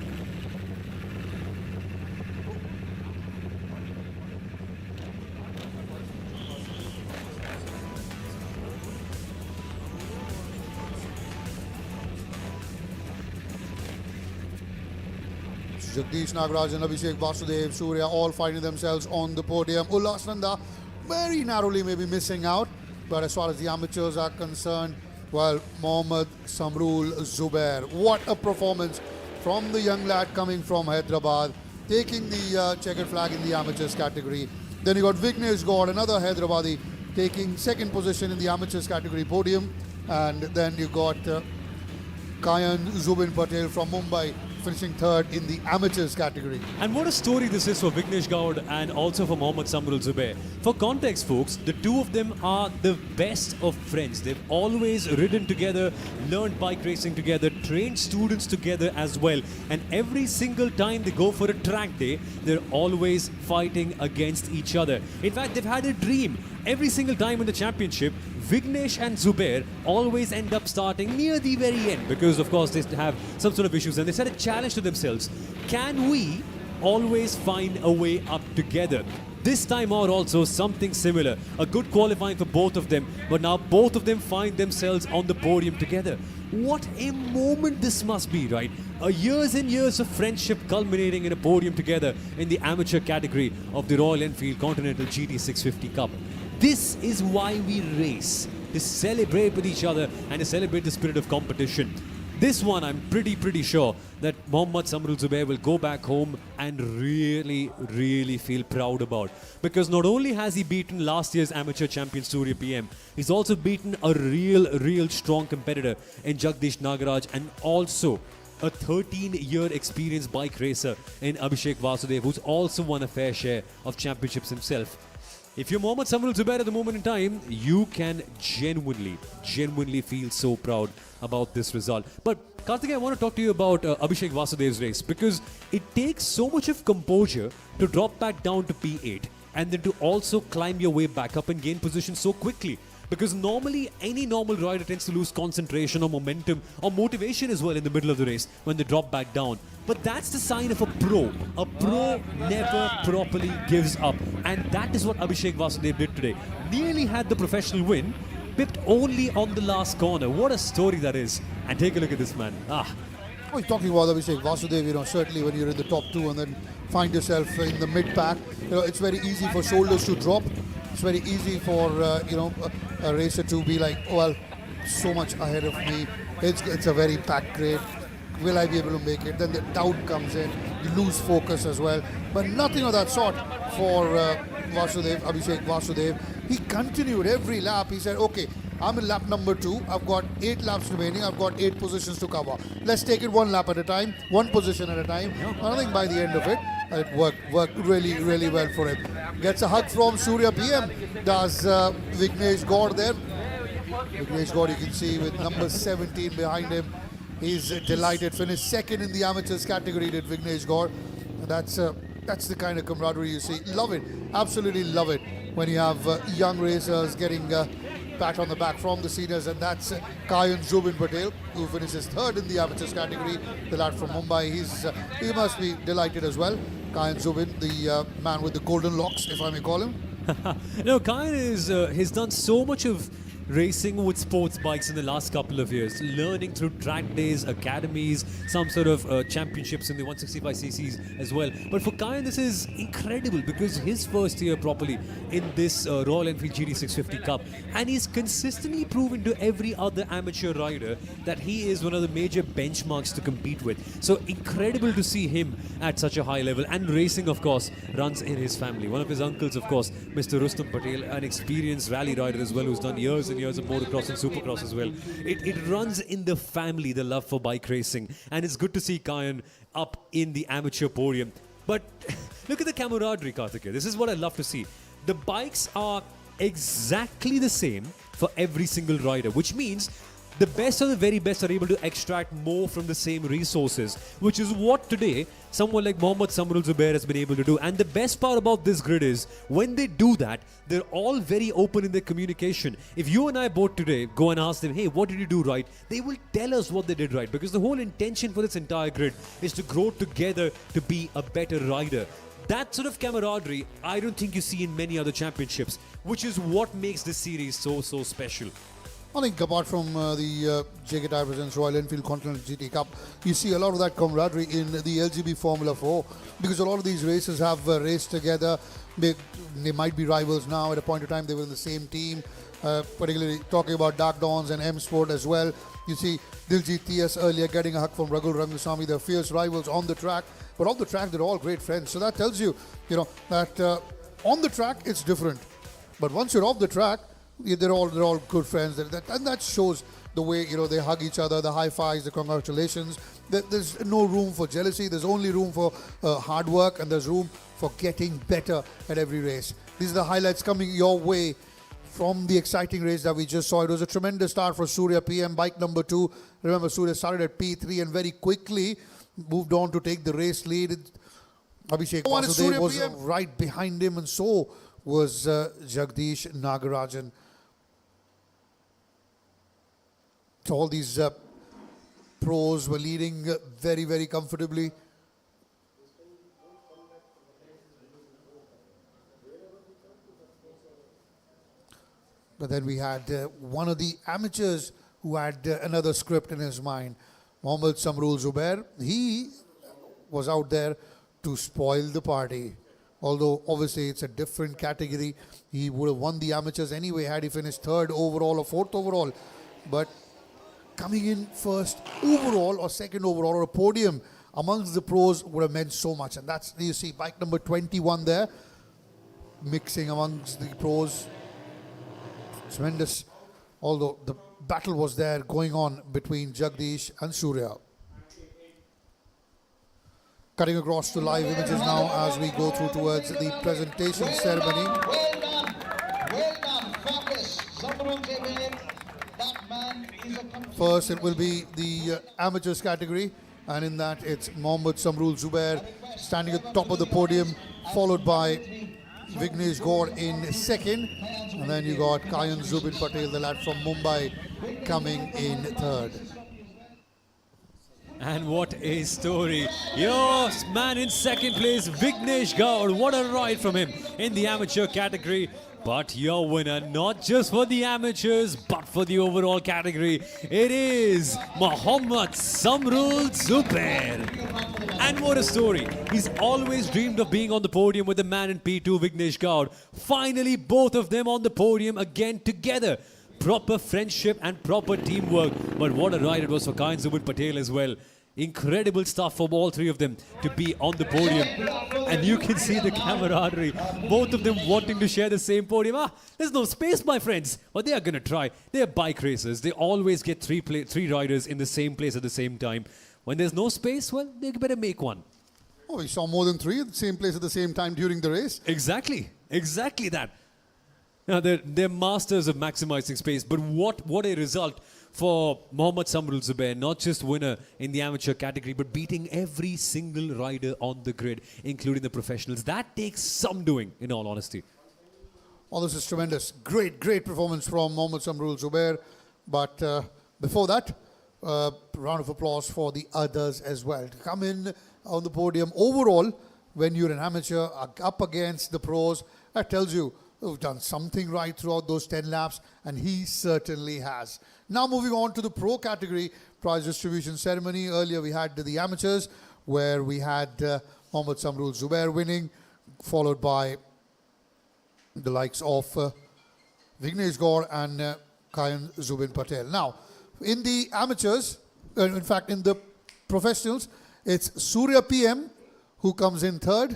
Jagdish Nagraj and Abhishek Vasudev, Surya all finding themselves on the podium. Ullas Nanda very narrowly maybe missing out, but as far as the amateurs are concerned, well, Mohammad Samrul Zubair, what a performance from the young lad coming from Hyderabad, taking the checkered flag in the amateurs category. Then you got Vignesh Gaur, another Hyderabadi, taking 2nd position in the amateurs category podium, and then you got Kayan Zubin Patel from Mumbai, finishing 3rd in the amateurs category. And what a story this is for Vignesh Gaur and also for Mohammad Samrul Zubair. For context, folks, the two of them are the best of friends. They've always ridden together, learned bike racing together, trained students together as well. And every single time they go for a track day, they're always fighting against each other. In fact, they've had a dream. Every single time in the championship, Vignesh and Zubair always end up starting near the very end because, of course, they have some sort of issues, and they set a challenge to themselves. Can we always find a way up together? This time out also something similar. A good qualifying for both of them, but now both of them find themselves on the podium together. What a moment this must be, right? Years and years of friendship culminating in a podium together in the amateur category of the Royal Enfield Continental GT650 Cup. This is why we race. to celebrate with each other and to celebrate the spirit of competition. This one, I'm pretty sure that Mohammad Samrul Zubair will go back home and really feel proud about. Because not only has he beaten last year's amateur champion Surya PM, he's also beaten a real strong competitor in Jagdish Nagaraj, and also a 13-year experienced bike racer in Abhishek Vasudev, who's also won a fair share of championships himself. If you're Mohammad Samrul Zubair at the moment in time, you can genuinely feel so proud about this result. But Karthik, I want to talk to you about Abhishek Vasudev's race, because it takes so much of composure to drop back down to P8 and then to also climb your way back up and gain position so quickly. Because normally, any normal rider tends to lose concentration or momentum or motivation as well in the middle of the race when they drop back down. But that's the sign of a pro. A pro never properly gives up. And that is what Abhishek Vasudev did today. Nearly had the professional win, pipped only on the last corner. What a story that is. And take a look at this man. Oh, you're talking about Abhishek Vasudev, certainly when you're in the top two and then find yourself in the mid-pack, it's very easy for shoulders to drop. It's very easy for, a racer to be like, oh, well, so much ahead of me. It's a very packed grade. Will I be able to make it? Then the doubt comes in. You lose focus as well. But nothing of that sort for Abhishek Vasudev. He continued every lap. He said, okay, I'm in lap number 2. I've got 8 laps remaining. I've got 8 positions to cover. Let's take it one lap at a time, one position at a time. I think by the end of it, it worked really well for him. Gets a hug from Surya PM. Does Vignesh Gaur there. Vignesh Gaur, you can see with number 17 behind him. He's delighted. Finished second in the amateurs category, did Vignesh Gaur. That's the kind of camaraderie you see. Love it. Absolutely love it when you have young racers getting pat on the back from the seniors, and that's Kayan Zubin Patel, who finishes third in the amateurs category. The lad from Mumbai, he must be delighted as well. Kayan Zubin, the man with the golden locks, if I may call him. No, Kayan has done so much of racing with sports bikes in the last couple of years, learning through track days, academies, some sort of championships in the 165cc's as well. But for Kayan, this is incredible because his first year properly in this Royal Enfield GT650 Cup, and he's consistently proven to every other amateur rider that he is one of the major benchmarks to compete with. So incredible to see him at such a high level. And racing, of course, runs in his family. One of his uncles, of course, Mr. Rustam Patel, an experienced rally rider as well, who's done years and years of motocross and supercross as well. It runs in the family, the love for bike racing, and it's good to see Kayan up in the amateur podium. But look at the camaraderie, Karthikeya. This is what I love to see. The bikes are exactly the same for every single rider, which means the best of the very best are able to extract more from the same resources, which is what today someone like Mohammad Samrul Zubair has been able to do. And the best part about this grid is when they do that, they're all very open in their communication. If you and I both today go and ask them, hey, what did you do right? They will tell us what they did right, because the whole intention for this entire grid is to grow together to be a better rider. That sort of camaraderie, I don't think you see in many other championships, which is what makes this series so special. I think apart from the JK Tyre presents Royal Enfield Continental GT Cup, you see a lot of that camaraderie in the LGB Formula 4, because a lot of these races have raced together. They might be rivals now. At a point in time, they were in the same team, particularly talking about Dark Dawns and M Sport as well. You see Diljit TS earlier getting a hug from Ragul Rangasamy. They're fierce rivals on the track, but off the track, they're all great friends. So that tells you, that on the track, it's different. But once you're off the track, they're all good friends, and that shows the way they hug each other, the high fives, the congratulations. There's no room for jealousy. There's only room for hard work, and there's room for getting better at every race. These are the highlights coming your way from the exciting race that we just saw. It was a tremendous start for Surya PM, bike number 2. Remember, Surya started at P3 and very quickly moved on to take the race lead. Abhishek Vasudev was right behind him, and so was Jagdish Nagarajan. So all these pros were leading very comfortably. But then we had one of the amateurs who had another script in his mind. Mohammad Samrul Zubair, he was out there to spoil the party. Although obviously it's a different category. He would have won the amateurs anyway had he finished third overall or fourth overall. But coming in first overall or second overall or a podium amongst the pros would have meant so much. And that's, you see, bike number 21 there, mixing amongst the pros. Tremendous. Although the battle was there going on between Jagdish and Surya. Cutting across to live images now as we go through towards the presentation ceremony. Well done. Well done. Focus. Zamrul Zubair. That man is a First, it will be the amateurs category, and in that, it's Mohammad Samrul Zubair standing at the top of the podium, followed by Vignesh Gaur in second, and then you got Kayan Zubin Patel, the lad from Mumbai, coming in third. And what a story. Your man in second place, Vignesh Gaur. What a ride from him in the amateur category. But your winner, not just for the amateurs, but for the overall category, it is Mohammad Samrul Zubair. And what a story. He's always dreamed of being on the podium with the man in P2, Vignesh Gaur. Finally, both of them on the podium again together. Proper friendship and proper teamwork. But what a ride it was for Kayan Zubin Patel as well. Incredible stuff from all three of them to be on the podium. And you can see the camaraderie. Both of them wanting to share the same podium. There's no space, my friends. But they are going to try. They are bike racers. They always get three riders in the same place at the same time. When there's no space, well, they better make one. Oh, we saw more than three at the same place at the same time during the race. Exactly. Exactly that. Now, they're masters of maximizing space. But what a result for Mohammad Samrul Zubair, not just winner in the amateur category, but beating every single rider on the grid, including the professionals. That takes some doing, in all honesty. Oh, this is tremendous. Great performance from Mohammad Samrul Zubair. But before that, round of applause for the others as well. To come in on the podium overall, when you're an amateur up against the pros, that tells you you've done something right throughout those 10 laps, and he certainly has. Now moving on to the pro category prize distribution ceremony. Earlier we had the amateurs, where we had Mohammad Samrul Zubair winning, followed by the likes of Vignesh Gaur and Kayan Zubin Patel. Now, in the amateurs, in fact in the professionals, it's Surya PM who comes in third.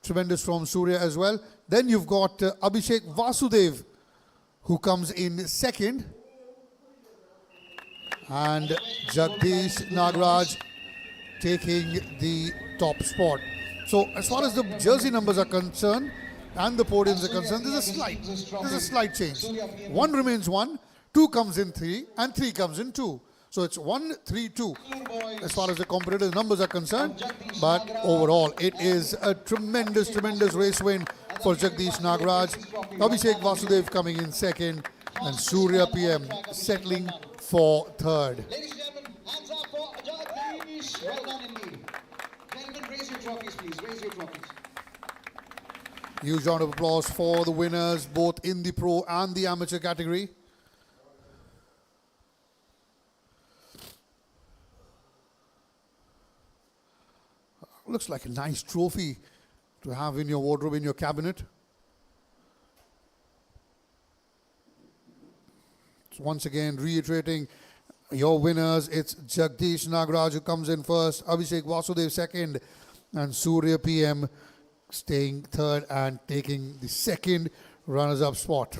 Tremendous from Surya as well. Then you've got Abhishek Vasudev who comes in second. And Jagdish Nagaraj taking the top spot. So as far as the jersey numbers are concerned and the podiums are concerned, there's a slight change. 1 remains 1, 2 comes in 3, and 3 comes in 2. So it's 1, 3, 2 as far as the competitive numbers are concerned. But overall, it is a tremendous race win for Jagdish Nagaraj. Abhishek Vasudev coming in second, and Surya PM settling for third. Ladies and gentlemen, hands up for Jagdish. Well done indeed. Gentlemen, raise your trophies, please. Raise your trophies. Huge round of applause for the winners, both in the pro and the amateur category. Looks like a nice trophy to have in your wardrobe, in your cabinet. So once again, reiterating your winners, it's Jagdish Nagaraj who comes in first, Abhishek Vasudev second, and Surya PM staying third and taking the second runners-up spot.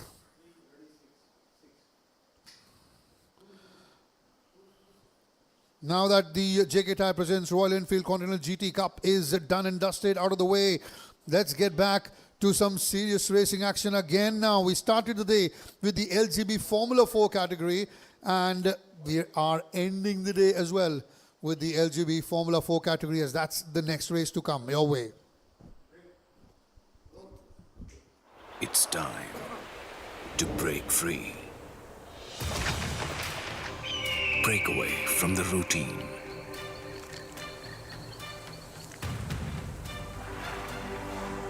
Now that the JK Tyre presents Royal Enfield Continental GT Cup is done and dusted, out of the way, let's get back to some serious racing action again now. We started the day with the LGB Formula 4 category, and we are ending the day as well with the LGB Formula 4 category, as that's the next race to come your way. It's time to break free. Break away from the routine.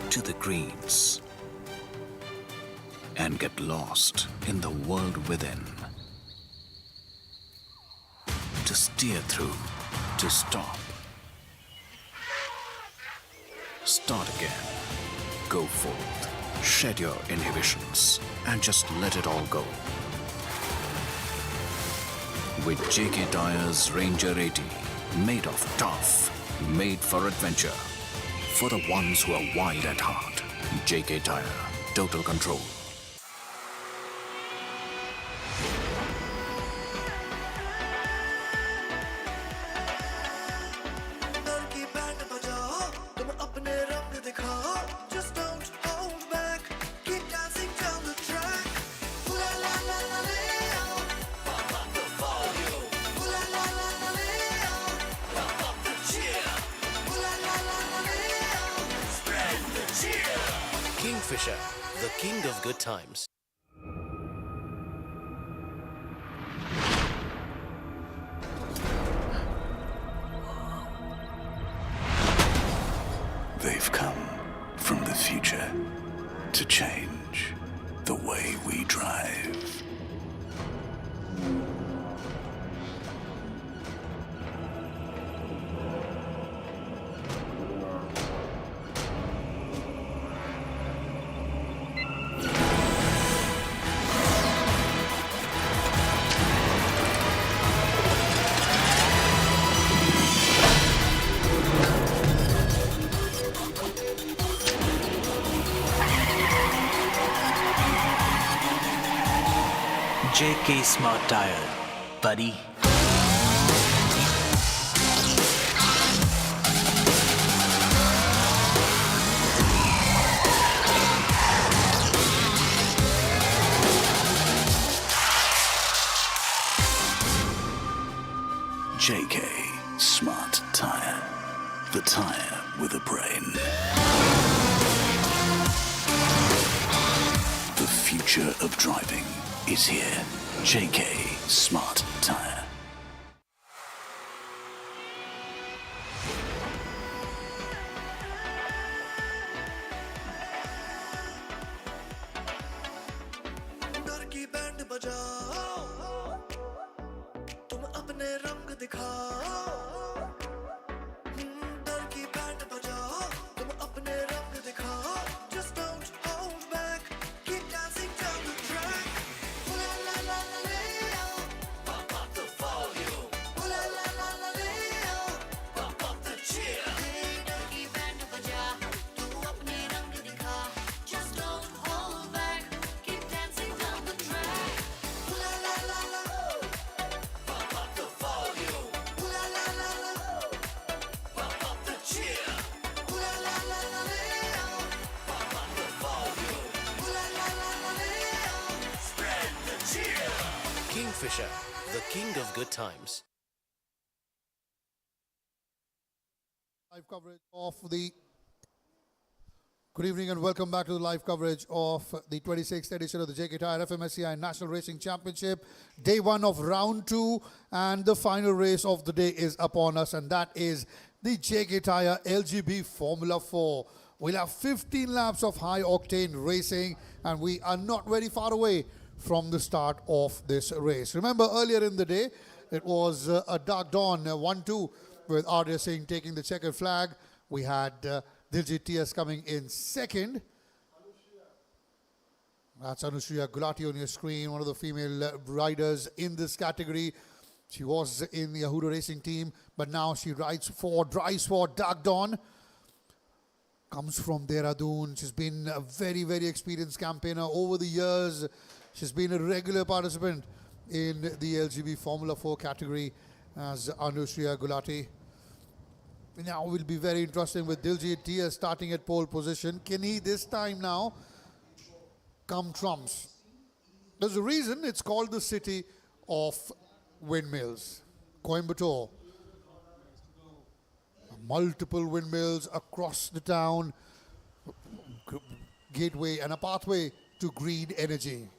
To the greens. And get lost in the world within. To steer through, to stop. start again. Go forth, shed your inhibitions, and just let it all go. With JK Tyre's Ranger 80, made of tough, made for adventure. For the ones who are wild at heart, JK Tyre, total control. Kingfisher, the king of good times. They've come from the future to change the way we drive. JK Smart Tire, buddy. JK Smart Tire, the tire with a brain. The future of driving is here. JK Smart Tire. Kingfisher, the king of good times. Live coverage of the good evening and welcome back to the live coverage of the 26th edition of the JK Tyre FMSCI National Racing Championship. Day one of round two, and the final race of the day is upon us, and that is the JK Tyre LGB Formula 4. We'll have 15 laps of high octane racing, and we are not very far away from the start of this race. Remember, earlier in the day, it was a dark dawn 1-2 with Arya Singh taking the checkered flag. We had Diljit TS coming in second. That's Anushriya Gulati on your screen, one of the female riders in this category. She was in the Yahuda racing team, but now she drives for Dark Dawn. Comes from Dehradun. She's been a very, very experienced campaigner over the years. She's been a regular participant in the LGB Formula 4 category as Anushriya Gulati. Now will be very interesting with Diljit TS starting at pole position. Can he this time now come trumps? There's a reason it's called the city of windmills. Coimbatore. Multiple windmills across the town. Gateway and a pathway to green energy.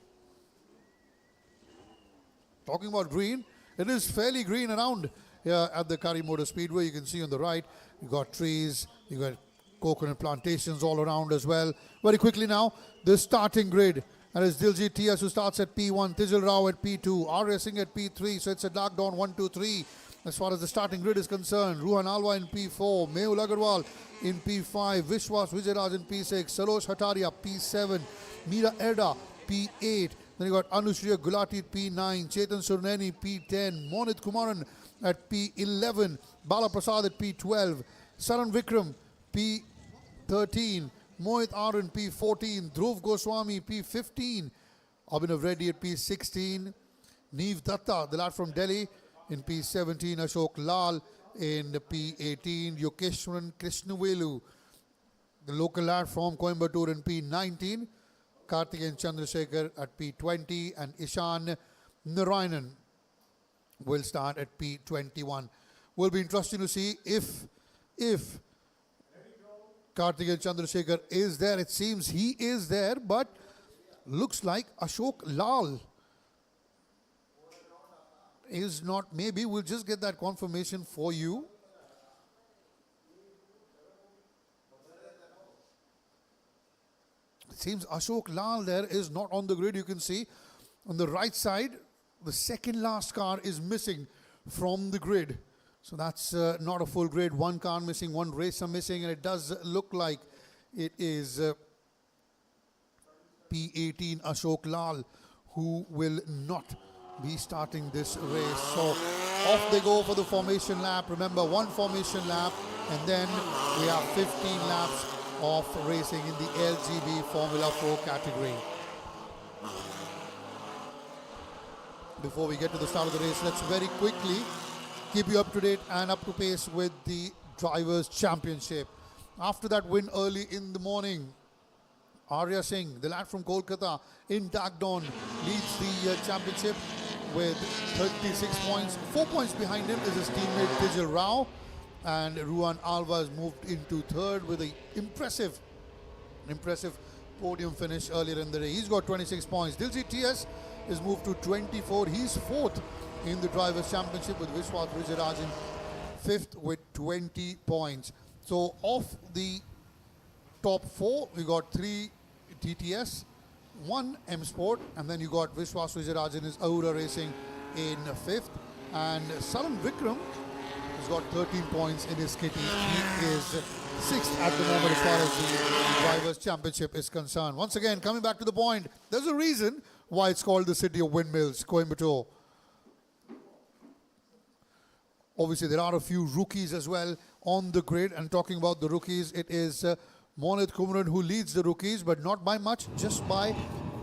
Talking about green, it is fairly green around here at the Kari Motor Speedway. You can see on the right, you got trees, you got coconut plantations all around as well. Very quickly now, the starting grid. And it's Diljit TS who starts at P1, Tijal Rao at P2, Arya Singh at P3, so it's a Dark Dawn 1, 2, 3. as far as the starting grid is concerned. Ruhan Alva in P4, Mehul Agarwal in P5, Vishwas Vijayaraj in P6, Salosh Hataria P7, Meera Erda P8. Then you got Anushriya Gulati at P9, Chetan Surneni P10, Monit Kumaran at P11, Bala Prasad at P12, Saran Vikram P13, Mohit Aran P14, Dhruv Goswami P15, Abhinav Reddy at P16, Neev Datta, the lad from Delhi, in P17, Ashok Lal in P18, Yokeshwaran Krishnavelu, the local lad from Coimbatore in P19, Karthikeyan Chandrasekhar at P20, and Ishan Narayanan will start at P21. Will be interesting to see if Karthikeyan Chandrasekhar is there. It seems he is there, but looks like Ashok Lal is not. Maybe we'll just get that confirmation for you. It seems Ashok Lal there is not on the grid. You can see on the right side, the second last car is missing from the grid. So that's not a full grid. One car missing, one racer missing, and it does look like it is P18 Ashok Lal who will not be starting this race. So off they go for the formation lap. Remember, one formation lap, and then we have 15 laps of racing in the LGB Formula 4 category. Before we get to the start of the race, let's very quickly keep you up to date and up to pace with the Drivers' Championship. After that win early in the morning, Arya Singh, the lad from Kolkata, in Dagdon, leads the championship with 36 points. 4 points behind him is his teammate Tijal Rao, and Ruhan Alva has moved into third with an impressive podium finish earlier in the day. He's got 26 points. Diljit TS is moved to 24. He's fourth in the Drivers' Championship with Vishwas Vijayaraj in fifth with 20 points. So off the top four, we got 3 TTS, 1 M Sport, and then you got Vishwas Vijayaraj in his Ahura Racing in fifth, and Saran Vikram has got 13 points in his kitty. He is sixth at the moment as far as the Drivers' Championship is concerned. Once again, coming back to the point, there's a reason why it's called the City of Windmills, Coimbatore. Obviously, there are a few rookies as well on the grid, and talking about the rookies, it is Monit Kumaran who leads the rookies, but not by much, just by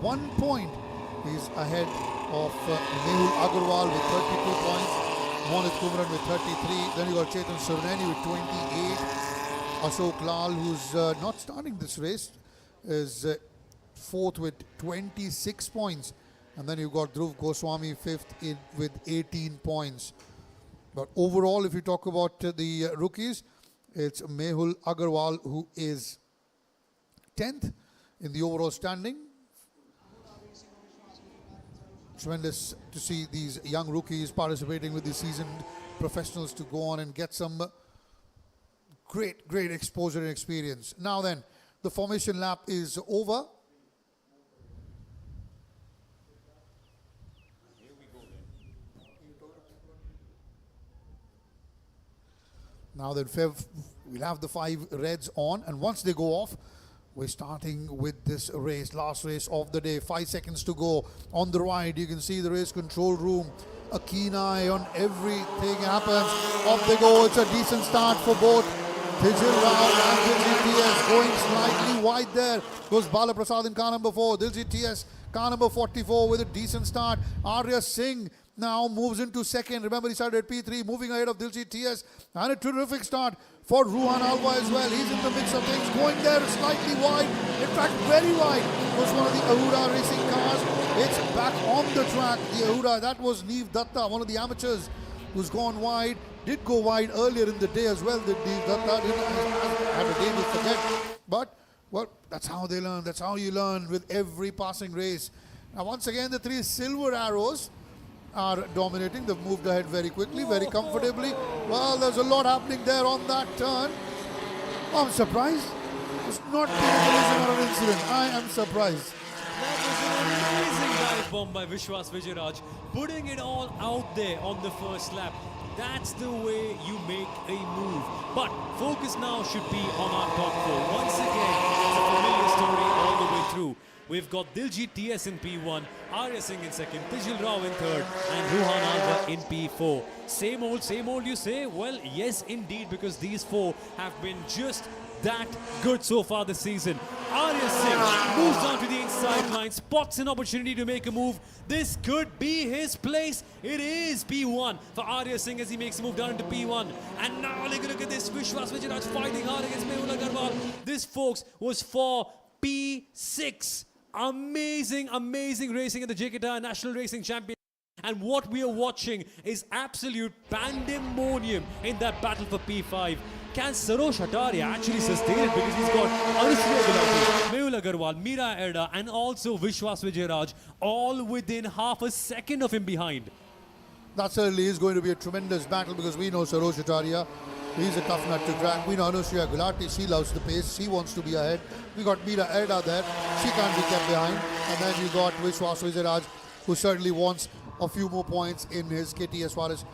1 point. He's ahead of Mehul Agarwal with 32 points, Monit Kumaran with 33, then you got Chetan Surneni with 28, Ashok Lal, who's not starting this race, is fourth with 26 points, and then you got Dhruv Goswami fifth with 18 points. But overall, if you talk about the rookies, it's Mehul Agarwal who is 10th in the overall standing. Tremendous to see these young rookies participating with the seasoned professionals to go on and get some great exposure and experience. Now then, the formation lap is over. Now then, we'll have the 5 reds on, and once they go off, we're starting with this race, last race of the day. 5 seconds to go. On the right, you can see the race control room. A keen eye on everything happens. Off they go. It's a decent start for both Tijal Rao and Diljit TS. Going slightly wide there goes Bala Prasad in car number 4. Diljit TS, car number 44 with a decent start. Arya Singh now moves into second. Remember, he started at P3, moving ahead of Diljit TS. And a terrific start for Ruhan Alva as well. He's in the mix of things, going there slightly wide. In fact, very wide was one of the Ahura Racing cars. It's back on the track. The Ahura, that was Neev Datta, one of the amateurs who's gone wide. Did go wide earlier in the day as well. The Neev Datta didn't have a day to forget. But, well, that's how they learn. That's how you learn with every passing race. Now, once again, the 3 silver arrows are dominating. They've moved ahead very quickly, very comfortably. Well, there's a lot happening there on that turn. I'm surprised. It's not been a collision or an incident. I am surprised. That was an amazing dive bomb by Vishwas Vijayaraj, putting it all out there on the first lap. That's the way you make a move. But focus now should be on our top four. Once again, it's a familiar story all the way through. We've got Diljit TS in P1, Arya Singh in second, Tijil Rao in third, and Ruhan Alva in P4. Same old you say? Well, yes indeed, because these four have been just that good so far this season. Arya Singh moves down to the inside line, spots an opportunity to make a move. This could be his place. It is P1 for Arya Singh as he makes a move down into P1. And now look at this. Vishwas Vijayaraj fighting hard against Mehul Agarwal. This, folks, was for P6. Amazing racing at the JK Tyre National Racing Championship. And what we are watching is absolute pandemonium in that battle for P5. Can Sarosh Hataria actually sustain it? Because he's got Anushka Gulati, Mehul Agarwal, Mira Erda, and also Vishwas Vijayaraj all within half a second of him behind. That certainly is going to be a tremendous battle because we know Sarosh Hataria, he's a tough nut to crack. We know Anushka Gulati, she loves the pace, she wants to be ahead. We got Mira Erda there, she can't be kept behind. And then you got Vishwas Vijayaraj, who certainly wants a few more points in his KT as far as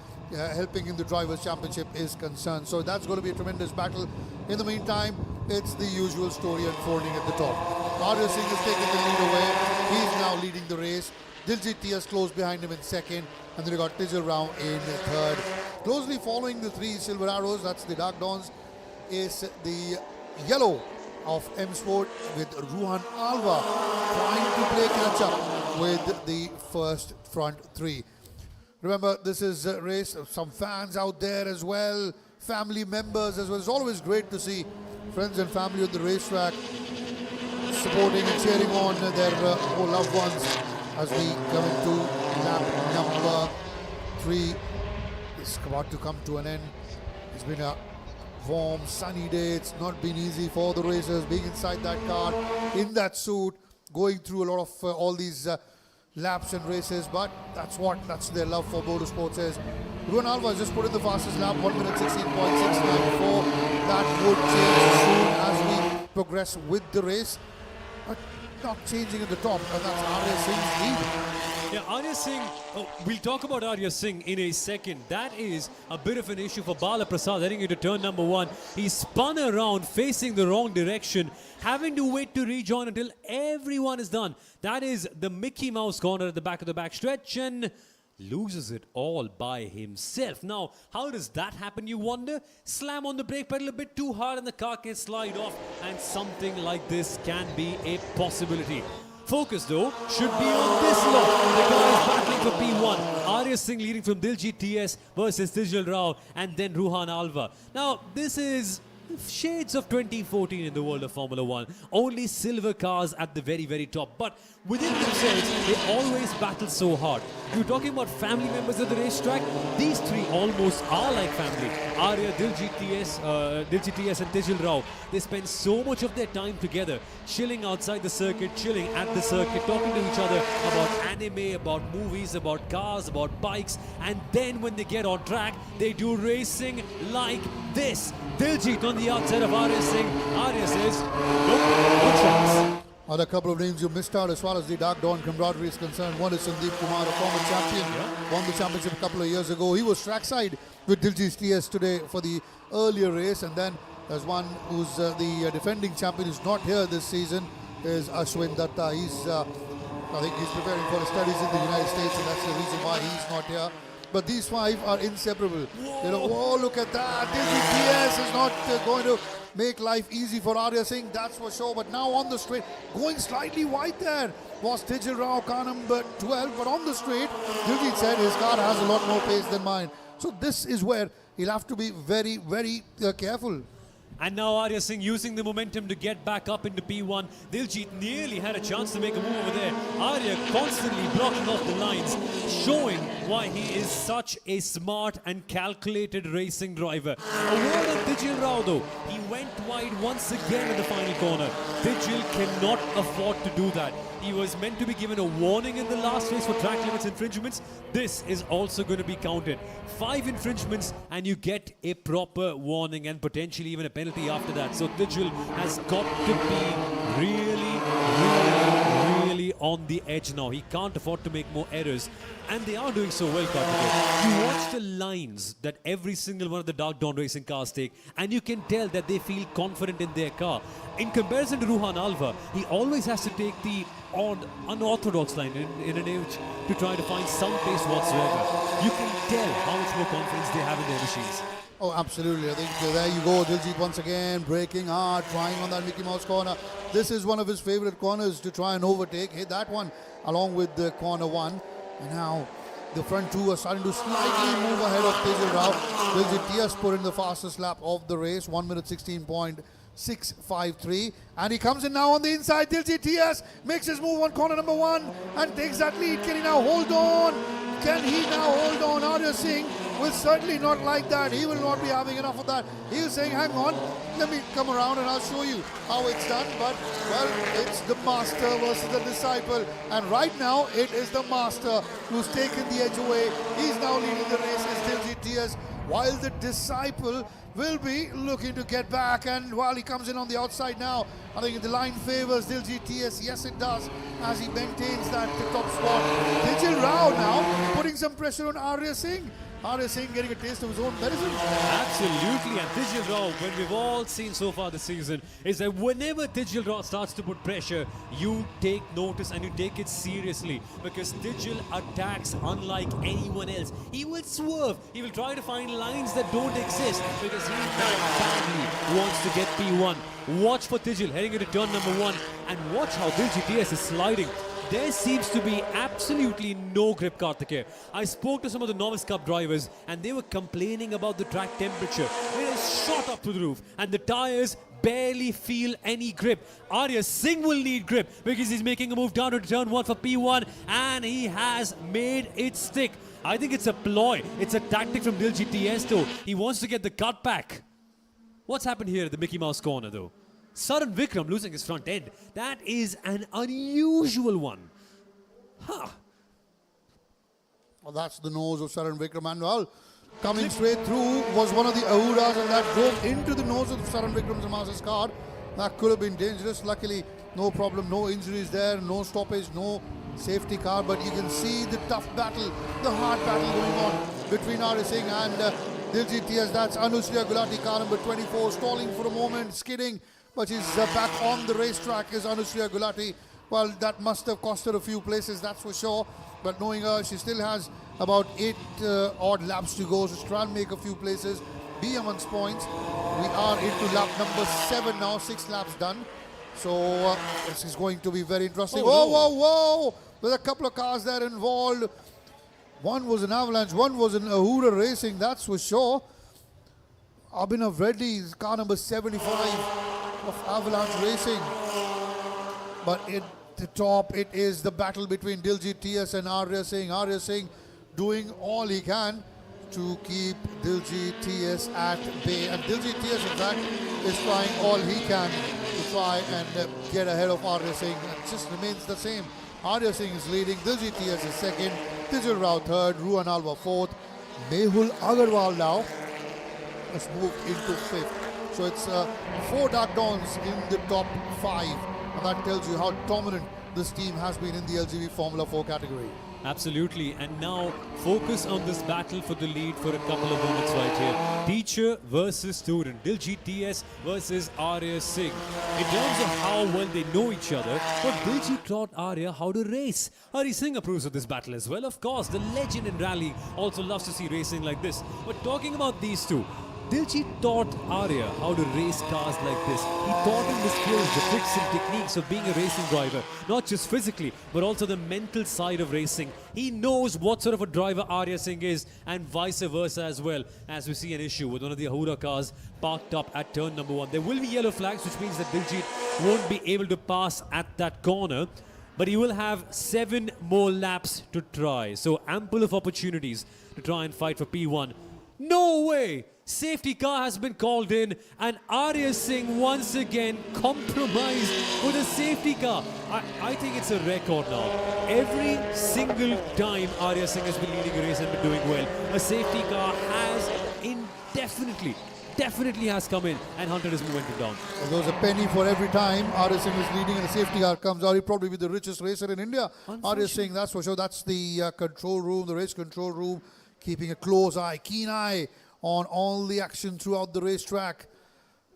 helping in the Drivers' Championship is concerned. So that's going to be a tremendous battle. In the meantime, it's the usual story unfolding at the top. Arya Singh has taken the lead away. He's now leading the race. Diljit TS close behind him in second. And then we got Tijil Rao in third. Closely following the three Silver Arrows, that's the Dark Dawns, is the yellow of M Sport with Ruhan Alva trying to play catch up with the first front three. Remember, this is a race, some fans out there as well, family members as well. It's always great to see friends and family on the racetrack supporting and cheering on their loved ones as we come into lap number 3. It's about to come to an end. It's been a warm, sunny day. It's not been easy for the racers being inside that car, in that suit, going through a lot of all these laps and races, but that's their love for motorsports is. Ruhan Alva has just put in the fastest lap, 1 minute 16.694. That would change soon as we progress with the race, but not changing at the top, and that's Arya Singh's lead. Yeah, Arya Singh, we'll talk about Arya Singh in a second. That is a bit of an issue for Bala Prasad heading into turn number 1. He spun around facing the wrong direction, having to wait to rejoin until everyone is done. That is the Mickey Mouse corner at the back of the backstretch and loses it all by himself. Now, how does that happen, you wonder? Slam on the brake pedal a bit too hard and the car can slide off, and something like this can be a possibility. Focus, though, should be on this lot. The guys battling for P1. Arya Singh leading from Diljit TS versus Tijil Rao and then Ruhan Alva. Now, this is shades of 2014 in the world of Formula 1. Only silver cars at the very top. But within themselves, they always battle so hard. You're talking about family members at the racetrack. These three almost are like family. Arya, Diljit TS and Tijil Rao. They spend so much of their time together, chilling outside the circuit, chilling at the circuit, talking to each other about anime, about movies, about cars, about bikes. And then when they get on track, they do racing like this. Diljit on the outside of Arya Singh. Arya says, nope, no chance. Other couple of names you missed out as far as the Dark Dawn camaraderie is concerned. One is Sandeep Kumar, a former champion, won the championship a couple of years ago. He was trackside with Diljit TS today for the earlier race. And then there's one who's the defending champion who's not here this season, is Ashwin Datta. I think he's preparing for his studies in the United States, and that's the reason why he's not here. But these five are inseparable. You know, whoa, look at that. Diljit TS is not going to make life easy for Arya Singh, that's for sure. But now on the straight, going slightly wide there was Tijil Rao, car number 12. But on the straight, Diljit said his car has a lot more pace than mine. So this is where he'll have to be very careful. And now Arya Singh using the momentum to get back up into P1. Diljit nearly had a chance to make a move over there. Arya constantly blocking off the lines, showing why he is such a smart and calculated racing driver. A word on Tijil Rao though. He went wide once again in the final corner. Tijil cannot afford to do that. He was meant to be given a warning in the last race for track limits infringements. This is also going to be counted. 5 infringements and you get a proper warning and potentially even a penalty after that. So Tijil has got to be really on the edge now. He can't afford to make more errors. And they are doing so well, Karthikeyan. You watch the lines that every single one of the Dark Dawn Racing cars take, and you can tell that they feel confident in their car. In comparison to Ruhan Alva, he always has to take the odd, unorthodox line in an age to try to find some pace whatsoever. You can tell how much more confidence they have in their machines. Oh, absolutely. I think there you go. Diljit once again braking hard, trying on that Mickey Mouse corner. This is one of his favorite corners to try and overtake. Hit that one along with the corner one. And now the front two are starting to slightly move ahead of Tejal Rao. Diljit TS put in the fastest lap of the race, 1 minute 16.653. And he comes in now on the inside. Diljit TS makes his move on corner number 1 and takes that lead. Can he now hold on? Can he now hold on? Arya Singh will certainly not like that. He will not be having enough of that. He is saying, hang on, let me come around and I'll show you how it's done. But, well, it's the master versus the disciple. And right now, it is the master who's taken the edge away. He's now leading the race as Diljit TS, while the disciple will be looking to get back. And while he comes in on the outside now, I think the line favors Diljit TS. Yes, it does, as he maintains that top spot. Tejal Rao now putting some pressure on Arya Singh. Arya Singh getting a taste of his own medicine. Absolutely, and Tejal Rao, when we've all seen so far this season, is that whenever Tejal Rao starts to put pressure, you take notice and you take it seriously, because Tejal attacks unlike anyone else. He will swerve, he will try to find lines that don't exist, because he badly wants to get P1. Watch for Tejal heading into turn number 1, and watch how Diljit TS is sliding. There seems to be absolutely no grip, Karthikeyan. I spoke to some of the Novice Cup drivers and they were complaining about the track temperature. It is shot up to the roof and the tires barely feel any grip. Arya Singh will need grip because he's making a move down to turn 1 for P1 and he has made it stick. I think it's a ploy. It's a tactic from Diljit TS though. He wants to get the cut back. What's happened here at the Mickey Mouse corner though? Saran Vikram losing his front end. That is an unusual one. Huh. Well, that's the nose of Saran Vikram. And well, coming straight through was one of the Ahuras, and that drove into the nose of Saran Vikram's Mazda's car. That could have been dangerous. Luckily, no problem, no injuries there, no stoppage, no safety car. But you can see the tough battle, the hard battle going on between Arya Singh and Diljit TS. That's Anusriya Gulati, car number 24, stalling for a moment, skidding. But she's back on the racetrack is Anusriya Gulati. Well, that must have cost her a few places, that's for sure. But knowing her, she still has about 8 odd laps to go. So she's trying to make a few places, be amongst points. We are into lap number 7 now, 6 laps done. So this is going to be very interesting. Whoa, whoa, whoa! There's a couple of cars there involved. One was an Avalanche, one was an Ahura Racing, that's for sure. Abhinav Reddy is car number 75. Of Avalanche Racing. But at the top, it is the battle between Diljit TS and Arya Singh. Arya Singh doing all he can to keep Diljit TS at bay. And Diljit TS, in fact, is trying all he can to try and get ahead of Arya Singh. It just remains the same. Arya Singh is leading, Diljit TS is second, Tejal Rao third, Ruhan Alva fourth. Mehul Agarwal now has moved into fifth. So it's 4 Dark Dawns in the top 5. And that tells you how dominant this team has been in the LGV Formula 4 category. Absolutely. And now focus on this battle for the lead for a couple of minutes right here. Teacher versus student. Diljit TS versus Arya Singh. In terms of how well they know each other, but Diljit taught Arya how to race. Hari Singh approves of this battle as well. Of course, the legend in rally also loves to see racing like this. But talking about these two, Diljit taught Arya how to race cars like this. He taught him the skills, the tricks and techniques of being a racing driver. Not just physically, but also the mental side of racing. He knows what sort of a driver Arya Singh is, and vice versa as well. As we see an issue with one of the Ahura cars parked up at turn number 1. There will be yellow flags, which means that Diljit won't be able to pass at that corner. But he will have 7 more laps to try. So ample of opportunities to try and fight for P1. No way! Safety car has been called in and Arya Singh once again compromised with a safety car. I think it's a record now. Every single time Arya Singh has been leading a race and been doing well, a safety car has indefinitely definitely has come in and hunted his momentum down. Well, there was a penny for every time Arya Singh is leading and a safety car comes out. He'll probably be the richest racer in India. Arya Singh, that's for sure. That's the control room, the race control room, keeping a close eye, keen eye on all the action throughout the racetrack.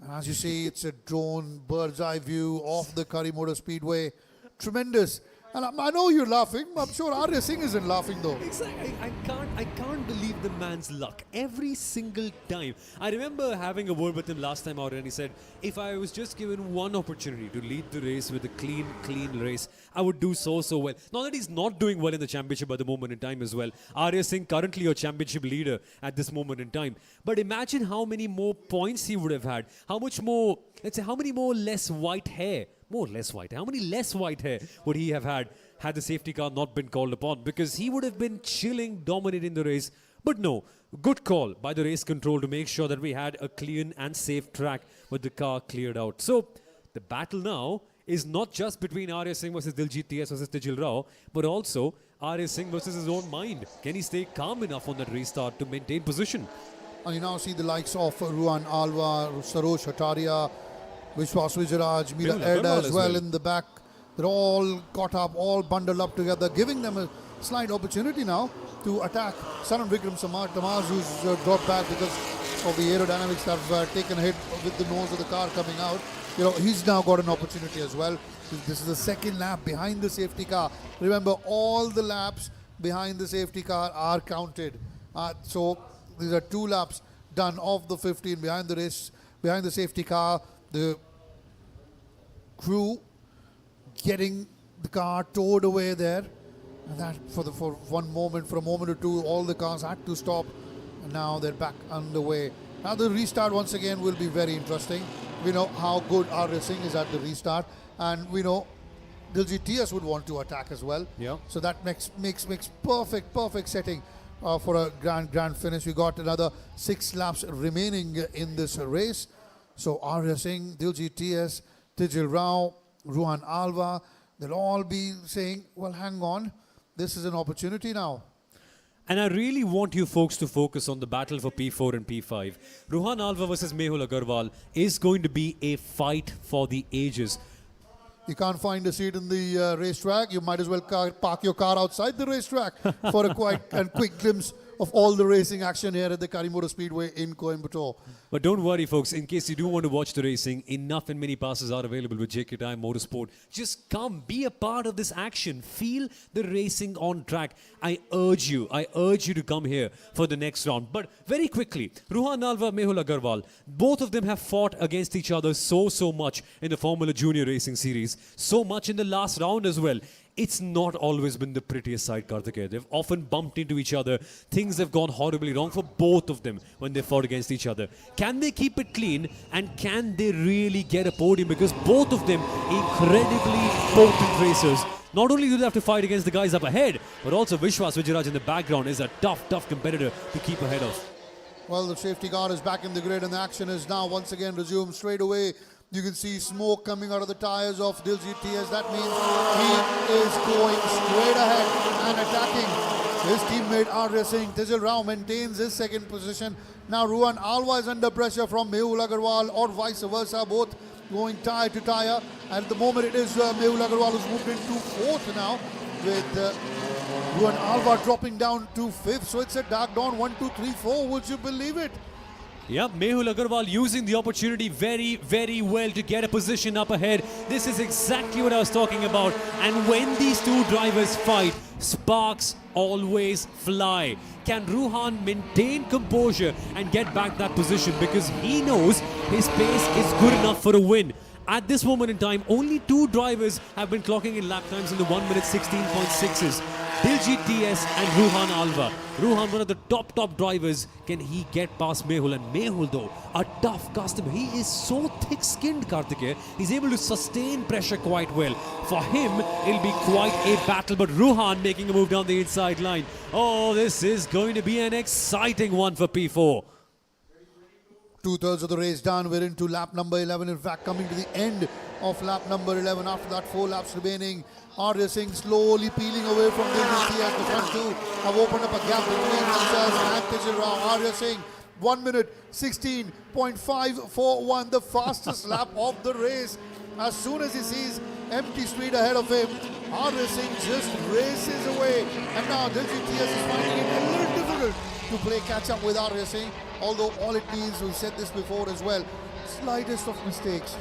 And as you see, it's a drone, bird's eye view of the Curry Motor Speedway. Tremendous. And I know you're laughing. I'm sure Arya Singh isn't laughing though. Exactly. I can't believe the man's luck every single time. I remember having a word with him last time out, and he said, if I was just given one opportunity to lead the race with a clean race, I would do so well. Not that he's not doing well in the championship at the moment in time as well. Arya Singh currently your championship leader at this moment in time. But imagine how many more points he would have had. How much more, let's say, how many more less white hair? More or less white hair. How many less white hair would he have had the safety car not been called upon? Because he would have been chilling, dominating the race. But no, good call by the race control to make sure that we had a clean and safe track with the car cleared out. So the battle now is not just between Arya Singh versus Diljit TS versus Tijil Rao, but also Arya Singh versus his own mind. Can he stay calm enough on that restart to maintain position? And you now see the likes of Ruhan Alva, Sarosh Hataria, Vishwas Vijayaraj, Mira Erda as well in the back. They're all caught up, all bundled up together, giving them a slight opportunity now to attack Saran Vikram Tamaz, who's dropped back because of the aerodynamics that have taken a hit with the nose of the car coming out. You know, he's now got an opportunity as well. This is the second lap behind the safety car. Remember, all the laps behind the safety car are counted. So these are 2 laps done of the 15 behind the race, behind the safety car. The crew getting the car towed away there, and that for a moment or two, all the cars had to stop, and now they're back underway. Now the restart once again will be very interesting. We know how good Arya Singh is at the restart, and we know Diljit TS would want to attack as well. Yeah. So that makes perfect setting for a grand finish. We got another 6 laps remaining in this race. So Arya Singh, Diljit TS, Tijil Rao, Ruhan Alva, they'll all be saying, well, hang on, this is an opportunity now. And I really want you folks to focus on the battle for P4 and P5. Ruhan Alva versus Mehul Agarwal is going to be a fight for the ages. You can't find a seat in the racetrack, you might as well park your car outside the racetrack for a quick glimpse of all the racing action here at the Curry Motor Speedway in Coimbatore. But don't worry, folks, in case you do want to watch the racing, enough and many passes are available with JK Tyre Motorsport. Just come, be a part of this action, feel the racing on track. I urge you to come here for the next round. But very quickly, Ruhan Alva, Mehul Agarwal, both of them have fought against each other so much in the Formula Junior Racing Series, so much in the last round as well. It's not always been the prettiest side, Karthikeya. They've often bumped into each other. Things have gone horribly wrong for both of them when they fought against each other. Can they keep it clean, and can they really get a podium? Because both of them incredibly potent racers. Not only do they have to fight against the guys up ahead, but also Vishwas Vijayaraj in the background is a tough competitor to keep ahead of. Well, the safety car is back in the grid, and the action is now once again resumed straight away. You can see smoke coming out of the tires of Diljit TS. That means he is going straight ahead and attacking his teammate Arya Singh. Tijil Rao maintains his second position. Now Ruhan Alva is under pressure from Mehul Agarwal, or vice versa, both going tire to tire. At the moment it is Mehul Agarwal who's moved into 4th now, with Ruhan Alva dropping down to 5th. So it's a dark dawn 1, 2, 3, 4. Would you believe it? Yep, Mehul Agarwal using the opportunity very well to get a position up ahead. This is exactly what I was talking about. And when these two drivers fight, sparks always fly. Can Ruhan maintain composure and get back that position? Because he knows his pace is good enough for a win. At this moment in time, only 2 drivers have been clocking in lap times in the 1 minute 16.6s. Diljit TS and Ruhan Alva. Ruhan, one of the top drivers. Can he get past Mehul? And Mehul, though, a tough customer. He is so thick-skinned, Karthikeya. He's able to sustain pressure quite well. For him, it'll be quite a battle. But Ruhan making a move down the inside line. Oh, this is going to be an exciting one for P4. 2/3 of the race done. We're into lap number 11. In fact, coming to the end of lap number 11. After that, 4 laps remaining. Arya Singh slowly peeling away from Diljit TS. The front two have opened up a gap between themselves and Tijil Rao. Arya Singh 1 minute 16.541, the fastest lap of the race. As soon as he sees empty street ahead of him, R Racing just races away. And now Diljit TS is finding it a little difficult to play catch up with R Racing. Although all it needs, we've said this before as well, slightest of mistakes,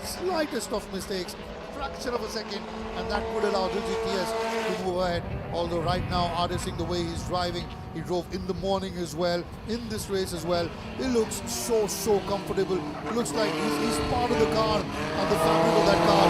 fraction of a second, and that would allow Diljit TS to move ahead. Although right now, R Racing, the way he's driving, he drove in the morning as well, in this race as well. It looks so comfortable. It looks like he's part of the car, and the fabric of that car,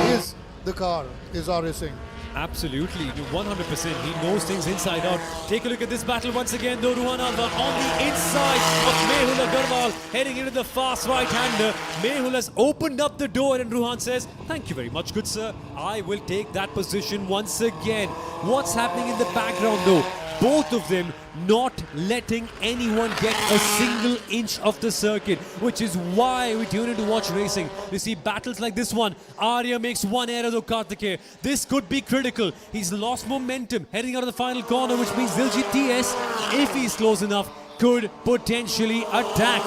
he is the car, is R Racing. Absolutely, 100%. He knows things inside out. Take a look at this battle once again, though. Ruhan Alva on the inside of Mehul Agarwal, heading into the fast right-hander. Mehul has opened up the door, and Ruhan says, "Thank you very much, good sir. I will take that position once again." What's happening in the background, though? Both of them not letting anyone get a single inch of the circuit, which is why we tune in to watch racing. You see battles like this one. Arya makes one error though, Karthikeya. This could be critical. He's lost momentum heading out of the final corner, which means Diljit TS, if he's close enough, could potentially attack.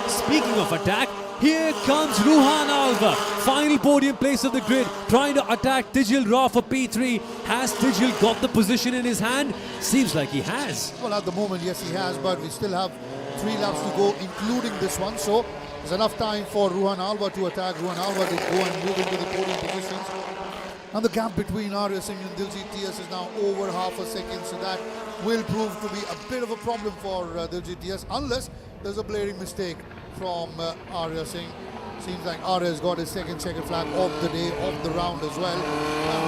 Speaking of attack, here comes Ruhan Alva, final podium place of the grid, trying to attack Tijil Rao for P3. Has Tijil got the position in his hand? Seems like he has. Well, at the moment, yes, he has, but we still have 3 laps to go, including this one. So there's enough time for Ruhan Alva to attack. Ruhan Alva to go and move into the podium positions. And the gap between R Racing and Diljit TS is now over half a second, so that will prove to be a bit of a problem for Diljit TS, unless there's a blaring mistake from R Racing. Seems like R has got his second checkered flag of the day, of the round as well.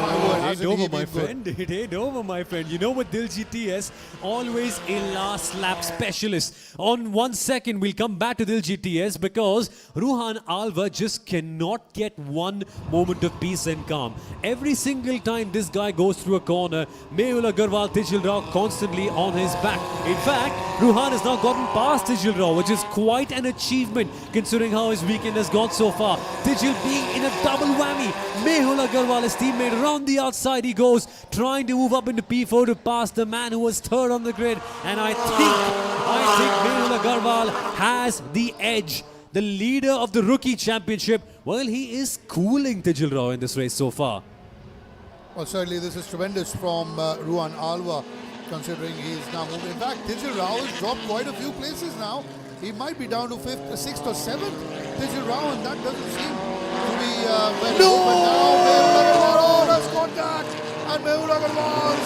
My word, It hasn't ain't he over, my been good? friend. It ain't over, my friend. You know what, Diljit TS, always a last lap specialist. On 1 second, we'll come back to Diljit TS because Ruhan Alva just cannot get one moment of peace and calm. Every single time this guy goes through a corner, Mehul Agarwal, Tijil Rao constantly on his back. In fact, Ruhan has now gotten past Tijil Rao, which is quite an achievement considering how his weekend has gone so far. Tijil being in a double whammy. Mehul Agarwal, his teammate, around the outside he goes, trying to move up into P4 to pass the man who was third on the grid. And I think Mehul Agarwal has the edge. The leader of the rookie championship, well, he is cooling Tijil Rao in this race so far. Well, certainly this is tremendous from Ruhan Alva, considering he is now moving. In fact, Tijil Rao has dropped quite a few places now. He might be down to 5th, 6th or 7th. Tijil Rao, and that doesn't seem to be very good. But now Mehul Agarwal has contact, and Mehul Agarwal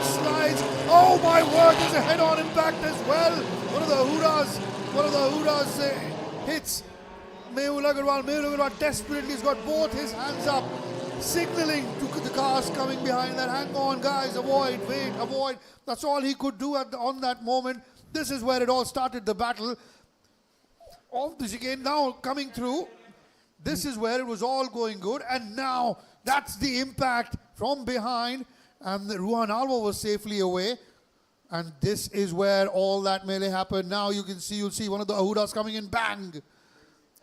slides. Oh my word, there's a head-on impact as well. One of the Hudas hits Mehul Agarwal. Mehul Agarwal desperately has got both his hands up, signaling to the cars coming behind that, hang on guys, avoid, wait, avoid. That's all he could do on that moment. This is where it all started, the battle of the chicane now coming through. This is where it was all going good, and now that's the impact from behind, and Ruhan Alva was safely away. And this is where all that melee happened. Now you'll see one of the Ahudas coming in, bang!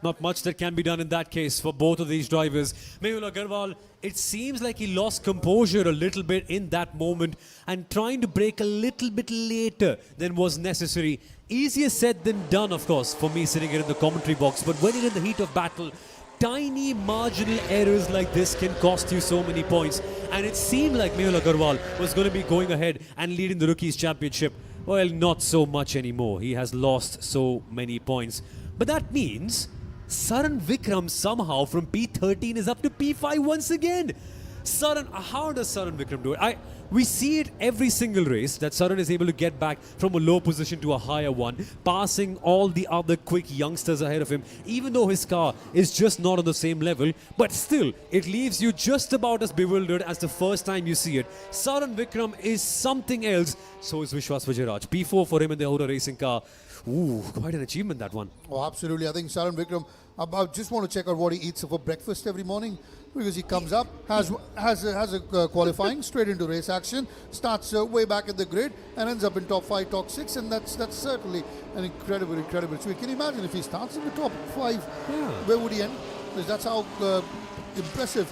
Not much that can be done in that case for both of these drivers. Mehul Agarwal, it seems like he lost composure a little bit in that moment and trying to brake a little bit later than was necessary. Easier said than done, of course, for me sitting here in the commentary box. But when you're in the heat of battle, tiny marginal errors like this can cost you so many points. And it seemed like Mehul Agarwal was going to be going ahead and leading the Rookies Championship. Well, not so much anymore. He has lost so many points. But that means Saran Vikram somehow from P13 is up to P5 once again. How does Saran Vikram do it? We see it every single race that Saran is able to get back from a low position to a higher one, passing all the other quick youngsters ahead of him, even though his car is just not on the same level. But still, it leaves you just about as bewildered as the first time you see it. Saran Vikram is something else. So is Vishwas Vijayaraj. P4 for him in the Ahuda racing car. Ooh, quite an achievement, that one. Oh, absolutely. I think Saran Vikram, I just want to check out what he eats for breakfast every morning, because he comes up, has a qualifying, straight into race action, starts way back at the grid and ends up in top 5, top 6, and that's certainly an incredible tweet. Can you imagine if he starts in the top 5, where would he end? Because that's how impressive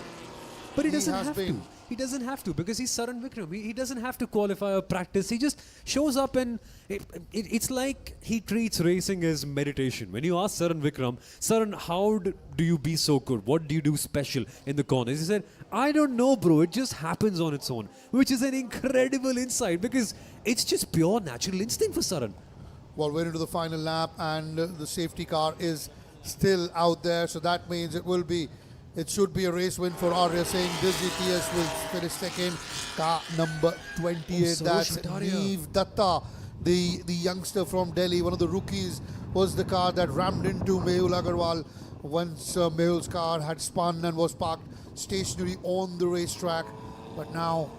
But he doesn't have been. to. He doesn't have to because he's Saran Vikram. He doesn't have to qualify or practice. He just shows up and it's like he treats racing as meditation. When you ask Saran Vikram, Saran, how do you be so good? What do you do special in the corners? He said, I don't know, bro. It just happens on its own, which is an incredible insight because it's just pure natural instinct for Saran. Well, we're into the final lap and the safety car is still out there. So that means it should be a race win for Arya Singh. Diljit TS will finish second. Car number 28, that's Neve Datta, the youngster from Delhi, one of the rookies, was the car that rammed into Mehul Agarwal once Mehul's car had spun and was parked stationary on the racetrack. But now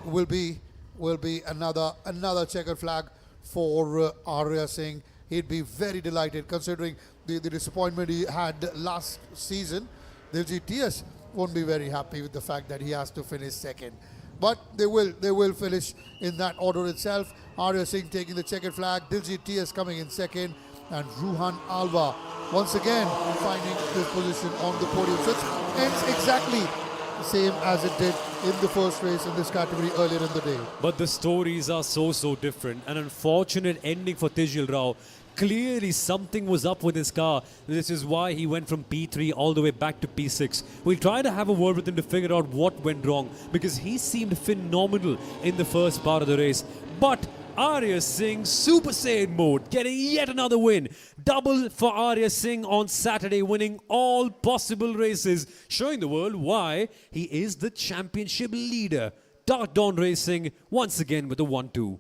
will be another checkered flag for Arya Singh. He'd be very delighted considering the disappointment he had last season. Diljit TS won't be very happy with the fact that he has to finish second. But they will finish in that order itself. Arya Singh taking the checkered flag, Diljit TS coming in second, and Ruhan Alva once again finding his position on the podium. So it ends exactly the same as it did in the first race in this category earlier in the day. But the stories are so different. An unfortunate ending for Tijil Rao. Clearly something was up with his car. This is why he went from P3 all the way back to P6. We'll try to have a word with him to figure out what went wrong because he seemed phenomenal in the first part of the race. But Arya Singh, Super Saiyan mode, getting yet another win. Double for Arya Singh on Saturday, winning all possible races, showing the world why he is the championship leader. Dark Dawn Racing once again with a 1-2.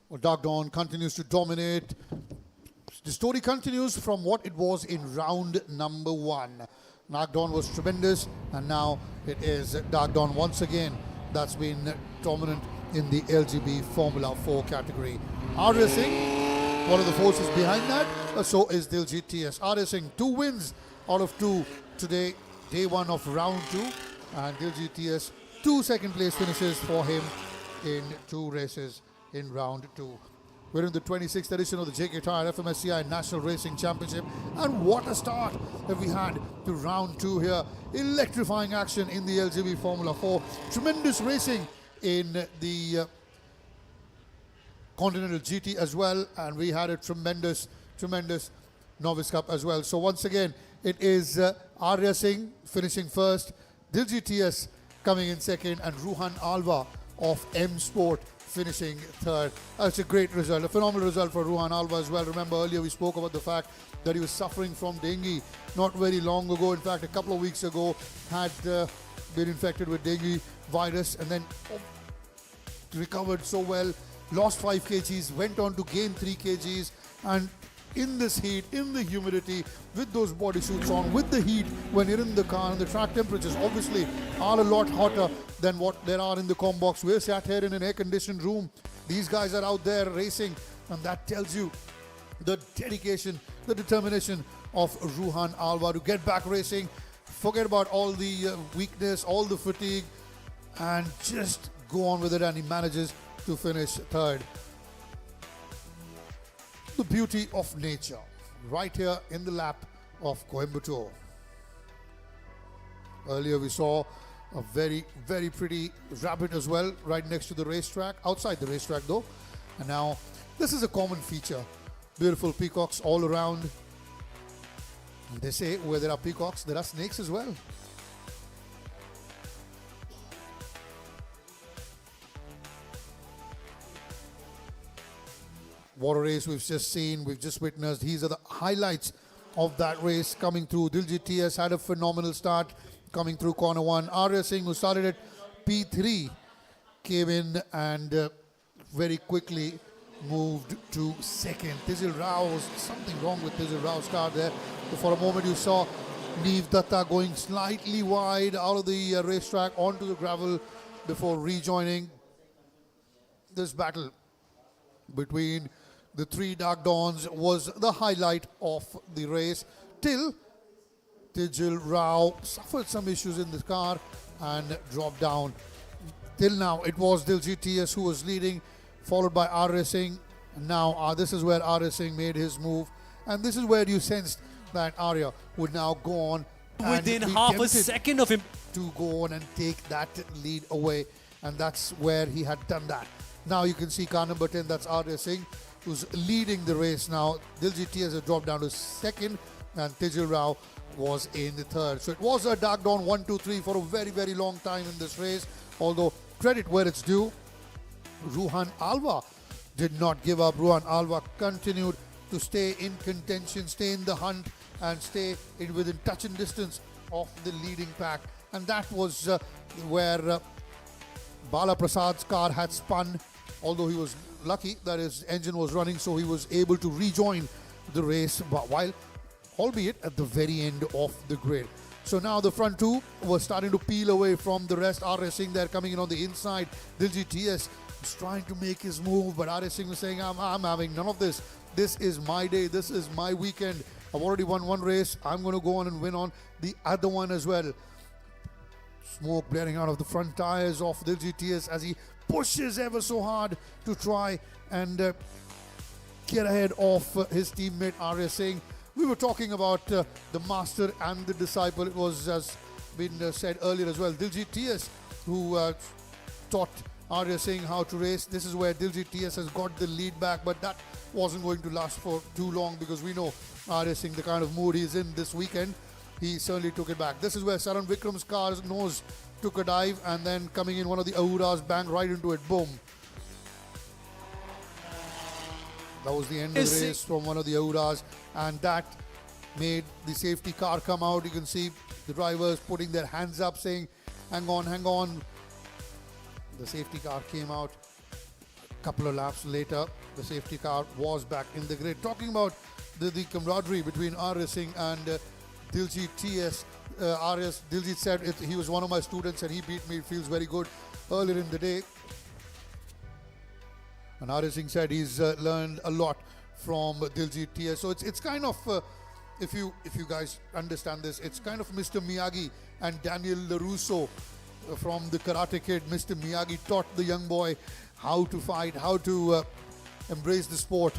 Well, Dark Dawn continues to dominate. The story continues from what it was in round number 1. Dark Dawn was tremendous, and now it is Dark Dawn once again that's been dominant in the LGB Formula 4 category. Arya Singh, one of the forces behind that, so is Diljit TS. Arya Singh, 2 wins out of 2 today, day 1 of round 2, and Diljit TS, 2 second place finishes for him in 2 races in round 2. We're in the 26th edition of the JK Tyre FMSCI National Racing Championship, and what a start that we had to round 2 here. Electrifying action in the LGB Formula 4. Tremendous racing in the Continental GT as well, and we had a tremendous Novice Cup as well. So once again, it is Arya Singh finishing first, Diljit TS coming in second, and Ruhan Alva of M Sport finishing third. That's a great result, a phenomenal result for Ruhan Alva as well. Remember earlier we spoke about the fact that he was suffering from dengue not very long ago. In fact, a couple of weeks ago had been infected with dengue virus and then recovered so well, lost 5 kgs, went on to gain 3 kgs, and in this heat, in the humidity, with those bodysuits on, with the heat when you're in the car, and the track temperatures obviously are a lot hotter than what there are in the com box. We're sat here in an air-conditioned room. These guys are out there racing, and that tells you the dedication, the determination of Ruhan Alva to get back racing, forget about all the weakness, all the fatigue, and just go on with it, and he manages to finish third. The beauty of nature right here in the lap of Coimbatore. Earlier we saw a very pretty rabbit as well right next to the racetrack, outside the racetrack though, and now this is a common feature. Beautiful peacocks all around, and they say where there are peacocks there are snakes as well. What a race we've just seen, we've just witnessed. These are the highlights of that race coming through. Diljit TS had a phenomenal start coming through corner 1. Arya Singh, who started at P3, came in and very quickly moved to second. Tijil Rao, something wrong with Tijil Rao's car there. So for a moment you saw Neve Datta going slightly wide out of the racetrack onto the gravel before rejoining. This battle between the 3 Dark Dawns was the highlight of the race till Tijil Rao suffered some issues in the car and dropped down. Till now it was Diljit TS who was leading, followed by Arya Singh. Now this is where Arya Singh made his move, and this is where you sensed that Arya would now go on Within be half a tempted second of him to go on and take that lead away, and that's where he had done that. Now you can see car number 10, that's Arya Singh, who's leading the race now. Diljit TS has dropped down to second, and Tijil Rao was in the third. So it was a dark dawn 1, 2, 3 for a very, very long time in this race. Although credit where it's due, Ruhan Alva did not give up. Ruhan Alva continued to stay in contention, stay in the hunt, and stay in within touching distance of the leading pack. And that was where Bala Prasad's car had spun, although he was lucky that his engine was running, so he was able to rejoin the race, but while albeit at the very end of the grid. So now the front two were starting to peel away from the rest. Arya Singh there coming in on the inside. Diljit TS was trying to make his move, but Arya Singh was saying, I'm having none of this. This is my day. This is my weekend. I've already won one race. I'm going to go on and win on the other one as well. Smoke blaring out of the front tires of Diljit TS as he pushes ever so hard to try and get ahead of his teammate Arya Singh. We were talking about the master and the disciple. It was, as been said earlier as well, Diljit TS who taught Arya Singh how to race. This is where Diljit TS has got the lead back, but that wasn't going to last for too long because we know Arya Singh, the kind of mood he's in this weekend, he certainly took it back. This is where Saran Vikram's car's nose took a dive, and then coming in one of the Ahuras banged right into it. Boom. That was the end of the race from one of the Ahuras, and that made the safety car come out. You can see the drivers putting their hands up saying, hang on, hang on. The safety car came out. A couple of laps later, the safety car was back in the grid. Talking about the camaraderie between Arya Singh and Diljit TS. Diljit said he was one of my students and he beat me. It feels very good. Earlier in the day, and Arya Singh said he's learned a lot from Diljit TS. So it's kind of, if you guys understand this, it's kind of Mr. Miyagi and Daniel LaRusso from the Karate Kid. Mr. Miyagi taught the young boy how to fight, how to embrace the sport.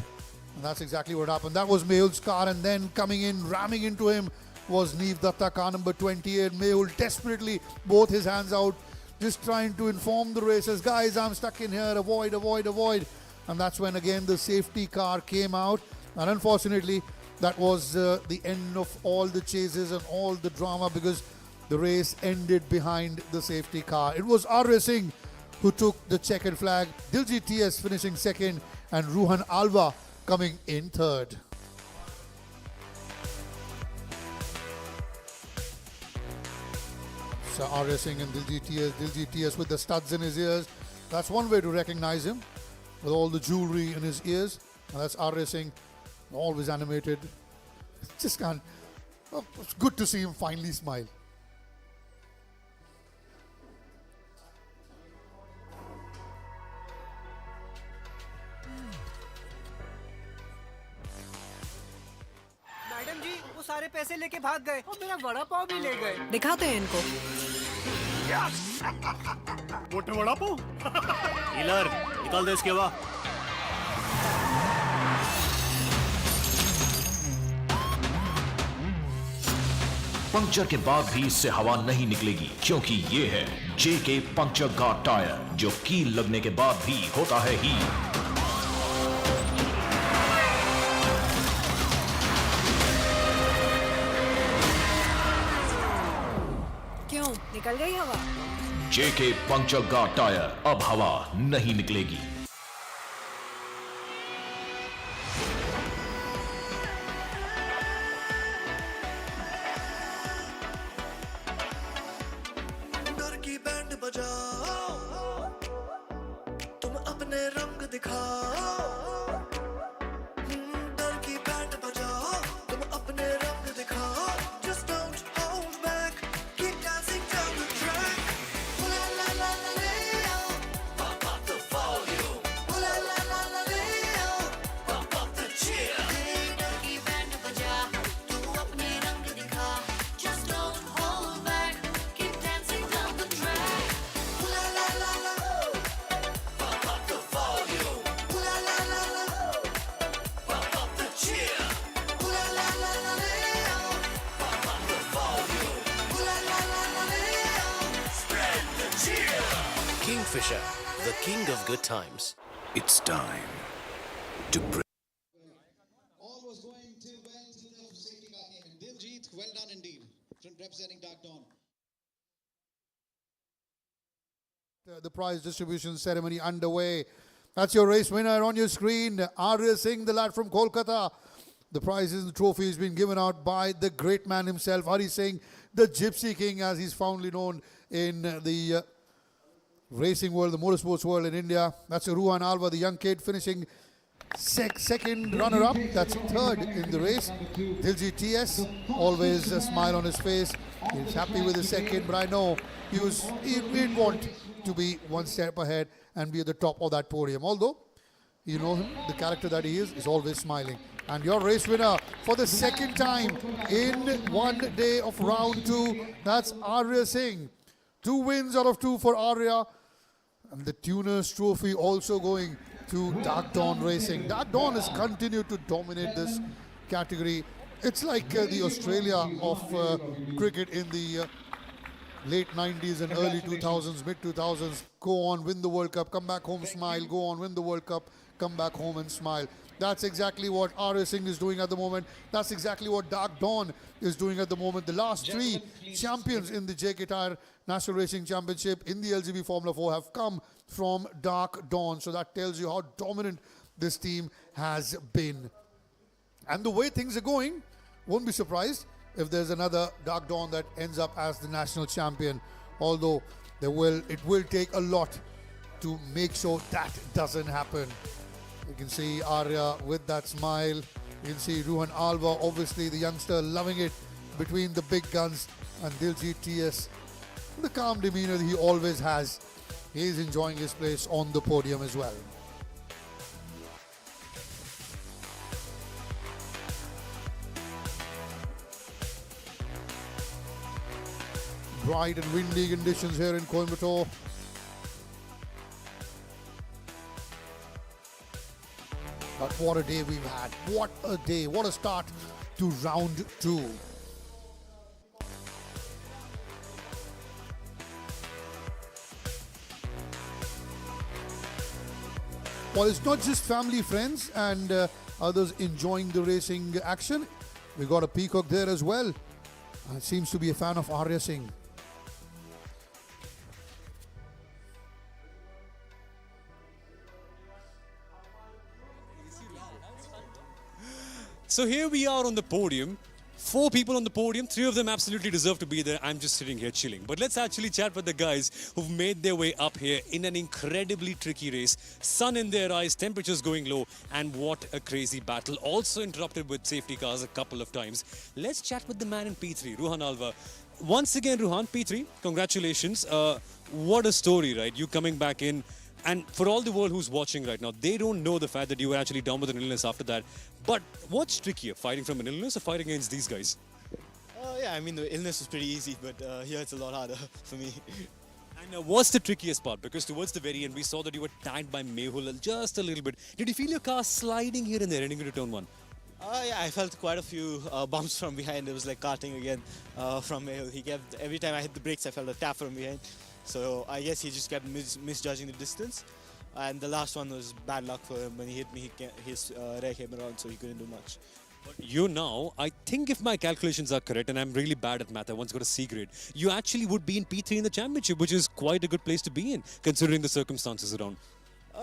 And that's exactly what happened. That was Mehul's car, and then coming in, ramming into him was Neev Datta, car number 28. Mehul desperately, both his hands out, just trying to inform the racers, guys, I'm stuck in here, avoid, avoid, avoid. And that's when again the safety car came out. And unfortunately, that was the end of all the chases and all the drama, because the race ended behind the safety car. It was Arya Singh who took the checkered flag, Diljit TS finishing second, and Ruhan Alva coming in third. So Arya Singh and Diljit TS with the studs in his ears. That's one way to recognize him, with all the jewelry in his ears. And that's Arya Singh, always animated. Just can't. Oh, it's good to see him finally smile. Madam ji वो सारे पैसे लेके भाग गए और मेरा वड़ा पाव भी ले गए। दिखाते हैं इनको। मोटे वड़ा पाव। हीलर, निकाल दे इसके बाद। पंक्चर के बाद भी इससे हवा नहीं निकलेगी, क्योंकि ये है जेके पंक्चर गार्ड टायर, जो कील लगने के बाद भी होता है ही। क्यों निकल गई हवा? जेके पंक्चर गार्ड टायर, अब हवा नहीं निकलेगी। Kingfisher, the king of good times. It's time to All was going till well till the safety car came in. Diljit, well done indeed, from representing Dark Dawn. The prize distribution ceremony underway. That's your race winner on your screen, Arya Singh, the lad from Kolkata. The prizes and the trophy has been given out by the great man himself, Hari Singh, the Gypsy King, as he's fondly known in the racing world, the motorsports world in India. That's Ruhan Alva, the young kid, finishing second runner-up. That's third in the race. Diljit TS, always a smile on his face. He's happy with the second, but I know he'd want to be one step ahead and be at the top of that podium. Although, you know him, the character that he is always smiling. And your race winner for the second time in one day of round 2, that's Arya Singh. 2 wins out of 2 for Arya. And the Tuners Trophy also going to Dark Dawn Racing. Dark Dawn has continued to dominate this category. It's like the Australia of cricket in the late 90s and early 2000s, mid 2000s. Go on, win the World Cup, come back home, smile. Go on, win the World Cup, come back home and smile. That's exactly what Arya Singh is doing at the moment. That's exactly what Dark Dawn is doing at the moment. The last 3 champions in the JK Tyre National Racing Championship in the LGB Formula 4 have come from Dark Dawn. So that tells you how dominant this team has been. And the way things are going, won't be surprised if there's another Dark Dawn that ends up as the national champion. Although it will take a lot to make sure that doesn't happen. You can see Arya with that smile. You can see Ruhan Alva, obviously the youngster, loving it between the big guns, and Diljit TS, the calm demeanor that he always has. He's enjoying his place on the podium as well. Bright and windy conditions here in Coimbatore. But what a day we've had. What a day. What a start to round 2. Well, it's not just family, friends, and others enjoying the racing action. We got a peacock there as well. It seems to be a fan of Arya Singh. So here we are on the podium. 4 people on the podium, 3 of them absolutely deserve to be there. I'm just sitting here chilling. But let's actually chat with the guys who've made their way up here in an incredibly tricky race. Sun in their eyes, temperatures going low, and what a crazy battle. Also interrupted with safety cars a couple of times. Let's chat with the man in P3, Ruhan Alva. Once again, Ruhan, P3, congratulations. What a story, right? You coming back in. And for all the world who's watching right now, they don't know the fact that you were actually down with an illness after that. But what's trickier, fighting from an illness or fighting against these guys? Yeah, I mean, the illness was pretty easy, but here it's a lot harder for me. And what's the trickiest part? Because towards the very end, we saw that you were tagged by Mehul just a little bit. Did you feel your car sliding here and there, heading into turn 1? Yeah, I felt quite a few bumps from behind. It was like karting again from Mehul. He kept, every time I hit the brakes, I felt a tap from behind. So I guess he just kept misjudging the distance. And the last one was bad luck for him. When he hit me, his rear came around, so he couldn't do much. But you now, I think if my calculations are correct, and I'm really bad at math, I once got a C grade, you actually would be in P3 in the championship, which is quite a good place to be in, considering the circumstances around.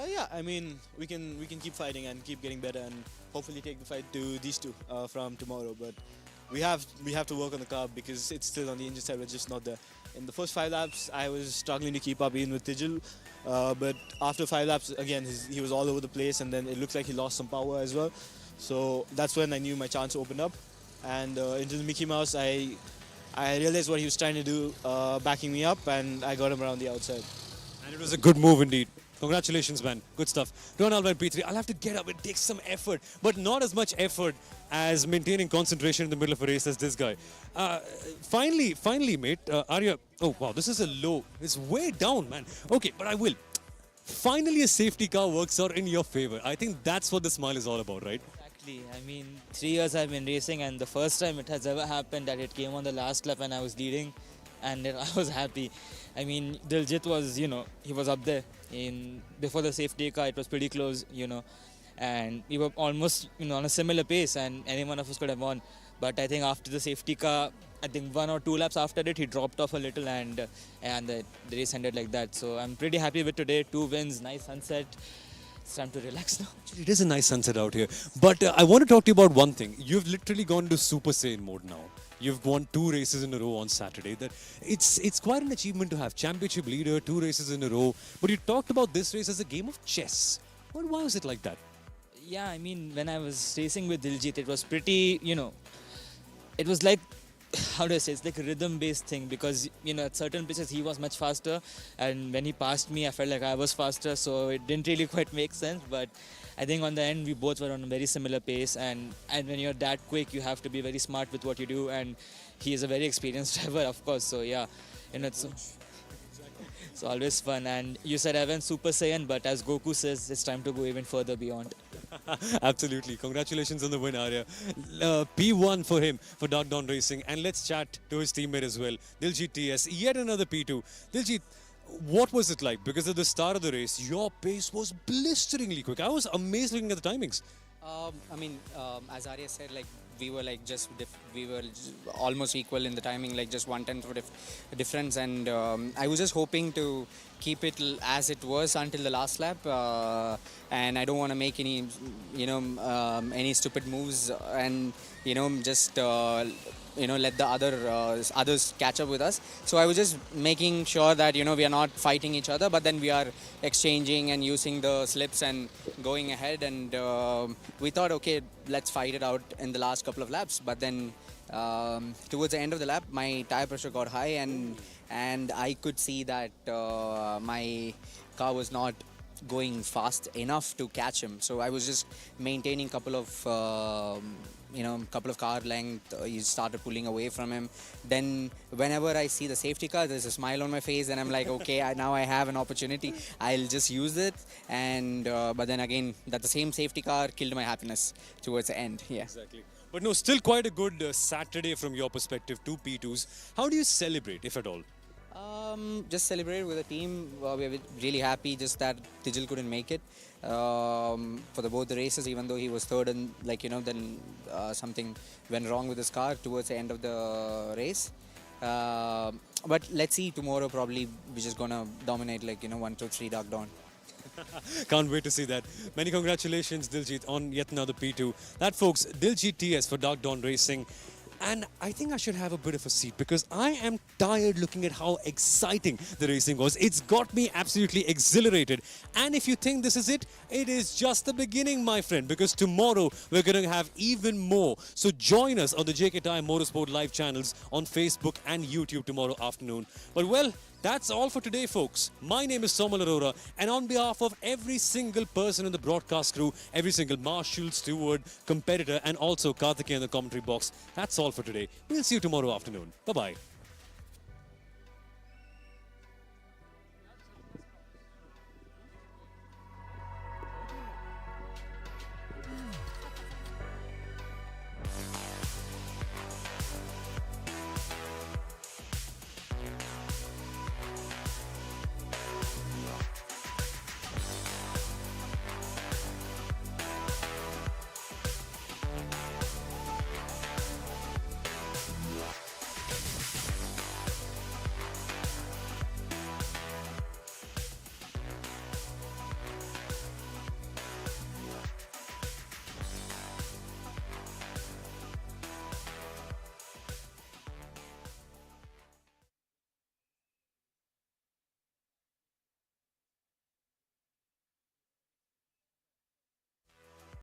Yeah, I mean, we can keep fighting and keep getting better, and hopefully take the fight to these 2 from tomorrow. But we have to work on the car because it's still on the engine side, we're just not there. In the first 5 laps, I was struggling to keep up even with Tijil. But after 5 laps, again, he was all over the place, and then it looked like he lost some power as well. So that's when I knew my chance opened up. And into the Mickey Mouse, I realized what he was trying to do, backing me up, and I got him around the outside. And it was a good move indeed. Congratulations, man. Good stuff. Ruhan Alva in P3. I'll have to get up. It takes some effort, but not as much effort as maintaining concentration in the middle of a race as this guy. Finally, mate. Arya. Oh, wow. This is a low. It's way down, man. Okay, but I will. Finally, a safety car works out in your favor. I think that's what the smile is all about, right? Exactly. I mean, 3 years I've been racing, and the first time it has ever happened that it came on the last lap and I was leading. and I was happy. I mean, Diljit was, he was up there. Before the safety car, it was pretty close, and we were almost, on a similar pace, and any one of us could have won. But I think after the safety car, I think 1 or 2 laps after it, he dropped off a little, and the race ended like that. So I'm pretty happy with today. 2 wins, nice sunset. It's time to relax now. It is a nice sunset out here. But I want to talk to you about one thing. You've literally gone to Super Saiyan mode now. You've won 2 races in a row on Saturday. It's quite an achievement to have championship leader, 2 races in a row. But you talked about this race as a game of chess. Why was it like that? Yeah, I mean, when I was racing with Diljit, it was pretty, it was like, how do I say, it's like a rhythm-based thing, because, at certain places he was much faster, and when he passed me, I felt like I was faster, so it didn't really quite make sense. But I think on the end, we both were on a very similar pace, and when you're that quick, you have to be very smart with what you do, and he is a very experienced driver, of course, so yeah, it's always fun. And you said I went Super Saiyan, but as Goku says, it's time to go even further beyond. Absolutely. Congratulations on the win, Arya. P1 for him, for Dark Dawn Racing. And let's chat to his teammate as well, Diljit TS. Yet another P2. Diljit, what was it like? Because at the start of the race, your pace was blisteringly quick. I was amazed looking at the timings. As Arya said, we were almost equal in the timing, just 1/10 of difference, and I was just hoping to keep it as it was until the last lap, and I don't want to make any any stupid moves, and just let the others catch up with us. So I was just making sure that we are not fighting each other, but then we are exchanging and using the slips and going ahead, and we thought, okay, let's fight it out in the last couple of laps. But then towards the end of the lap, my tire pressure got high, and I could see that my car was not going fast enough to catch him. So I was just maintaining couple of car length. He started pulling away from him. Then whenever I see the safety car, there's a smile on my face, and I'm like, okay, now I have an opportunity. I'll just use it. And but then again, that the same safety car killed my happiness towards the end. Yeah. Exactly. But no, still quite a good Saturday from your perspective. 2 P2s. How do you celebrate, if at all? Just celebrate with the team. We are really happy just that Tijil couldn't make it for both the races, even though he was third, and then something went wrong with his car towards the end of the race. But let's see, tomorrow probably we're just gonna dominate 1, 2, 3 Dark Dawn. Can't wait to see that. Many congratulations, Diljit, on yet another P2. That, folks, Diljit TS for Dark Dawn Racing. And I think I should have a bit of a seat, because I am tired looking at how exciting the racing was. It's got me absolutely exhilarated. And if you think this is it, it is just the beginning, my friend, because tomorrow we're going to have even more. So join us on the JK Tyre Motorsport live channels on Facebook and YouTube tomorrow afternoon. But well, that's all for today, folks. My name is Somal Arora, and on behalf of every single person in the broadcast crew, every single marshal, steward, competitor, and also Karthikeyan in the commentary box, that's all for today. We'll see you tomorrow afternoon. Bye-bye.